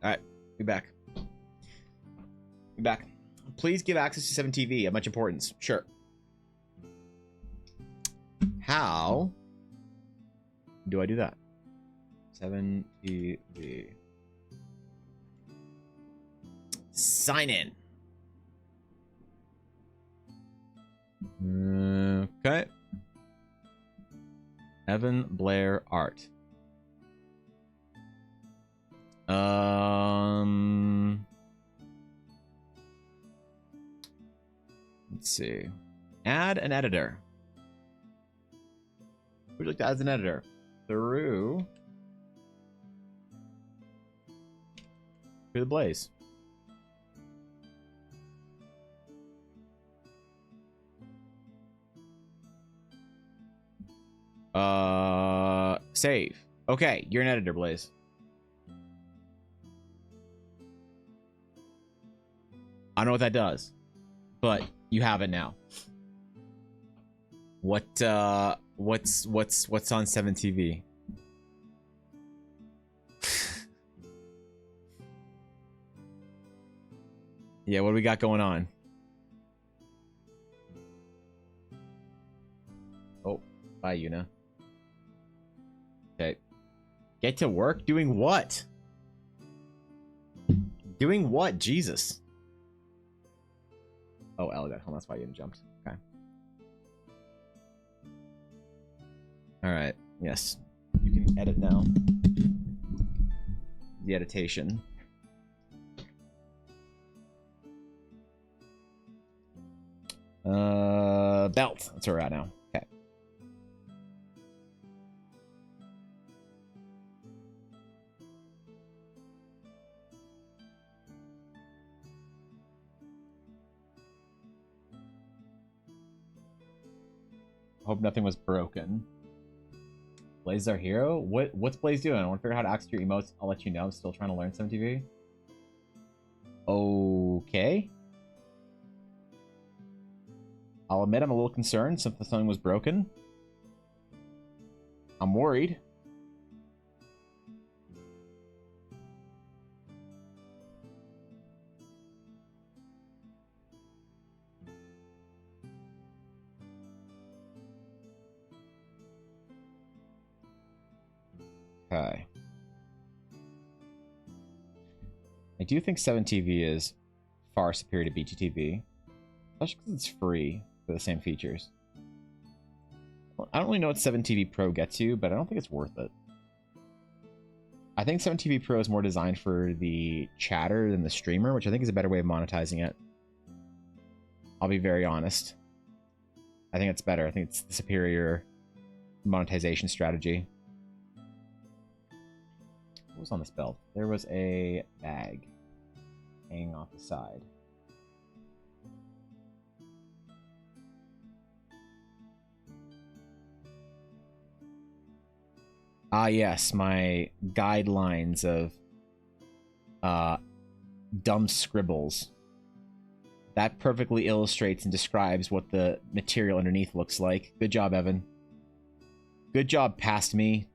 All right, be back. Be back. Please give access to 7TV of much importance. Sure. How do I do that? 7TV. Sign in. Okay. Evan Blair Art. Let's see. Add an editor. Would you like to add an editor? Through the Blaze. Save. Okay, you're an editor, Blaze. I don't know what that does, but you have it now. What's on 7TV? Yeah, what do we got going on? Oh, bye, Yuna. Okay. Get to work? Doing what? Doing what? Jesus. Oh, Elliot. That's why you jumped. Okay. Alright. Yes. You can edit now. The editation. Belt. That's where we're at now. Okay. Hope nothing was broken. Blaze is our hero? What's Blaze doing? I want to figure out how to access your emotes. I'll let you know. I'm still trying to learn 7TV. Okay. I'll admit I'm a little concerned since something was broken. I'm worried. Okay. I do think 7TV is far superior to BTTV. Especially because it's free for the same features. I don't really know what 7TV Pro gets you, but I don't think it's worth it. I think 7TV Pro is more designed for the chatter than the streamer, which I think is a better way of monetizing it. I'll be very honest. I think it's better. I think it's the superior monetization strategy. What was on this belt? There was a bag hanging off the side. Ah, yes, my guidelines of dumb scribbles. That perfectly illustrates and describes what the material underneath looks like. Good job, Evan. Good job past me.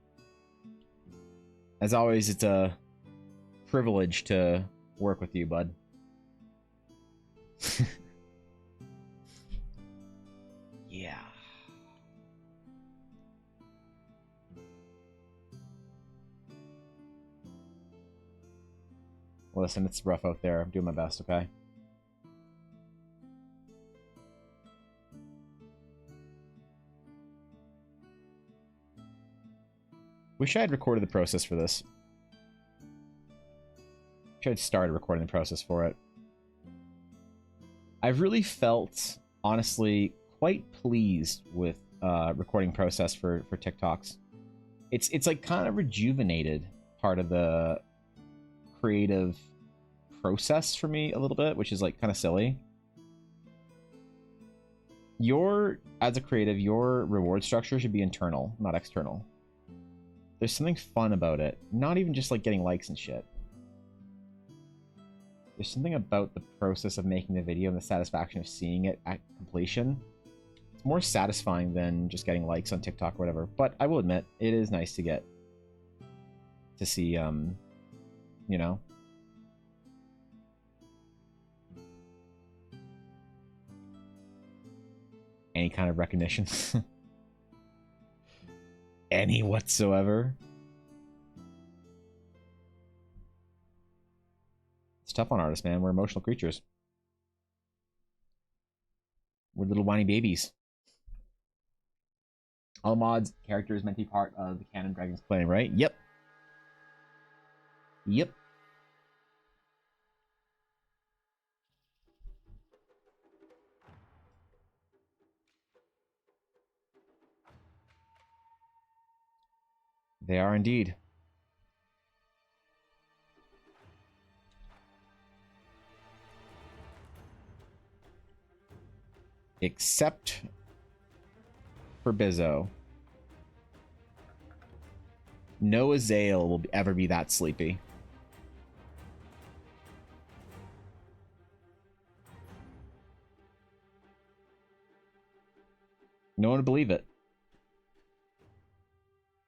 As always, it's a privilege to work with you, bud. Yeah. Listen, it's rough out there. I'm doing my best, okay? Wish I had recorded the process for this. Wish I had started recording the process for it. I've really felt, honestly, quite pleased with recording process for TikToks. It's like kind of rejuvenated part of the creative process for me a little bit, which is like kind of silly. As a creative, your reward structure should be internal, not external. There's something fun about it. Not even just like getting likes and shit. There's something about the process of making the video and the satisfaction of seeing it at completion. It's more satisfying than just getting likes on TikTok or whatever. But I will admit, it is nice to see, you know, kind of recognition. Any whatsoever. It's tough on artists, man. We're emotional creatures. We're little whiny babies. All mods characters meant to be part of the canon Dragon's Claim, right? Yep. Yep. They are indeed. Except for Bizzo. No Azael will ever be that sleepy. No one would believe it.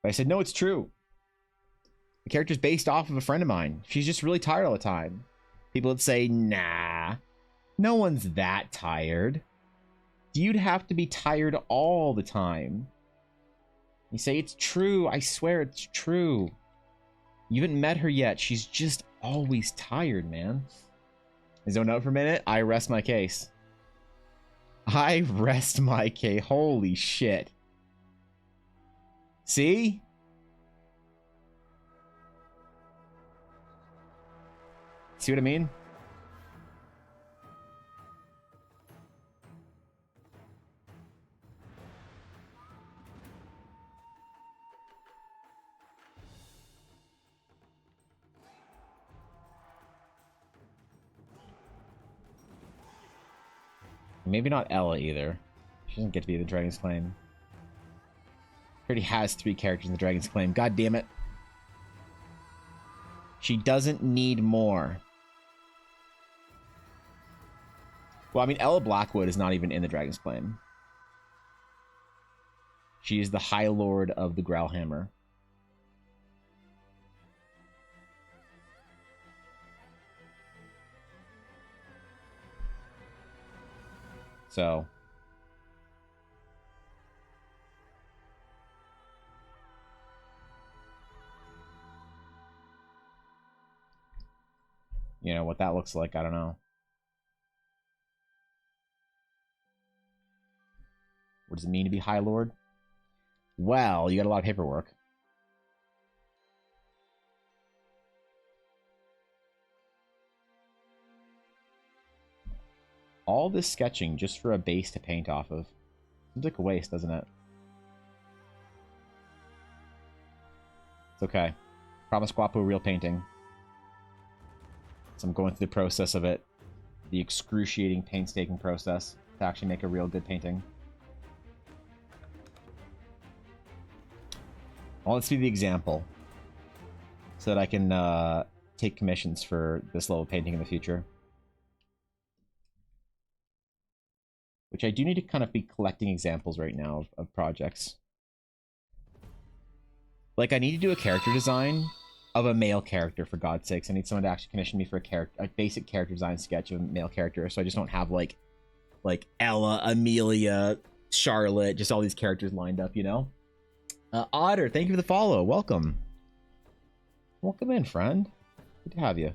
But I said, no, it's true. The character's based off of a friend of mine. She's just really tired all the time. People would say, nah, no one's that tired. You'd have to be tired all the time. You say, it's true. I swear it's true. You haven't met her yet. She's just always tired, man. I zone out for a minute. I rest my case. I rest my case. Holy shit. See? See what I mean? Maybe not Ella either. She doesn't get to be the Dragon's Claim. She already has 3 characters in the Dragon's Claim. God damn it. She doesn't need more. Well, I mean, Ella Blackwood is not even in the Dragon's Claim. She is the High Lord of the Growlhammer. So, you know, what that looks like, I don't know. What does it mean to be High Lord? Well, you got a lot of paperwork. All this sketching just for a base to paint off of. Seems like a waste, doesn't it? It's okay. Promise Guapo real painting. So I'm going through the process of it. The excruciating, painstaking process to actually make a real good painting. I want this to be the example. So that I can take commissions for this level of painting in the future. Which I do need to kind of be collecting examples right now of projects. Like, I need to do a character design of a male character, for God's sakes. I need someone to actually commission me for a basic character design sketch of a male character, so I just don't have, like Ella, Amelia, Charlotte, just all these characters lined up, you know? Otter, thank you for the follow. Welcome. Welcome in, friend. Good to have you.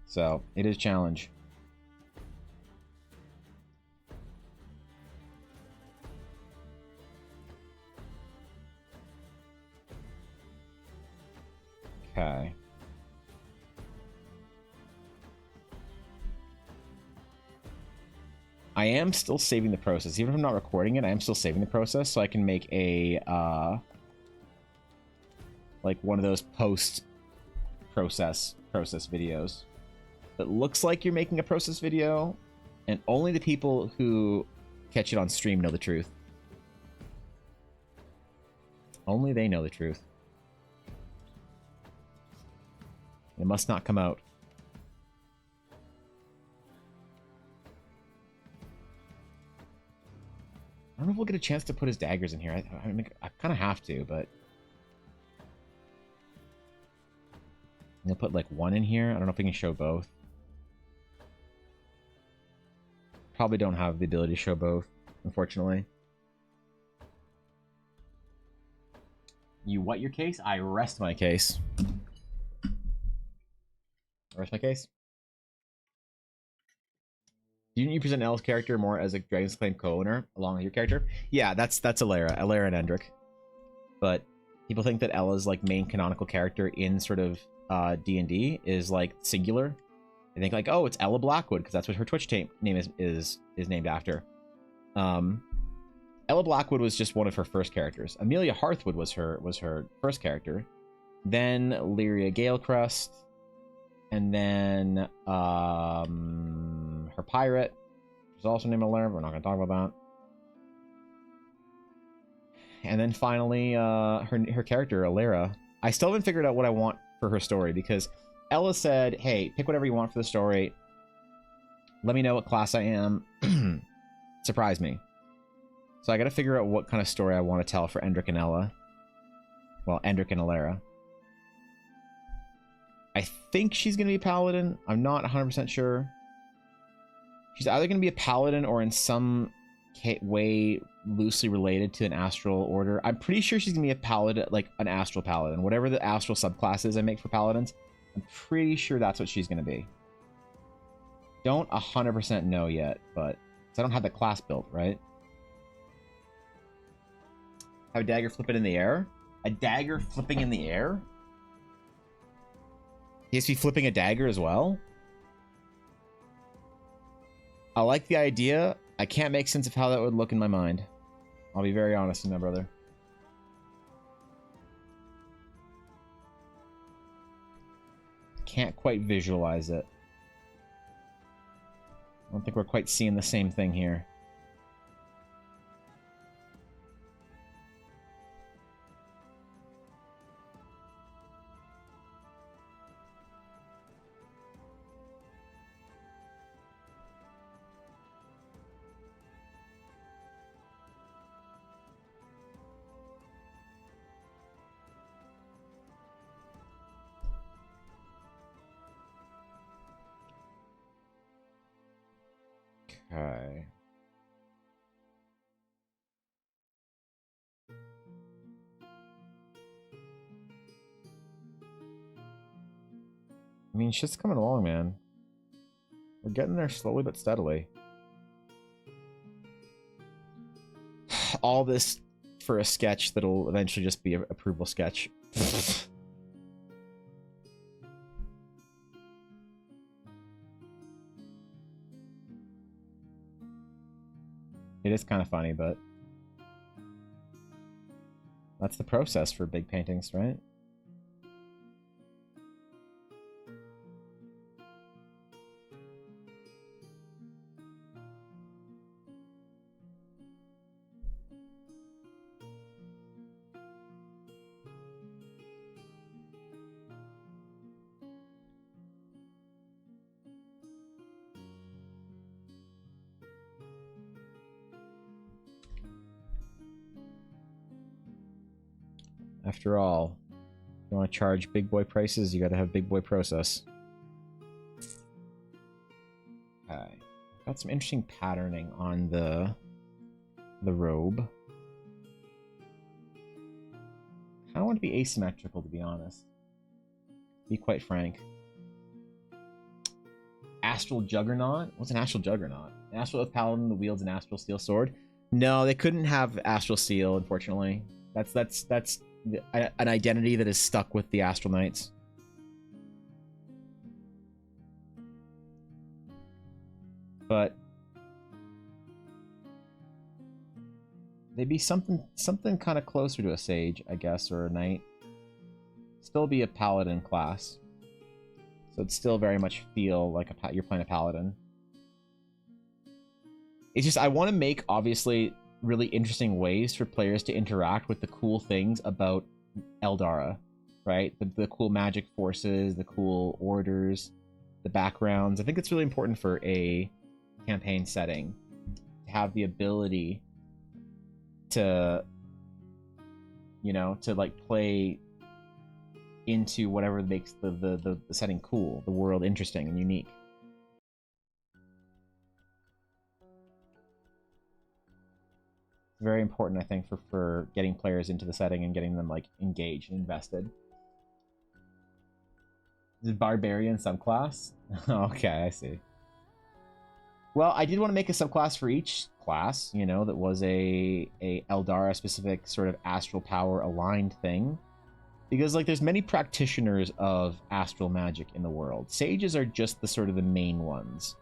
So, it is a challenge. Okay. I am still saving the process. Even if I'm not recording it, I am still saving the process so I can make a, like one of those post-process videos. It looks like you're making a process video, and only the people who catch it on stream know the truth. Only they know the truth. It must not come out. I don't know if we'll get a chance to put his daggers in here. I kind of have to, but... I'll put like one in here. I don't know if we can show both. Probably don't have the ability to show both, unfortunately. You what your case? I rest my case. Rest my case. Didn't you present Elle's character more as a Dragon's Claim co-owner along with your character? Yeah, that's Alera and Endrick. But people think that Ella's like main canonical character in sort of D&D is like singular. They think like, oh, it's Ella Blackwood because that's what her Twitch name is named after. Ella Blackwood was just one of her first characters. Amelia Hearthwood was her first character. Then Lyria Galecrest, and then her pirate, which is also named Alera. We're not going to talk about that. And then finally, her character Alera. I still haven't figured out what I want for her story because Ella said, "Hey, pick whatever you want for the story. Let me know what class I am. Surprise me." So I got to figure out what kind of story I want to tell for Endrick and Ella. Well, Endrick and Alera. I think she's going to be a paladin. I'm not 100% sure. She's either going to be a paladin or in some way loosely related to an astral order. I'm pretty sure she's going to be a paladin, like an astral paladin. Whatever the astral subclasses I make for paladins, I'm pretty sure that's what she's going to be. Don't 100% know yet, but I don't have the class built, right? Have a dagger flipping in the air? A dagger flipping in the air? He has to be flipping a dagger as well? I like the idea. I can't make sense of how that would look in my mind. I'll be very honest with my brother. Can't quite visualize it. I don't think we're quite seeing the same thing here. Okay. I mean, shit's coming along, man. We're getting there slowly but steadily. All this for a sketch that'll eventually just be an approval sketch. It is kind of funny, but that's the process for big paintings, right? After all, if you want to charge big boy prices, you gotta have big boy process. Okay. Got some interesting patterning on the robe. I don't want to be asymmetrical, to be honest. To be quite frank. Astral Juggernaut? What's an Astral Juggernaut? An Astral Oath Paladin that wields an Astral Steel Sword? No, they couldn't have Astral Steel, unfortunately. That's an identity that is stuck with the Astral Knights. But they'd be something kind of closer to a sage, I guess, or a knight. Still be a paladin class, so it'd still very much feel like you're playing a paladin. It's just I want to make obviously really interesting ways for players to interact with the cool things about Eldara, right? The cool magic forces, the cool orders, the backgrounds. I think it's really important for a campaign setting to have the ability to, you know, to like play into whatever makes the setting cool, the world interesting and unique. It's very important, I think, for getting players into the setting and getting them like engaged and invested. Is it barbarian subclass? Okay, I see. Well, I did want to make a subclass for each class, you know, that was a Eldara specific sort of astral power aligned thing. Because like there's many practitioners of astral magic in the world. Sages are just the sort of the main ones.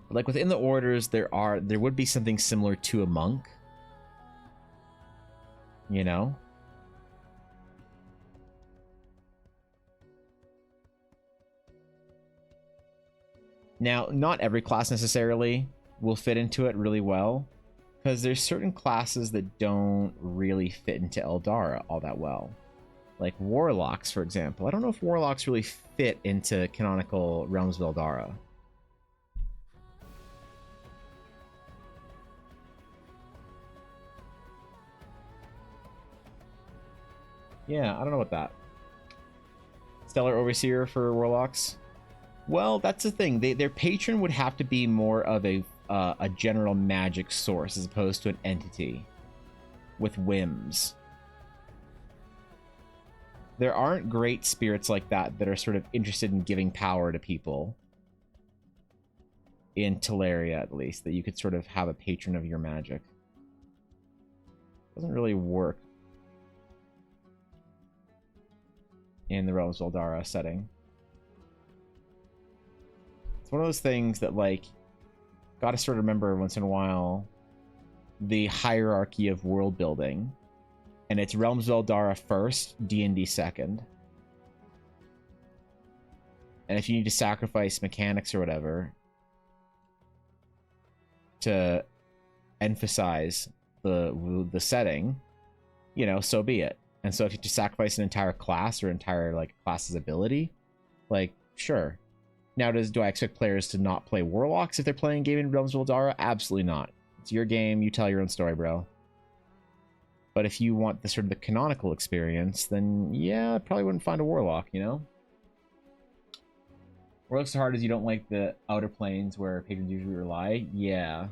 But like within the orders there would be something similar to a monk. You know? Now, not every class necessarily will fit into it really well, because there's certain classes that don't really fit into Eldara all that well. Like Warlocks, for example. I don't know if Warlocks really fit into canonical Realms of Eldara. Yeah, I don't know about that. Stellar Overseer for Warlocks? Well, that's the thing. Their patron would have to be more of a general magic source as opposed to an entity with whims. There aren't great spirits like that that are sort of interested in giving power to people. In Teleria, at least, that you could sort of have a patron of your magic. Doesn't really work in the Realms of Eldara setting. It's one of those things that, like, gotta sort of remember once in a while the hierarchy of world building. And it's Realms of Eldara first, D&D second. And if you need to sacrifice mechanics or whatever to emphasize the setting, you know, so be it. And so if you have to sacrifice an entire class or entire like class's ability, like, sure. Now, do I expect players to not play Warlocks if they're playing a game in Realms of Eldara? Absolutely not. It's your game, you tell your own story, bro. But if you want the sort of the canonical experience, then yeah, I probably wouldn't find a Warlock, you know? Warlocks so hard as you don't like the outer planes where patrons usually rely? Yeah.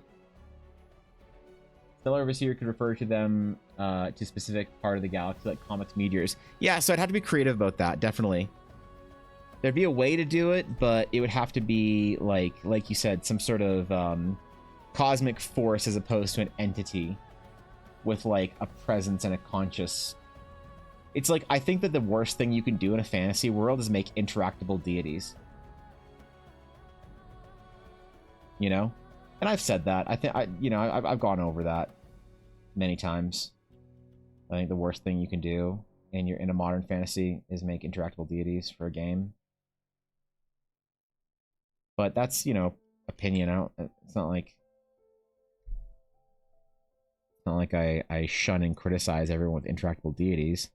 Stellar Overseer could refer to them to a specific part of the galaxy, like comics meteors. Yeah, so I'd have to be creative about that, definitely. There'd be a way to do it, but it would have to be, like you said, some sort of cosmic force as opposed to an entity with, like, a presence and a conscious... It's like, I think that the worst thing you can do in a fantasy world is make interactable deities. You know? And I've said that. I think, I've gone over that many times. I think the worst thing you can do in a modern fantasy is make interactable deities for a game. But that's, you know, opinion. It's not like I shun and criticize everyone with interactable deities.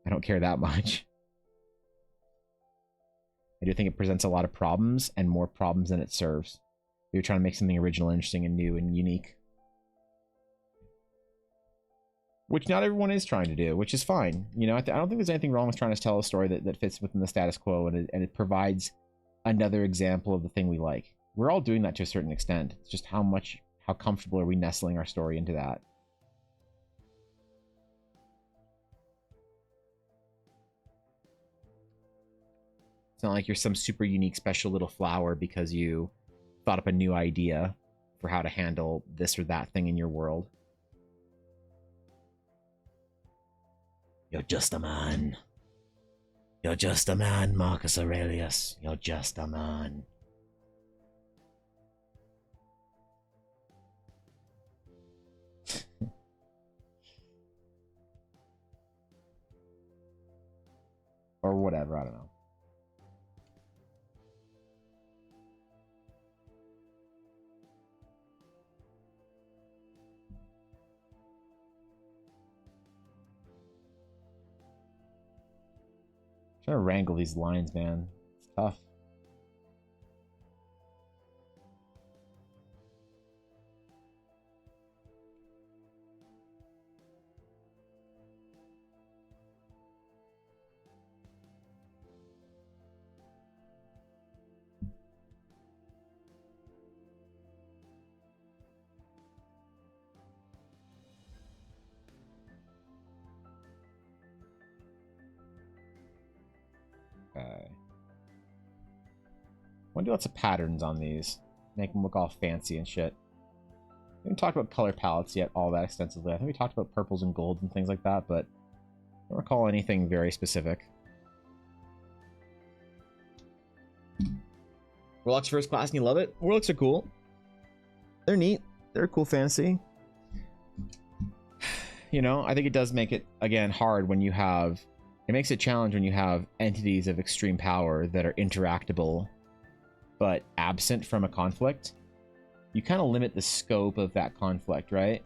I don't care that much. I do think it presents a lot of problems, and more problems than it serves. You're trying to make something original, interesting, and new, and unique. Which not everyone is trying to do, which is fine. You know, I don't think there's anything wrong with trying to tell a story that fits within the status quo, and it provides another example of the thing we like. We're all doing that to a certain extent. It's just how comfortable are we nestling our story into that. It's not like you're some super unique special little flower because you thought up a new idea for how to handle this or that thing in your world. You're just a man. You're just a man, Marcus Aurelius. You're just a man. Or whatever, I don't know. Trying to wrangle these lines, man. It's tough. want to do lots of patterns on these. Make them look all fancy and shit. We haven't talked about color palettes yet all that extensively. I think we talked about purples and golds and things like that, but I don't recall anything very specific. Warlock's first class and you love it? Warlocks are cool. They're neat. They're a cool fantasy. You know, I think it does make it, again, hard when you have... It makes it a challenge when you have entities of extreme power that are interactable, but absent from a conflict. You kind of limit the scope of that conflict, right?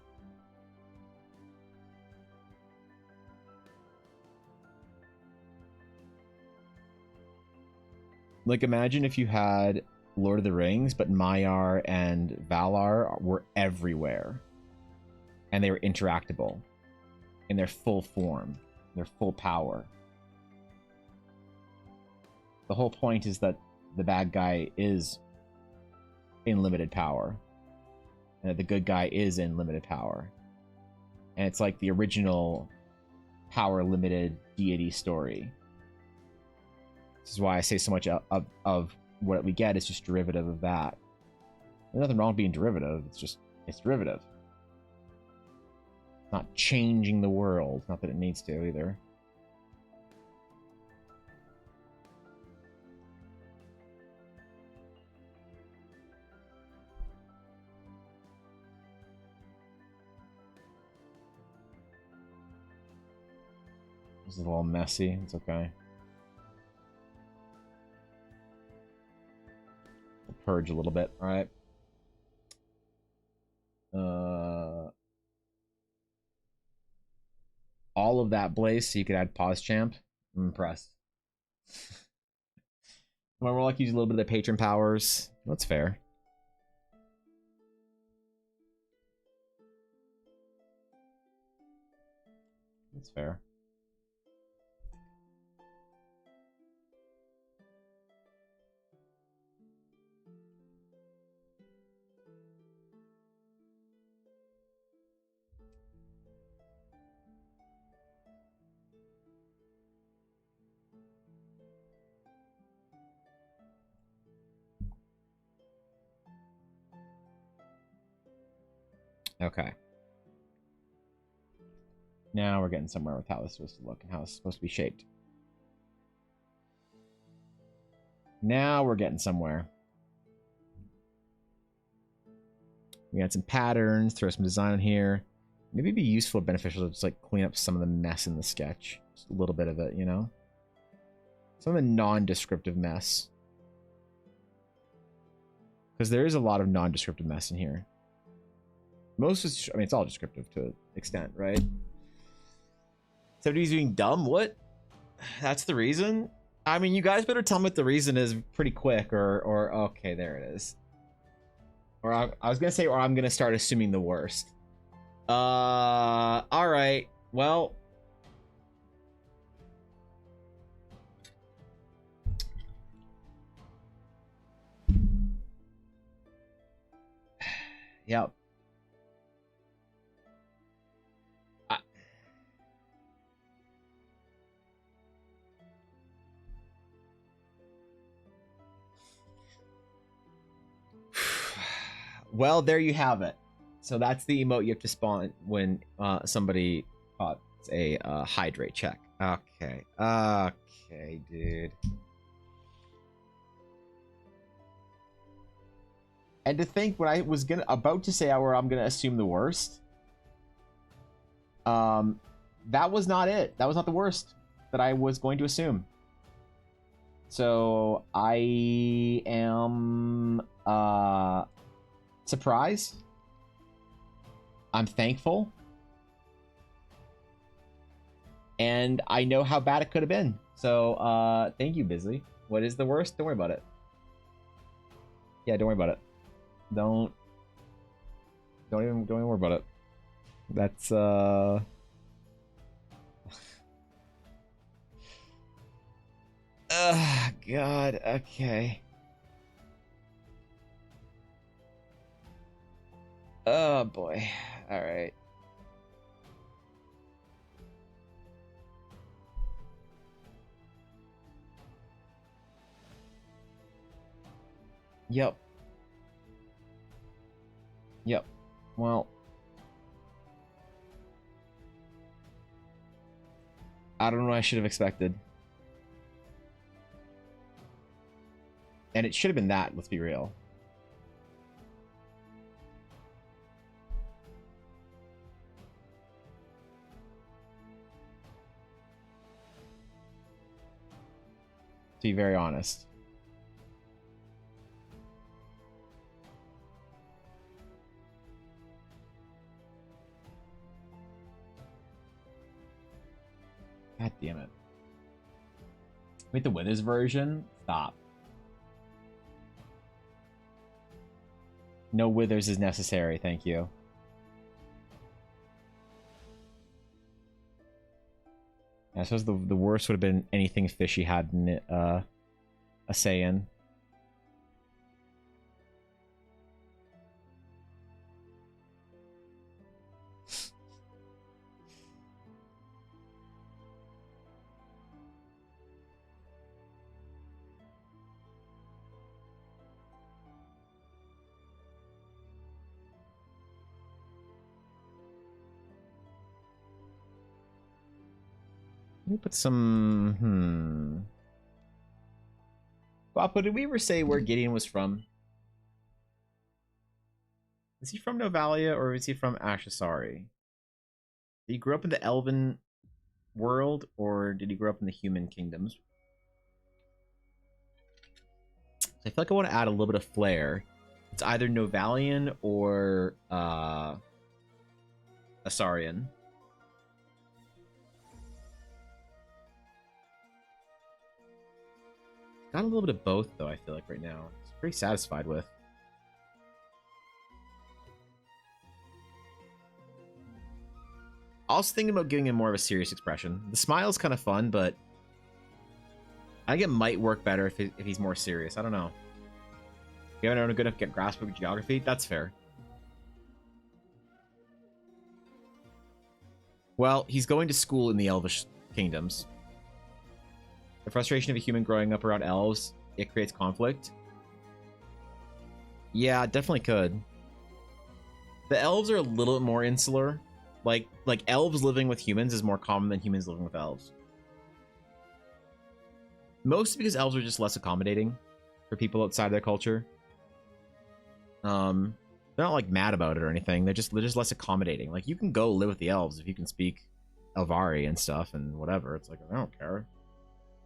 Like, imagine if you had Lord of the Rings, but Maiar and Valar were everywhere. And they were interactable. In their full form. Their full power. The whole point is that the bad guy is in limited power. And that the good guy is in limited power. And it's like the original power-limited deity story. This is why I say so much of what we get is just derivative of that. There's nothing wrong with being derivative. It's derivative. It's not changing the world. Not that it needs to either. This is a little messy. It's okay. We'll purge a little bit. All right. All of that blaze so you could add pause champ. I'm impressed. When we're like using a little bit of their patron powers. That's fair. That's fair. Okay. Now we're getting somewhere with how this is supposed to look and how it's supposed to be shaped. Now we're getting somewhere. We got some patterns, throw some design in here. Maybe it'd be useful or beneficial to just like clean up some of the mess in the sketch. Just a little bit of it, you know? Some of the non-descriptive mess. Because there is a lot of non-descriptive mess in here. Most is, I mean, it's all descriptive to an extent, right? Somebody's being dumb? What? That's the reason? I mean, you guys better tell me what the reason is pretty quick, or okay, there it is. Or I was gonna say, or I'm gonna start assuming the worst. All right. Well, yep. Well, there you have it. So that's the emote you have to spawn when somebody pots a hydrate check. Okay. Okay, dude. And to think when I was about to say where I'm gonna assume the worst, that was not it. That was not the worst that I was going to assume. So I am surprised. I'm thankful. And I know how bad it could have been. So thank you, Bisley. What is the worst? Don't worry about it. Yeah, don't worry about it. Don't even worry about it. That's God, okay. Oh boy. All right. Yep. Yep. Well, I don't know what I should have expected. And it should have been that, let's be real. To be very honest. God damn it. Wait, the Withers version? Stop. No Withers is necessary, thank you. I suppose the worst would have been anything fishy had a say in. Let me put some... Papa, did we ever say where Gideon was from? Is he from Novalia or is he from Ashasari? Did he grow up in the Elven world or did he grow up in the human kingdoms? I feel like I want to add a little bit of flair. It's either Novalian or Asarian. Got a little bit of both, though, I feel like, right now. It's pretty satisfied with. I was thinking about giving him more of a serious expression. The smile is kind of fun, but I think it might work better if he's more serious. I don't know. You haven't a good enough grasp of geography? That's fair. Well, he's going to school in the Elvish kingdoms. The frustration of a human growing up around elves, it creates conflict. Yeah, it definitely could. The elves are a little bit more insular. Like elves living with humans is more common than humans living with elves. Mostly because elves are just less accommodating for people outside their culture. They're not like mad about it or anything. They're just less accommodating. Like you can go live with the elves if you can speak Elvari and stuff and whatever. It's like I don't care.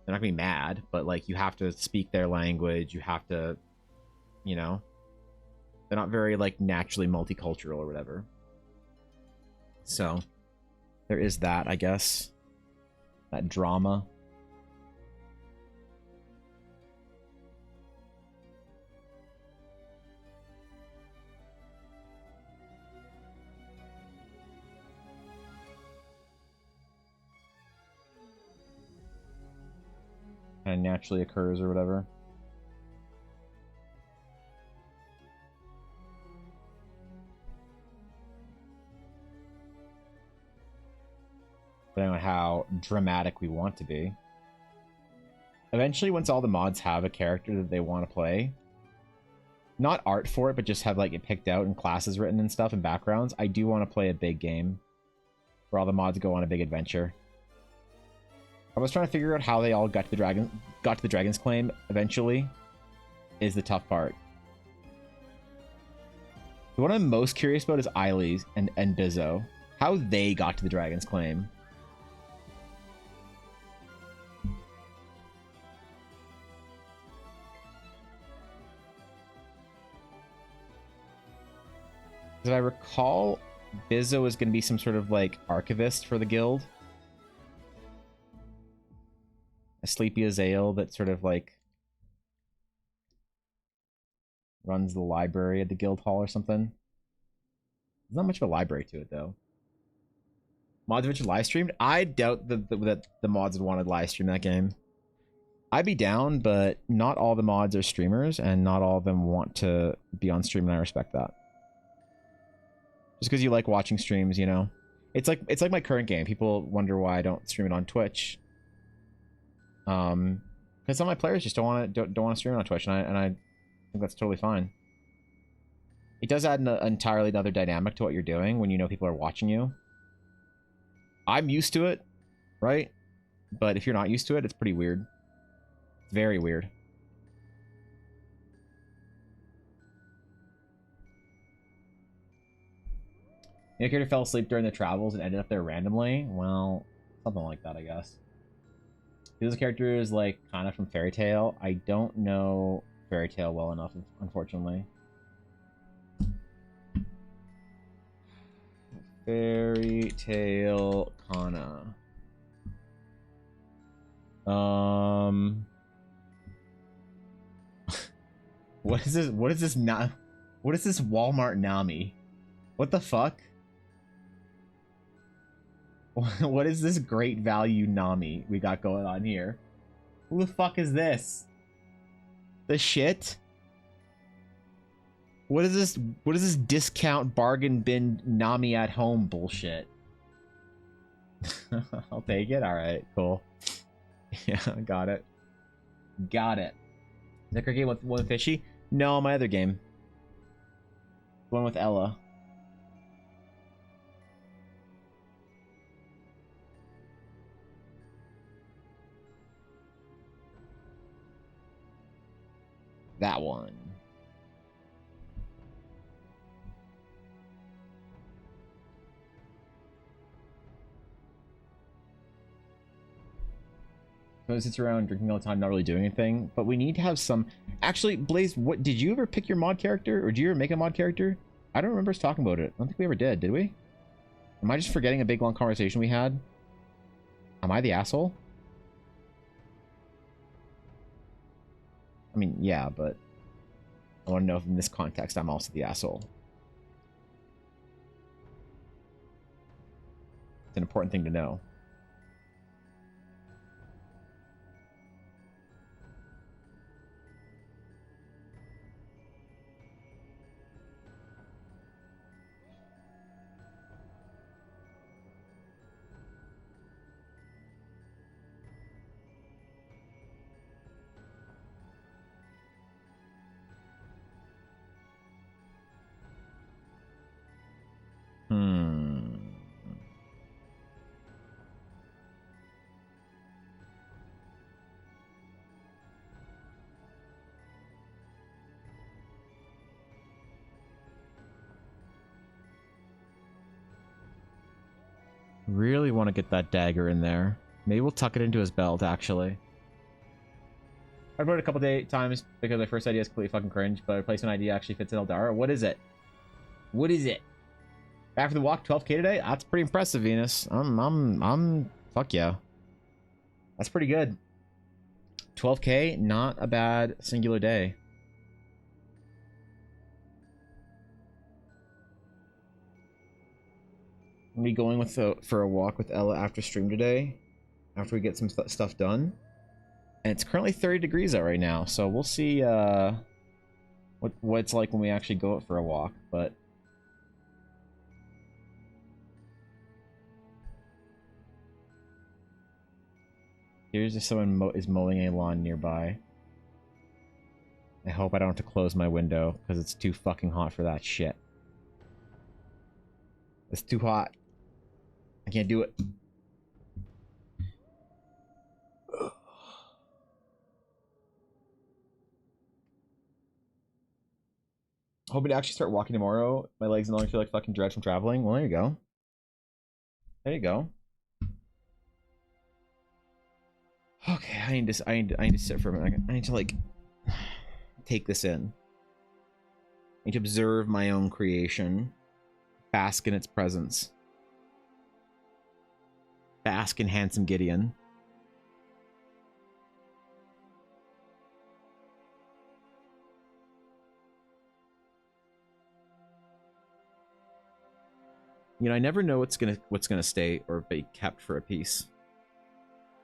They're not gonna be mad, but like you have to speak their language. You have to, you know, they're not very like naturally multicultural or whatever. So there is that, I guess, that drama. Kind of naturally occurs or whatever. Depending on how dramatic we want to be. Eventually, once all the mods have a character that they want to play, not art for it, but just have like it picked out and classes written and stuff and backgrounds, I do want to play a big game where all the mods go on a big adventure. I was trying to figure out how they all got to the Dragon's Claim eventually is the tough part. The one I'm most curious about is Eilis and Bizzo. How they got to the Dragon's Claim. As I recall, Bizzo is going to be some sort of like archivist for the guild. A sleepy Azael that sort of like runs the library at the guild hall or something. There's not much of a library to it though. Mods eventually live streamed? I doubt that the mods would want to live stream that game. I'd be down, but not all the mods are streamers and not all of them want to be on stream, and I respect that. Just because you like watching streams, you know. It's like my current game. People wonder why I don't stream it on Twitch. Because some of my players just don't want to stream it on Twitch, and I think that's totally fine. It does add an entirely another dynamic to what you're doing when you know people are watching you. I'm used to it, right? But if you're not used to it, it's pretty weird. Very weird. Your character fell asleep during the travels and ended up there randomly? Well, something like that, I guess. This character is like kind of from Fairy Tail. I don't know Fairy Tail well enough, unfortunately. Fairy Tail Kana. What is this? What is this? What is this Walmart Nami? What the fuck? What is this great value Nami we got going on here? Who the fuck is this? The shit? What is this? What is this discount bargain bin Nami at home bullshit? I'll take it. All right, cool. Yeah, got it. Got it. Is that cricket one with Fishy? No, my other game. One with Ella. That one. So sits around drinking all the time, not really doing anything. But we need to have some. Actually, Blaze, what did you ever pick your mod character, or did you ever make a mod character? I don't remember us talking about it. I don't think we ever did we? Am I just forgetting a big long conversation we had? Am I the asshole? I mean, yeah, but I want to know if in this context I'm also the asshole. It's an important thing to know. Really want to get that dagger in there. Maybe we'll tuck it into his belt, actually. I wrote it a couple times because my first idea is completely fucking cringe, but a replacement idea actually fits in Eldara. What is it? What is it? Back for the walk, 12k today? That's pretty impressive, Venus. Fuck yeah. That's pretty good. 12k, not a bad singular day. I'm gonna be going with for a walk with Ella after stream today, after we get some stuff done. And it's currently 30 degrees out right now, so we'll see what it's like when we actually go out for a walk. But here's if someone is mowing a lawn nearby. I hope I don't have to close my window because it's too fucking hot for that shit. It's too hot. I can't do it. Hoping to actually start walking tomorrow. My legs no longer feel like fucking dread from traveling. Well, there you go. There you go. Okay, I need to sit for a minute. I need to like take this in. I need to observe my own creation. Bask in its presence. Bask in handsome Gideon. You know, I never know what's gonna stay or be kept for a piece.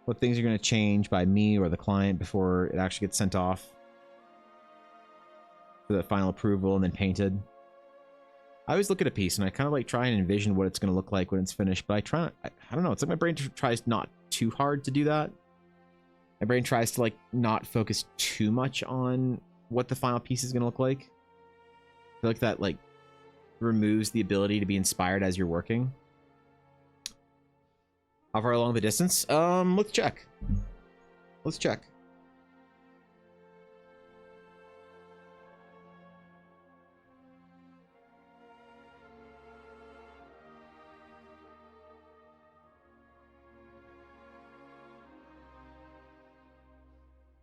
What things are gonna change by me or the client before it actually gets sent off for the final approval and then painted. I always look at a piece and I kind of like try and envision what it's gonna look like when it's finished, but I don't know. It's like my brain tries not too hard to do that. My brain tries to like not focus too much on what the final piece is going to look like. I feel like that like removes the ability to be inspired as you're working. How far along the distance? Let's check. Let's check.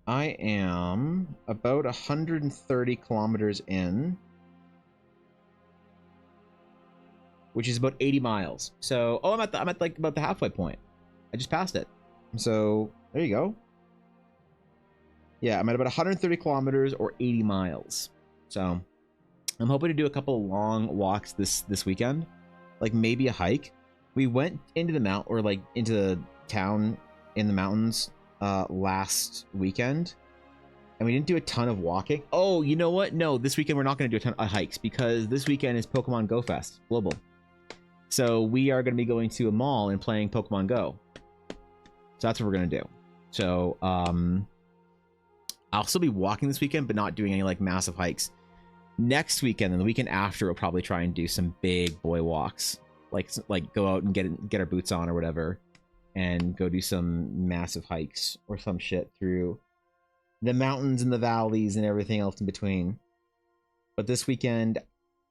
I am about 130 kilometers in, which is about 80 miles. So, oh, I'm at like about the halfway point. I just passed it. So there you go. Yeah, I'm at about 130 kilometers or 80 miles. So I'm hoping to do a couple of long walks this weekend, like maybe a hike. We went into the into the town in the mountains last weekend, and we didn't do a ton of walking. Oh, you know what? No, this weekend we're not going to do a ton of hikes because this weekend is Pokemon Go Fest Global. So we are going to be going to a mall and playing Pokemon Go. So that's what we're going to do. So I'll still be walking this weekend, but not doing any like massive hikes. Next weekend and the weekend after, we'll probably try and do some big boy walks, like go out and get our boots on or whatever, and go do some massive hikes or some shit through the mountains and the valleys and everything else in between. But this weekend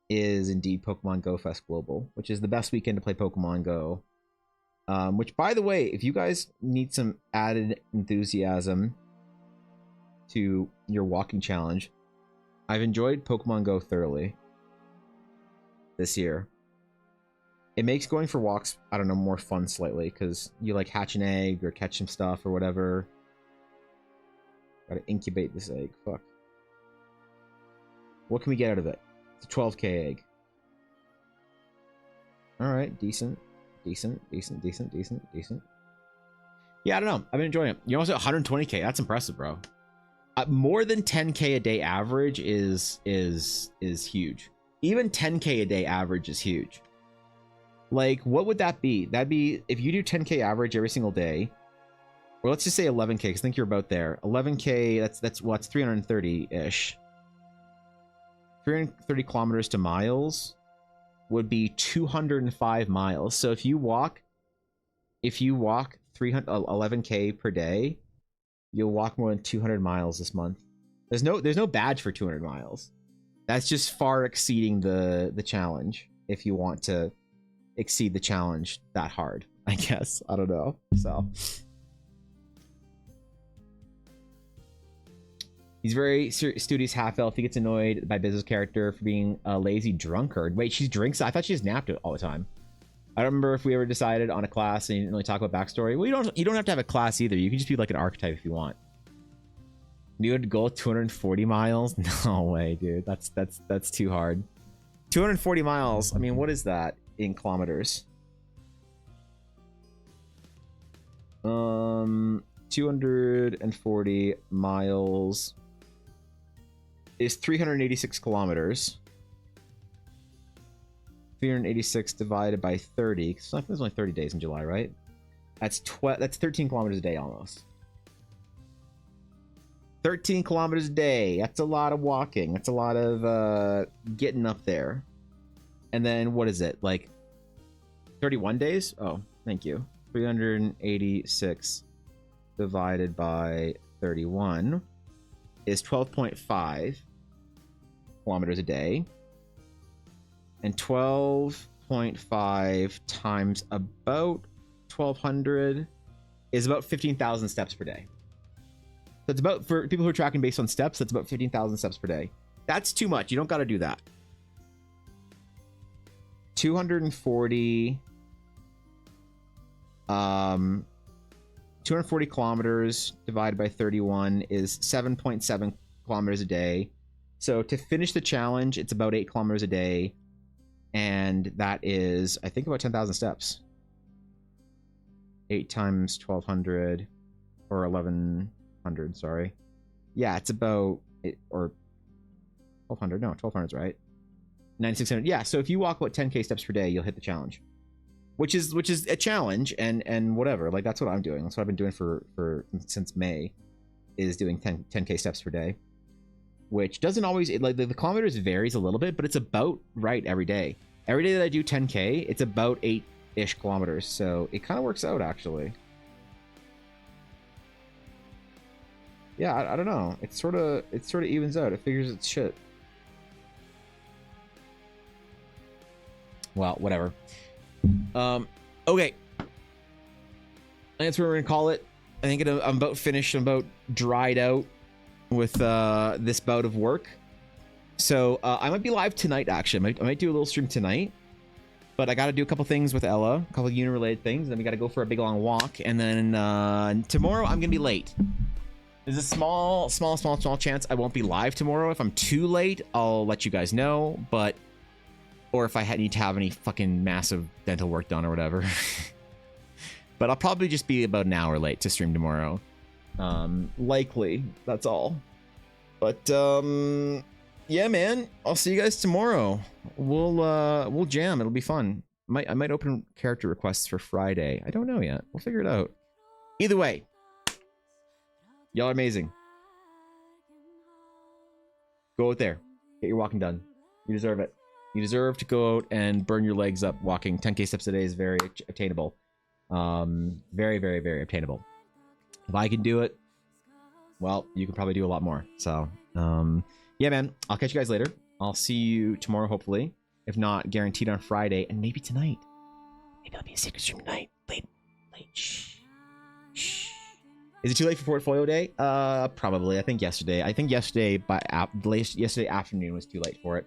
is indeed Pokemon Go Fest Global, which is the best weekend to play Pokemon Go. Which, by the way, if you guys need some added enthusiasm to your walking challenge, I've enjoyed Pokemon Go thoroughly this year. It makes going for walks, I don't know, more fun slightly, because you like hatch an egg or catch some stuff or whatever. Gotta incubate this egg. Fuck. What can we get out of it? It's a 12k egg. Alright, decent. Decent. Yeah, I don't know. I've been enjoying it. You're also at 120k. That's impressive, bro. More than 10k a day average is huge. Even 10k a day average is huge. Like, what would that be? That'd be if you do 10k average every single day. Or let's just say 11k, because I think you're about there. 11k, that's what's 330-ish. 330 kilometers to miles would be 205 miles. So if you walk 11k per day, you'll walk more than 200 miles this month. There's no badge for 200 miles. That's just far exceeding the challenge. If you want to exceed the challenge that hard, I guess. I don't know. So he's very studious half-elf. He gets annoyed by Biz's character for being a lazy drunkard. Wait, she drinks? I thought she just napped it all the time. I don't remember if we ever decided on a class and you didn't really talk about backstory. Well, you don't have to have a class either. You can just be like an archetype if you want. You would go 240 miles? No way, dude. That's too hard. 240 miles. I mean, what is that in kilometers? 240 miles is 386 kilometers. 386 divided by 30. Because I think there's only 30 days in July, right? That's 13 kilometers a day almost. 13 kilometers a day. That's a lot of walking. That's a lot of getting up there. And then what is it? Like 31 days? Oh, thank you. 386 divided by 31 is 12.5 kilometers a day. And 12.5 times about 1,200 is about 15,000 steps per day. So it's about, for people who are tracking based on steps, that's about 15,000 steps per day. That's too much. You don't got to do that. 240 kilometers divided by 31 is 7.7 kilometers a day. So to finish the challenge, it's about 8 kilometers a day. And that is, I think, about 10,000 steps. 8 times 1,200 or 1,100, sorry. Yeah, it's about, or 1,200. No, 1,200's right. 9,600. Yeah, so if you walk about 10k steps per day, you'll hit the challenge. Which is a challenge, and whatever. Like, that's what I'm doing. That's what I've been doing for since May, is doing 10k steps per day. which doesn't always like the kilometers varies a little bit, but it's about right every day. Every day that I do 10K, it's about 8-ish kilometers, so it kind of works out actually. Yeah, I don't know. It sort of evens out. It figures its shit. Well, whatever. Okay. That's where we're gonna call it. I think I'm about finished. I'm about dried out with this bout of work. So I might be live tonight. Actually, I might do a little stream tonight. But I got to do a couple things with Ella, a couple unit related things. Then we got to go for a big long walk, and then tomorrow I'm gonna be late. There's a small chance I won't be live tomorrow. If I'm too late, I'll let you guys know. But or if I need to have any fucking massive dental work done or whatever. But I'll probably just be about an hour late to stream tomorrow. Likely, that's all. But yeah, man, I'll see you guys tomorrow. We'll jam. It'll be fun. I might open character requests for Friday. I don't know yet. We'll figure it out. Either way, y'all are amazing. Go out there. Get your walking done. You deserve it. You deserve to go out and burn your legs up walking. 10K steps a day is very attainable. Very, very, very obtainable. If I can do it, well, you can probably do a lot more. So, yeah, man, I'll catch you guys later. I'll see you tomorrow, hopefully. If not, guaranteed on Friday, and maybe tonight. Maybe I'll be a secret stream tonight. Late. Shh. Is it too late for portfolio day? Probably. I think yesterday afternoon was too late for it.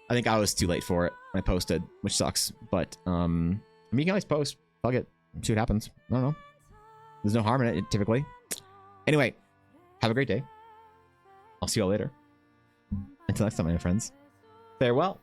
I think I was too late for it. I posted, which sucks. But I mean, you can always post. Fuck it. See what happens. I don't know. There's no harm in it, typically. Anyway, have a great day. I'll see you all later. Until next time, my friends. Farewell.